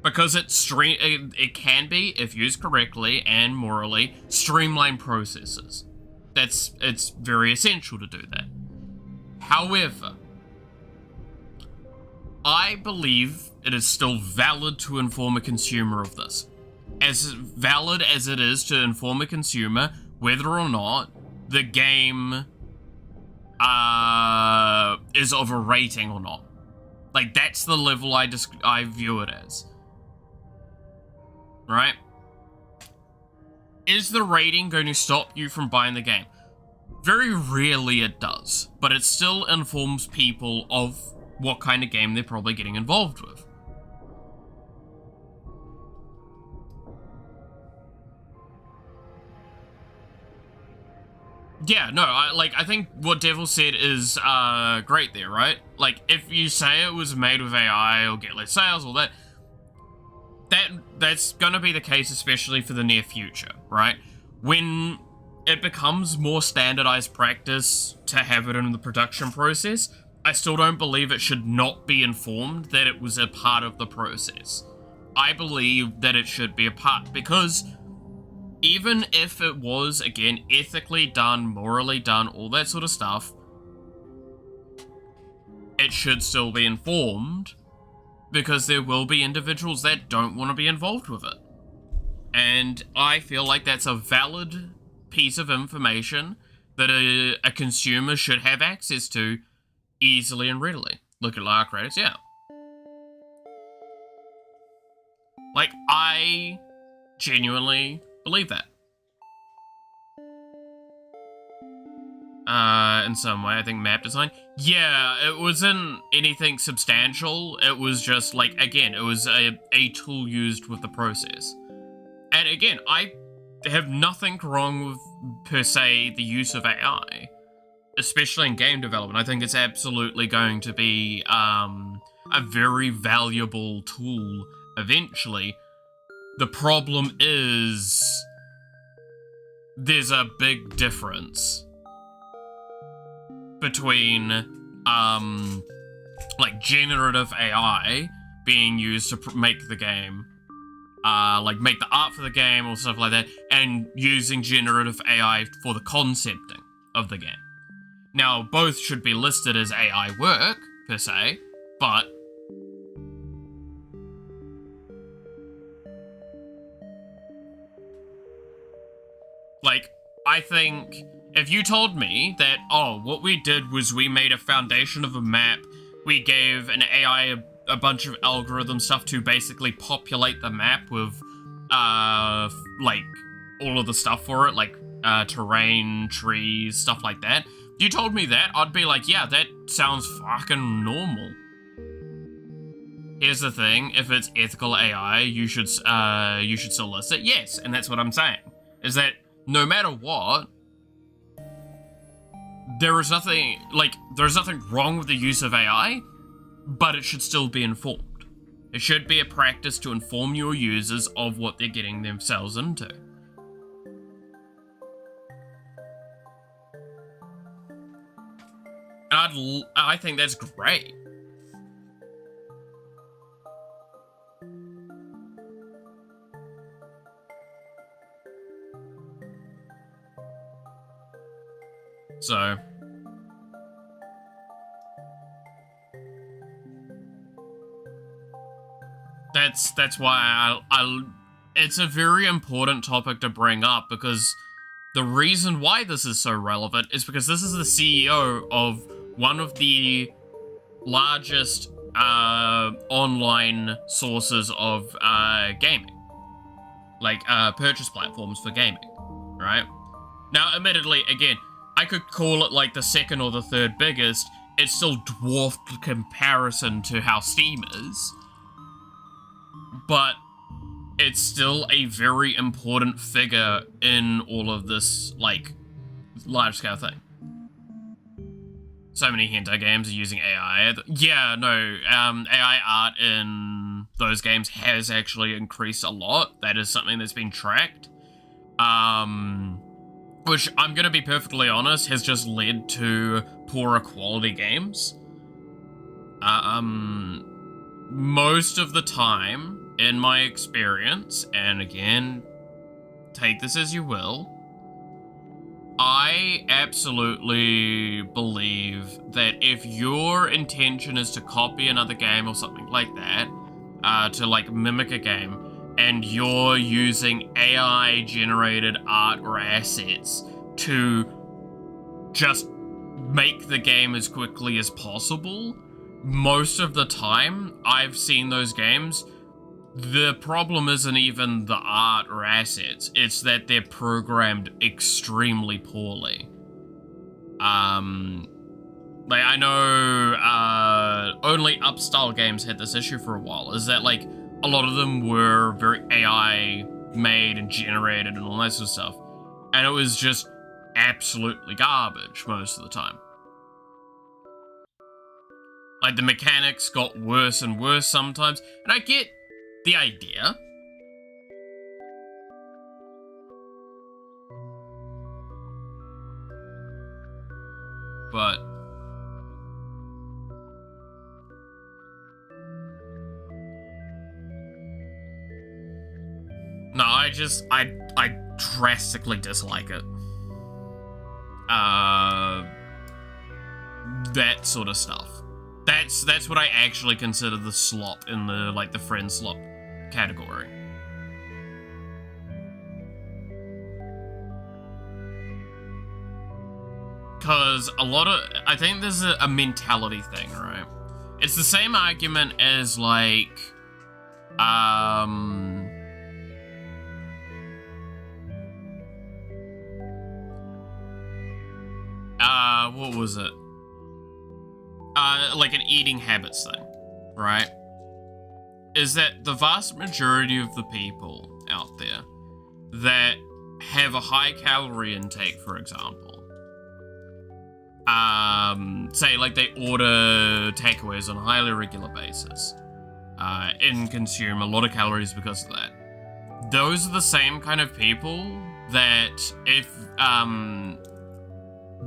Because it can be, if used correctly and morally, streamline processes. It's very essential to do that. However, I believe it is still valid to inform a consumer of this. As valid as it is to inform a consumer whether or not the game is of a rating or not. Like, that's the level I view it as. Right? Is the rating going to stop you from buying the game? Very rarely it does, but it still informs people of what kind of game they're probably getting involved with. Yeah, no, I think what Devil said is great there, right? Like, if you say it was made with AI or get less sales or that's gonna be the case, especially for the near future, right? When it becomes more standardized practice to have it in the production process, I still don't believe it should not be informed that it was a part of the process. I believe that it should be a part, because even if it was, again, ethically done, morally done, all that sort of stuff, it should still be informed, because there will be individuals that don't want to be involved with it. And I feel like that's a valid piece of information that a consumer should have access to easily and readily. Look at Lara Kratos, yeah. Like, I genuinely believe that. In some way, I think map design. Yeah, it wasn't anything substantial. It was just, like, again, it was a tool used with the process. And again, I have nothing wrong with, per se, the use of AI, especially in game development. I think it's absolutely going to be a very valuable tool eventually. The problem is there's a big difference between like generative AI being used to make the game, like make the art for the game or stuff like that, and using generative AI for the concepting of the game. Now, both should be listed as AI work, per se, but like, I think if you told me that, oh, what we did was we made a foundation of a map, we gave an AI a bunch of algorithm stuff to basically populate the map with, like, all of the stuff for it, like, terrain, trees, stuff like that. If you told me that, I'd be like, yeah, that sounds fucking normal. Here's the thing, if it's ethical AI, you should still list it. Yes, and that's what I'm saying, is that no matter what, there's nothing wrong with the use of AI, but it should still be informed. It should be a practice to inform your users of what they're getting themselves into. And I think that's great. So that's why it's a very important topic to bring up, because the reason why this is so relevant is because this is the CEO of one of the largest online sources of gaming, like purchase platforms for gaming, right? Now, admittedly, again, I could call it like the second or the third biggest. It's still dwarfed in comparison to how Steam is. But it's still a very important figure in all of this, like, large-scale thing. So many hentai games are using AI. Yeah, no, AI art in those games has actually increased a lot. That is something that's been tracked. Which, I'm gonna be perfectly honest, has just led to poorer quality games. Most of the time, in my experience, and again, take this as you will, I absolutely believe that if your intention is to copy another game or something like that, to like mimic a game, and you're using AI-generated art or assets to just make the game as quickly as possible, most of the time I've seen those games, the problem isn't even the art or assets, it's that they're programmed extremely poorly. Like, I know only upstyle games had this issue for a while, is that, like, a lot of them were very AI made and generated and all that sort of stuff, and it was just absolutely garbage most of the time. Like, the mechanics got worse and worse sometimes, and I get the idea. But no, I drastically dislike it. That sort of stuff. That's what I actually consider the slop in the, like, the friend slop category. Because I think there's a mentality thing, right? It's the same argument as, like, what was it? Like an eating habits thing, right? Is that the vast majority of the people out there that have a high calorie intake, for example, say like they order takeaways on a highly regular basis, and consume a lot of calories because of that. Those are the same kind of people that if,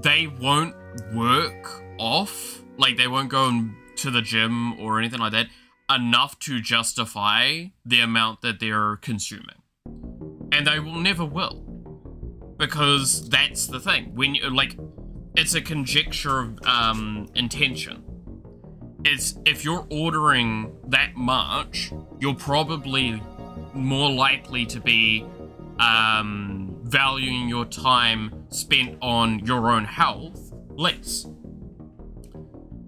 they won't work off, like they won't go to the gym or anything like that, enough to justify the amount that they're consuming. And they will never will. Because that's the thing. When you, like, it's a conjecture of intention. It's, if you're ordering that much, you're probably more likely to be valuing your time spent on your own health less.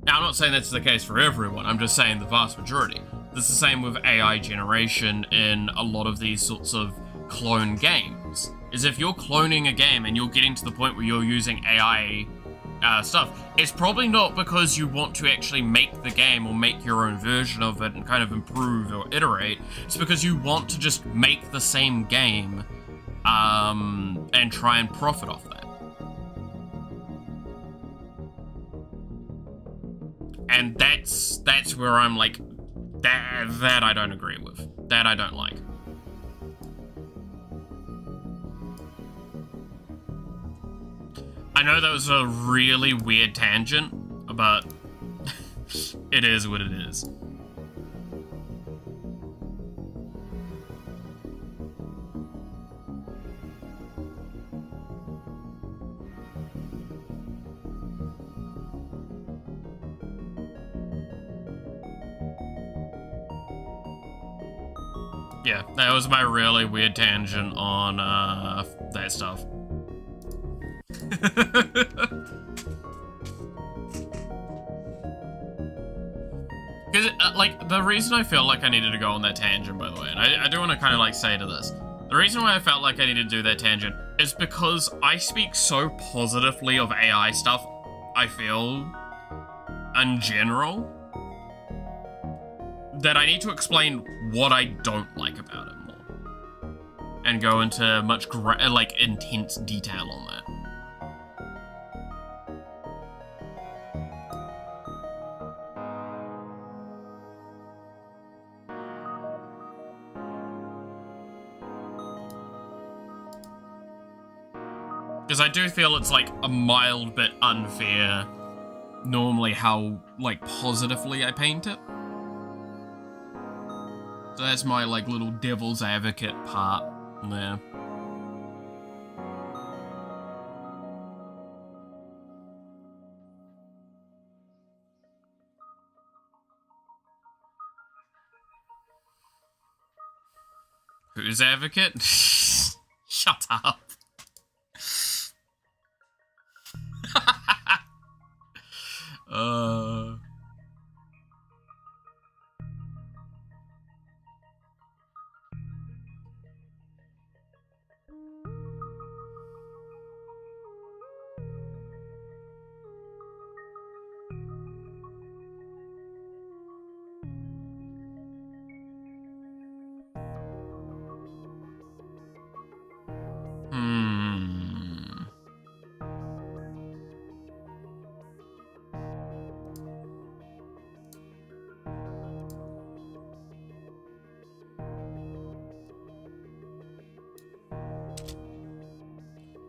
Now, I'm not saying that's the case for everyone, I'm just saying the vast majority. It's the same with AI generation in a lot of these sorts of clone games. Is if you're cloning a game and you're getting to the point where you're using AI stuff, it's probably not because you want to actually make the game or make your own version of it and kind of improve or iterate. It's because you want to just make the same game and try and profit off that. And that's where I'm like, that I don't agree with. That I don't like. I know that was a really weird tangent, but it is what it is. Yeah, that was my really weird tangent on that stuff. Because, like, the reason I felt like I needed to go on that tangent, by the way, and I do want to kind of, like, say to this, the reason why I felt like I needed to do that tangent is because I speak so positively of AI stuff, I feel, in general, that I need to explain what I don't like about it more. and go into much like intense detail on that. Because I do feel it's like a mild bit unfair normally how like positively I paint it. So that's my like little devil's advocate part there. Who's advocate? Shut up.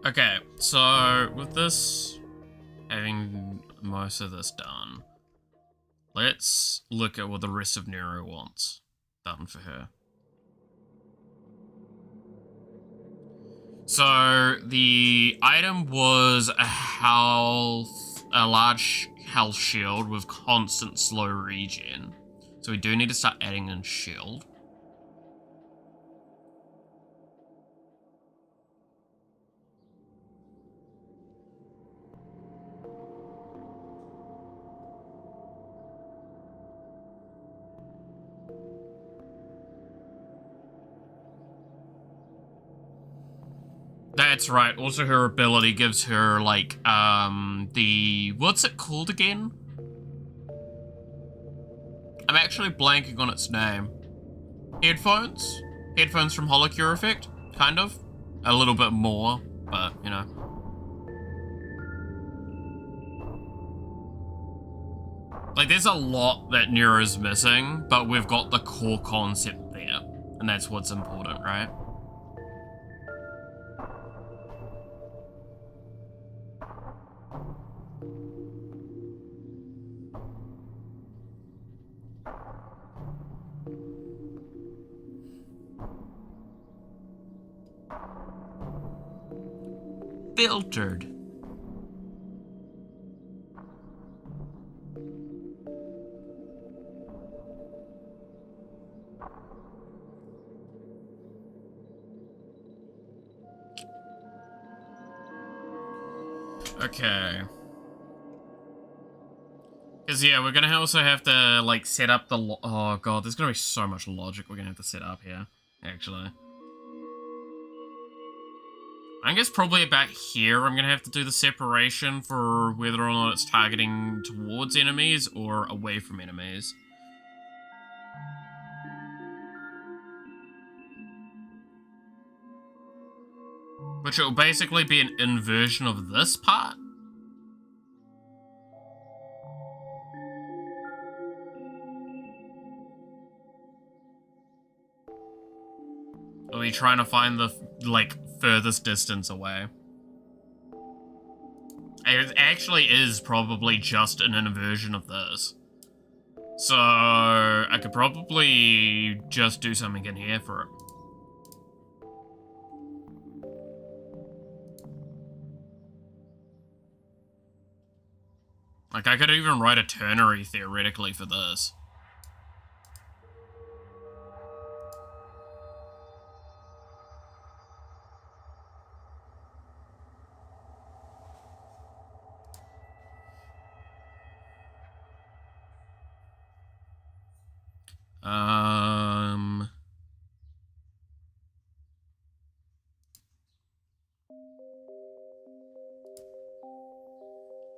Okay, so with this, having most of this done, let's look at what the rest of Nero wants done for her. So the item was a large health shield with constant slow regen. So we do need to start adding in shield. That's right. Also, her ability gives her, like, what's it called again? I'm actually blanking on its name. Headphones? Headphones from holocure effect? Kind of. A little bit more, but, you know. Like, there's a lot that Neura's missing, but we've got the core concept there. And that's what's important, right? Filtered. Okay. Because, yeah, we're gonna also have to, like, set up the oh, God, there's gonna be so much logic we're gonna have to set up here, actually. I guess probably about here I'm gonna have to do the separation for whether or not it's targeting towards enemies or away from enemies. Which will basically be an inversion of this part. Are we trying to find the, like, furthest distance away? It actually is probably just an inversion of this. So, I could probably just do something in here for it. Like, I could even write a ternary, theoretically, for this.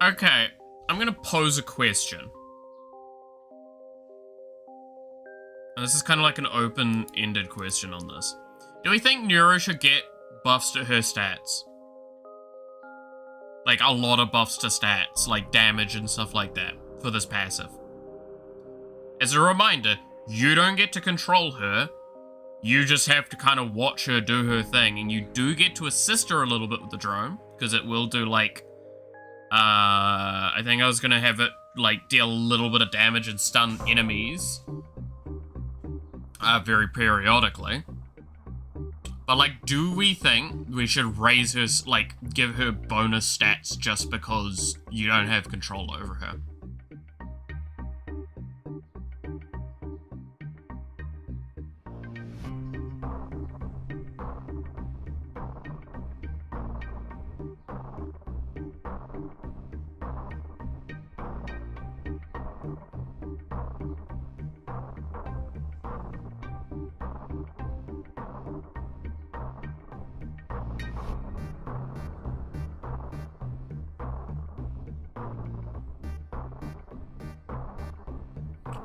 Okay, I'm gonna pose a question. And this is kind of like an open-ended question on this. Do we think Neuro should get buffs to her stats? Like, a lot of buffs to stats, like damage and stuff like that, for this passive. As a reminder, you don't get to control her. You just have to kind of watch her do her thing, and you do get to assist her a little bit with the drone, because it will do, like, I think I was gonna have it, like, deal a little bit of damage and stun enemies, very periodically. But, like, do we think we should raise her, like, give her bonus stats just because you don't have control over her?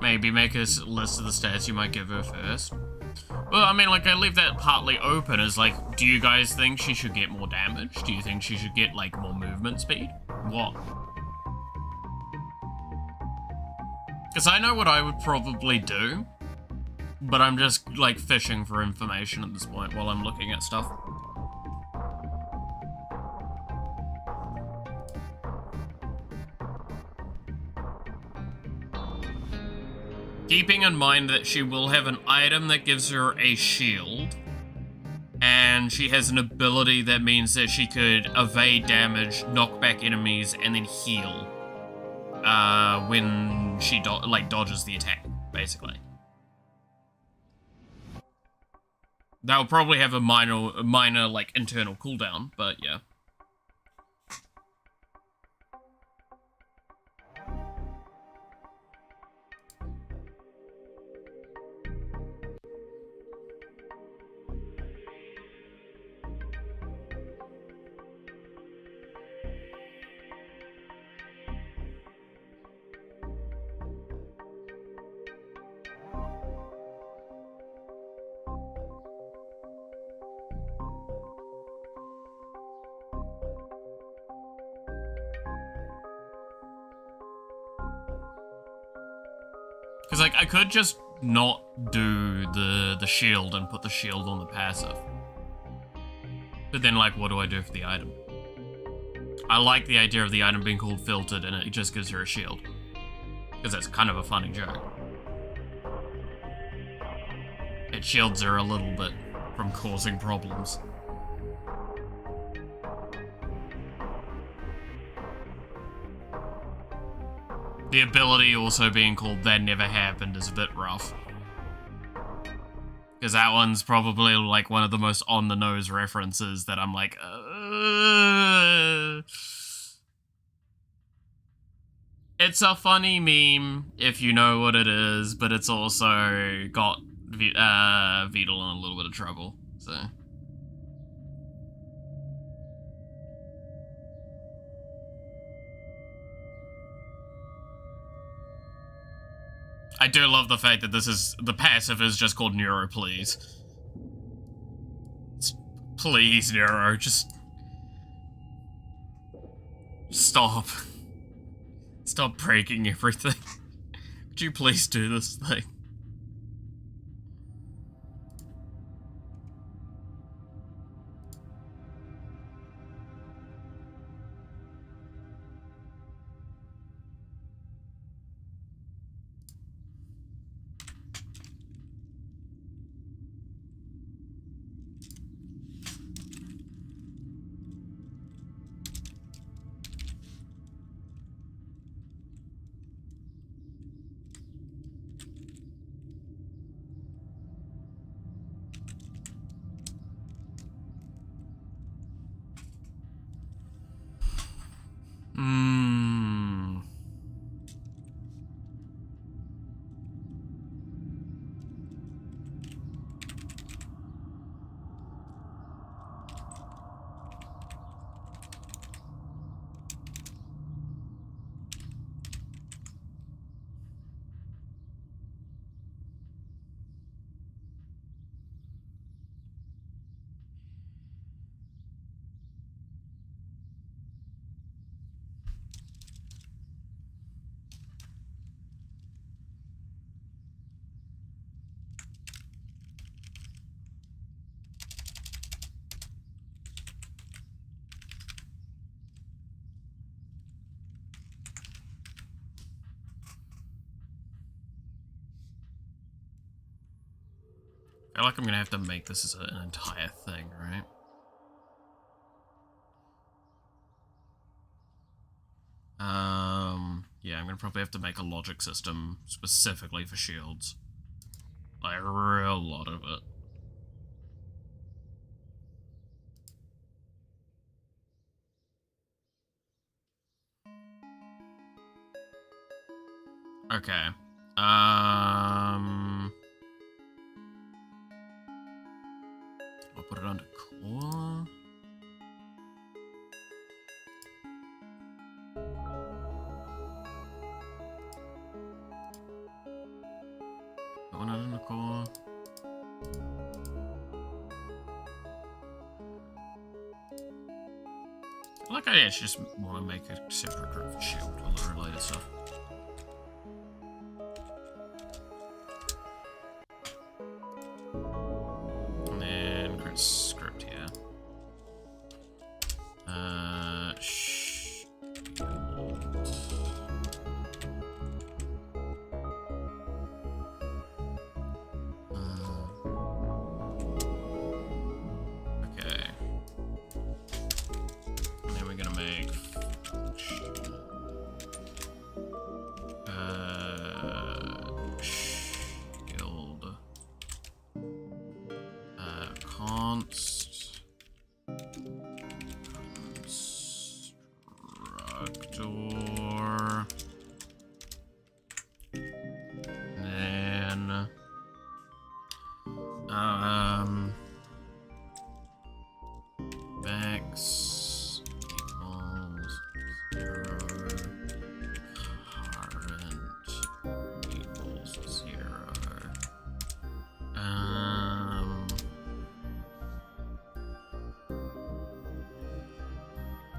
Maybe make a list of the stats you might give her first. Well, I mean, like, I leave that partly open as, like, do you guys think she should get more damage? Do you think she should get, like, more movement speed? What? Because I know what I would probably do, but I'm just, like, fishing for information at this point while I'm looking at stuff. Keeping in mind that she will have an item that gives her a shield, and she has an ability that means that she could evade damage, knock back enemies, and then heal when she dodges the attack, basically. That will probably have a minor like internal cooldown, but yeah. Because, like, I could just not do the shield and put the shield on the passive. But then, like, what do I do for the item? I like the idea of the item being called filtered and it just gives her a shield. Because that's kind of a funny joke. It shields her a little bit from causing problems. The ability also being called That Never Happened is a bit rough. Because that one's probably like one of the most on-the-nose references that I'm like, It's a funny meme, if you know what it is, but it's also got Beetle in a little bit of trouble, so... I do love the fact that the passive is just called Neuro, please. Please, Neuro, just stop. Stop breaking everything. Could you please do this thing? feel like I'm gonna have to make this as an entire thing, right? Yeah, I'm gonna probably have to make a logic system specifically for shields. Like, a real lot of it. Okay. I'll put it under core. Put one under core. Like, I actually just want to make a separate group for shield, all the related stuff. And then create script here. Okay. And then we're gonna make shield const constructor, then max equals 0, current equals 0.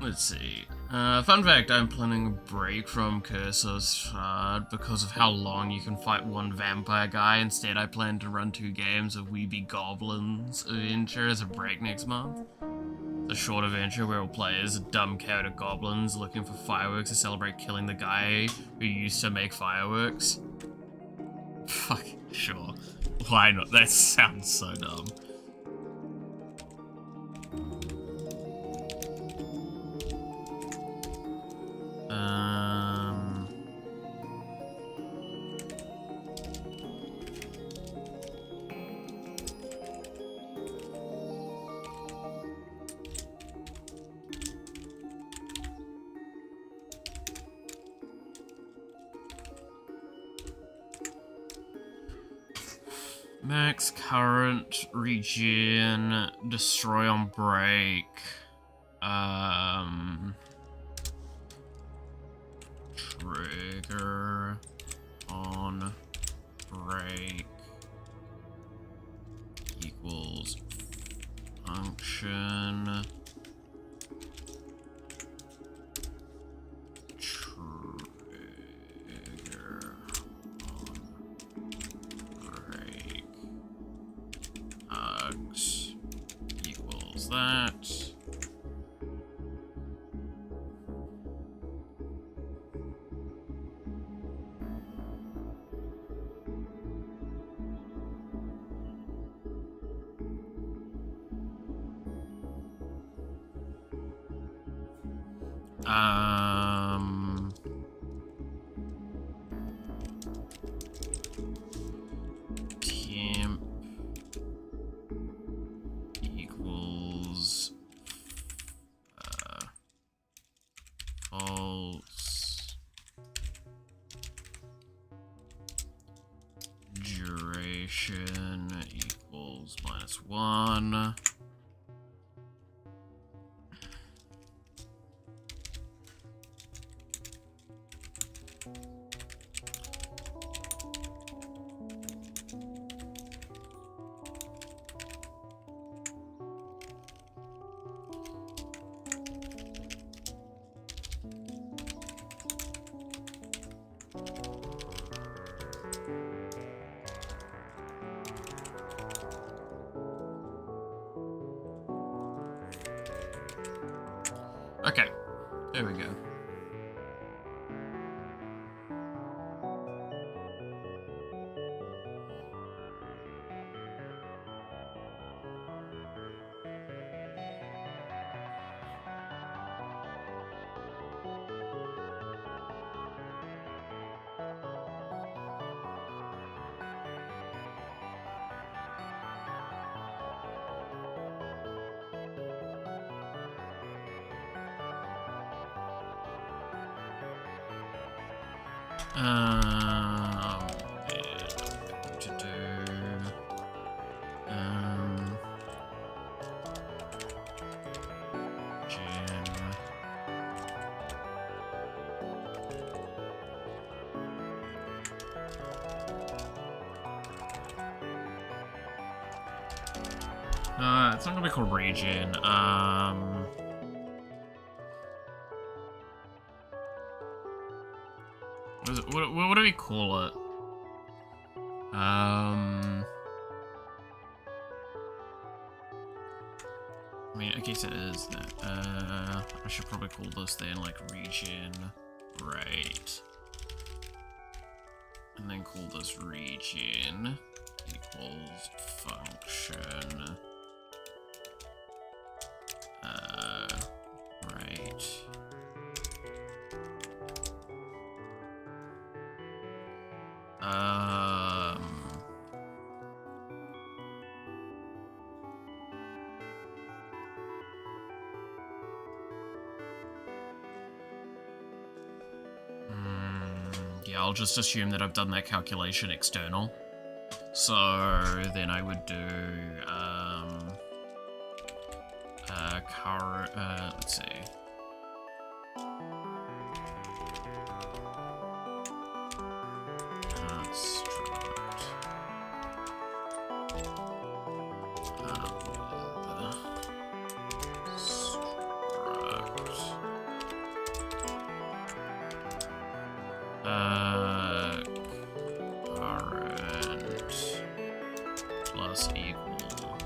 Let's see. Fun fact, I'm planning a break from Cursor's because of how long you can fight one vampire guy. Instead, I plan to run 2 games of Weeby Goblins adventure as a break next month. It's a short adventure where we'll play as dumb chaotic goblins looking for fireworks to celebrate killing the guy who used to make fireworks. Fuck, sure. Why not? That sounds so dumb. Max current regen destroy on break. Trigger on break equals function trigger on break args equals that. Temp equals false, duration equals -1. Okay, there we go. Yeah, to do. Gym. It's not gonna be called region. What do we call it? I mean, I guess it is that. I should probably call this then like region rate, and then call this region equals function rate. Yeah, I'll just assume that I've done that calculation external. So then I would do let's see. Current plus equal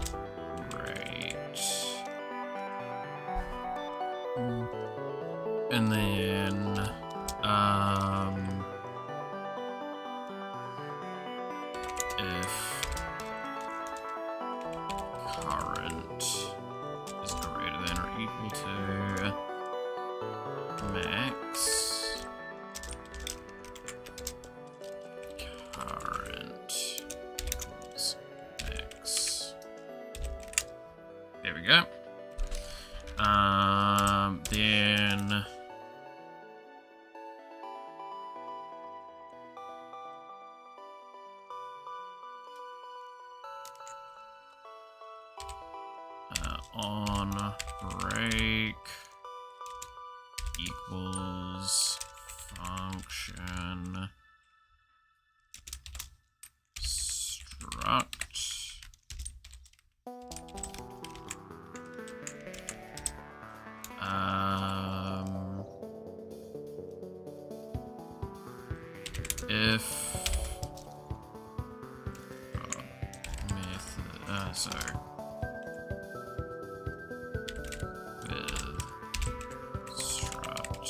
rate. And then if current is greater than or equal to max, current equals max. There we go. Then on break equals function struct if method sorry with struct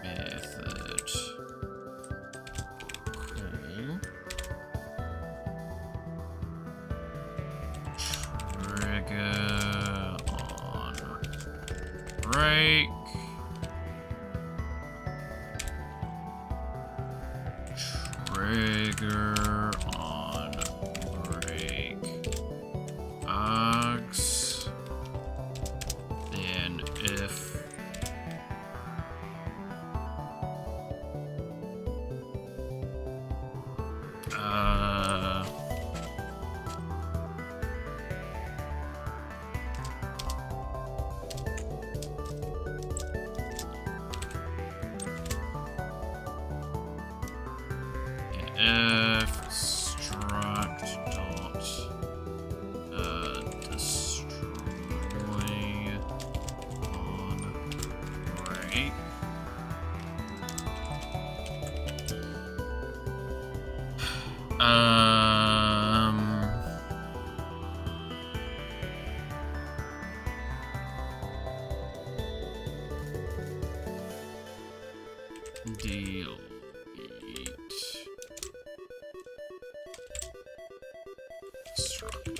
method call trigger on break trigger on break args, then if struct dot destroy on break delete struct.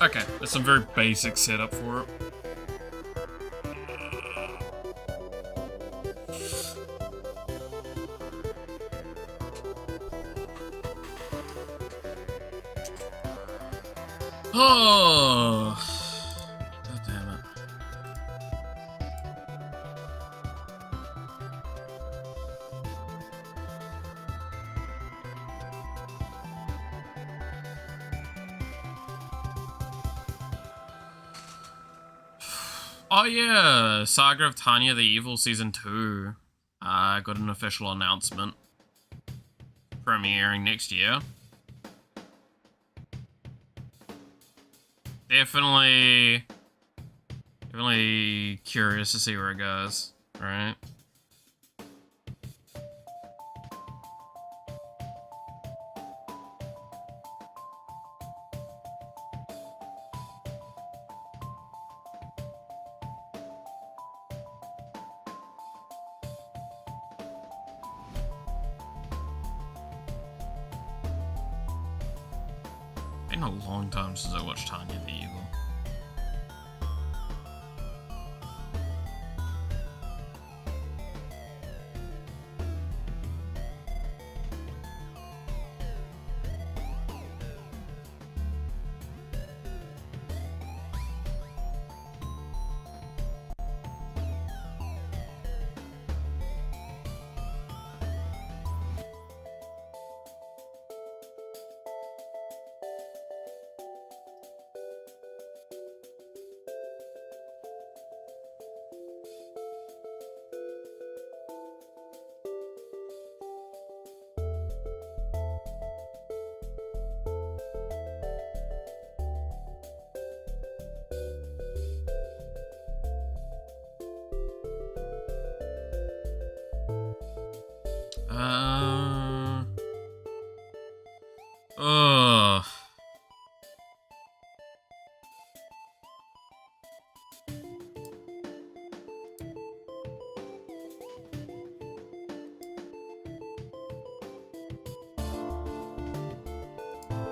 Okay, that's some very basic setup for it. Oh, God damn it. Oh yeah, Saga of Tanya the Evil Season 2 got an official announcement. Premiering next year. Definitely curious to see where it goes, right? Been a long time since I watched Tanya the Evil. Ugh.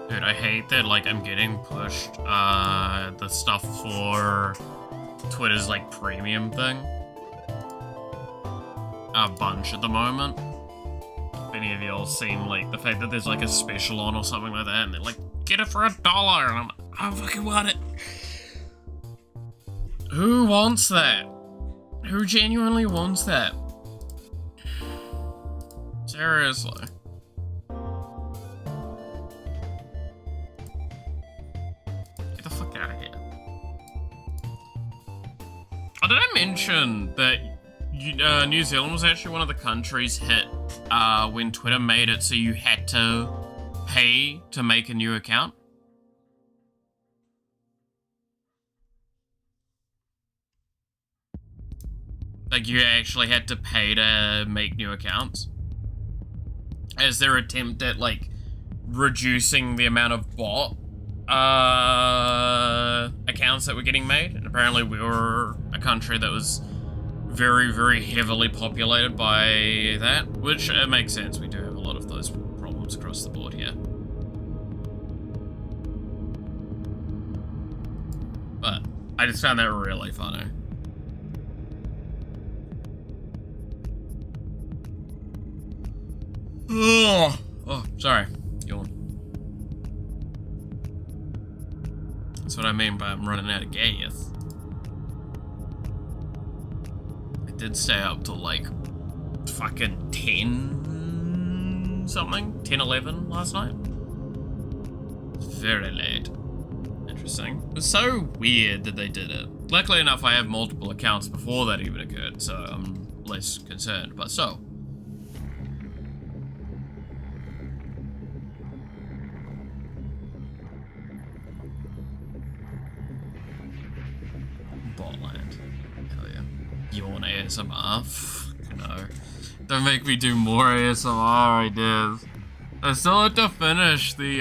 Dude, I hate that, like, I'm getting pushed, the stuff for Twitter's, like, premium thing. A bunch at the moment. If any of y'all seen, like, the fact that there's, like, a special on or something like that, and they're like, get it for $1, and I'm like, I fucking want it. Who wants that? Who genuinely wants that? Seriously. Get the fuck out of here. Oh, did I mention that New Zealand was actually one of the countries hit when Twitter made it so you had to pay to make a new account? Like, you actually had to pay to make new accounts? As their attempt at, like, reducing the amount of bot accounts that were getting made. And apparently we were a country that was very, very heavily populated by that, which makes sense. We do have a lot of those problems across the board here. But I just found that really funny. Oh, sorry. Yawn. That's what I mean by I'm running out of gas. I did stay up till like fucking 10 something, 10, 11 last night. It's very late. Interesting. It was so weird that they did it. Luckily enough, I have multiple accounts before that even occurred, so I'm less concerned, but so. Botland. Hell yeah. Yawn ASMR. No. Don't make me do more ASMR ideas. I still have to finish the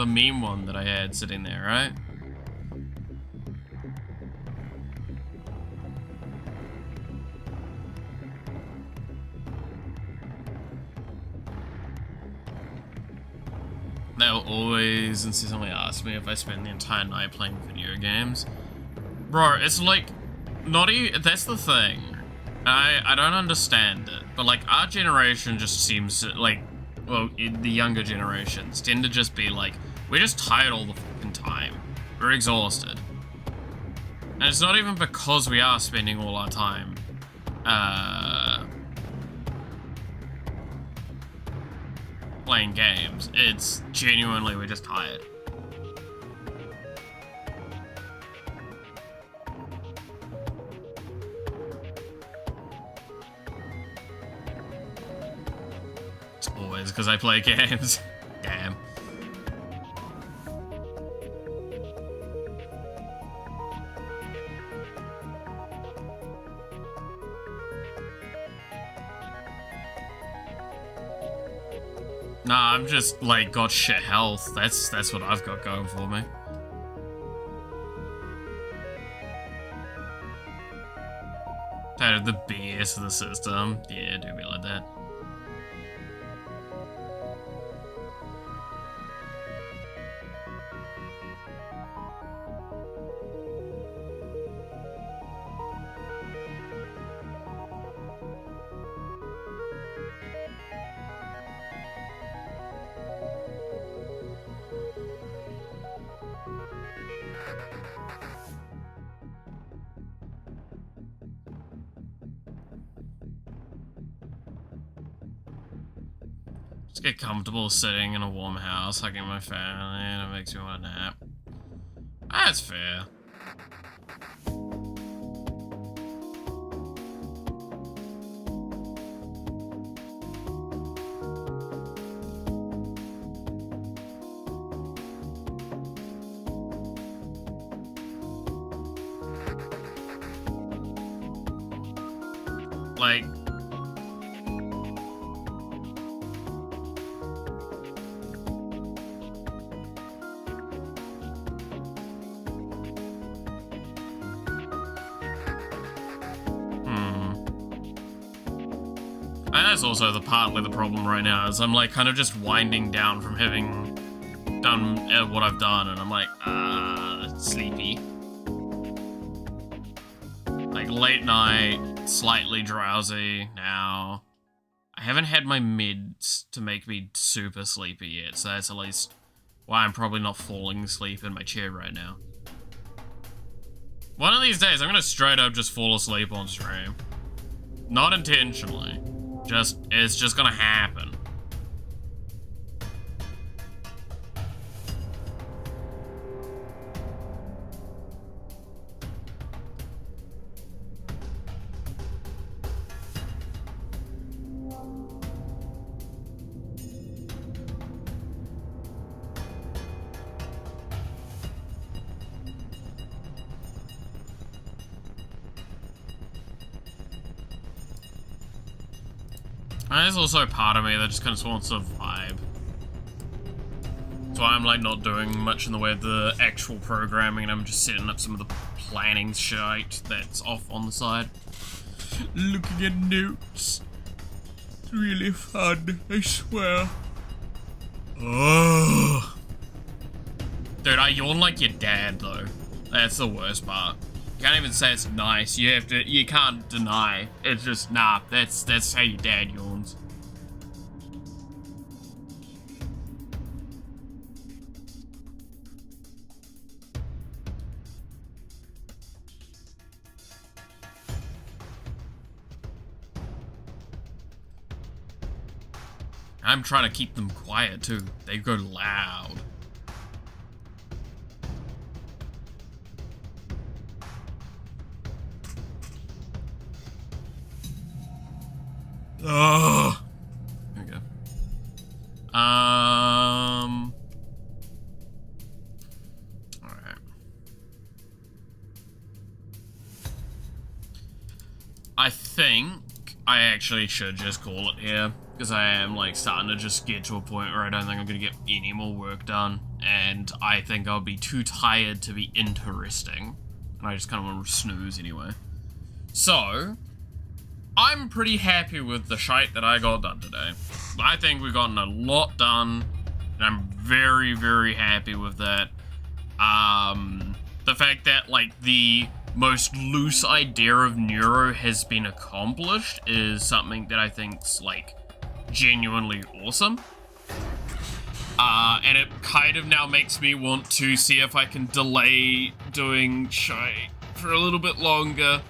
meme one that I had sitting there, right? They'll always incessantly ask me if I spend the entire night playing video games. Bro, it's like, not even, that's the thing. I don't understand it, but like our generation just seems to, like, well, the younger generations tend to just be like, we're just tired all the fucking time. We're exhausted. And it's not even because we are spending all our time, playing games. It's genuinely, we're just tired. It's always because I play games. Damn. Nah, I'm just, like, got shit health. That's what I've got going for me. Tired of the BS of the system. Yeah, do me like that. Just get comfortable sitting in a warm house, hugging my family, and it makes me want to nap. That's fair. Like, and that's also partly the problem right now, is I'm like kind of just winding down from having done what I've done, and I'm like, sleepy. Like late night, slightly drowsy now. I haven't had my mids to make me super sleepy yet, so that's at least why I'm probably not falling asleep in my chair right now. One of these days, I'm gonna straight up just fall asleep on stream. Not intentionally. It's just gonna happen. And there's also a part of me that just kind of wants to vibe. That's why I'm like not doing much in the way of the actual programming, and I'm just setting up some of the planning shite that's off on the side. Looking at notes. It's really fun, I swear. Oh. Dude, I yawn like your dad though. That's the worst part. You can't even say it's nice. You can't deny. It's just, nah, that's how your dad yawns. I'm trying to keep them quiet too. They go loud. Oh, there we go. All right. I think I actually should just call it here, because I am like starting to just get to a point where I don't think I'm gonna get any more work done, and I think I'll be too tired to be interesting, and I just kind of want to snooze anyway. So I'm pretty happy with the shite that I got done today. I think we've gotten a lot done, and I'm very, very happy with that. The fact that, like, the most loose idea of Neuro has been accomplished is something that I think's, like, genuinely awesome. And it kind of now makes me want to see if I can delay doing Shy for a little bit longer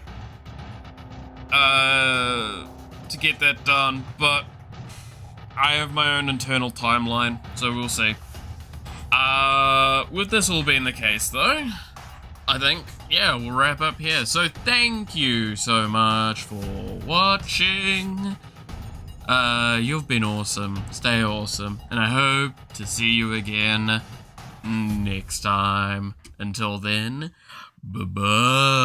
to get that done, but I have my own internal timeline, so we'll see. With this all being the case though, I think, yeah, we'll wrap up here. So thank you so much for watching. You've been awesome. Stay awesome. And I hope to see you again next time. Until then, bye-bye.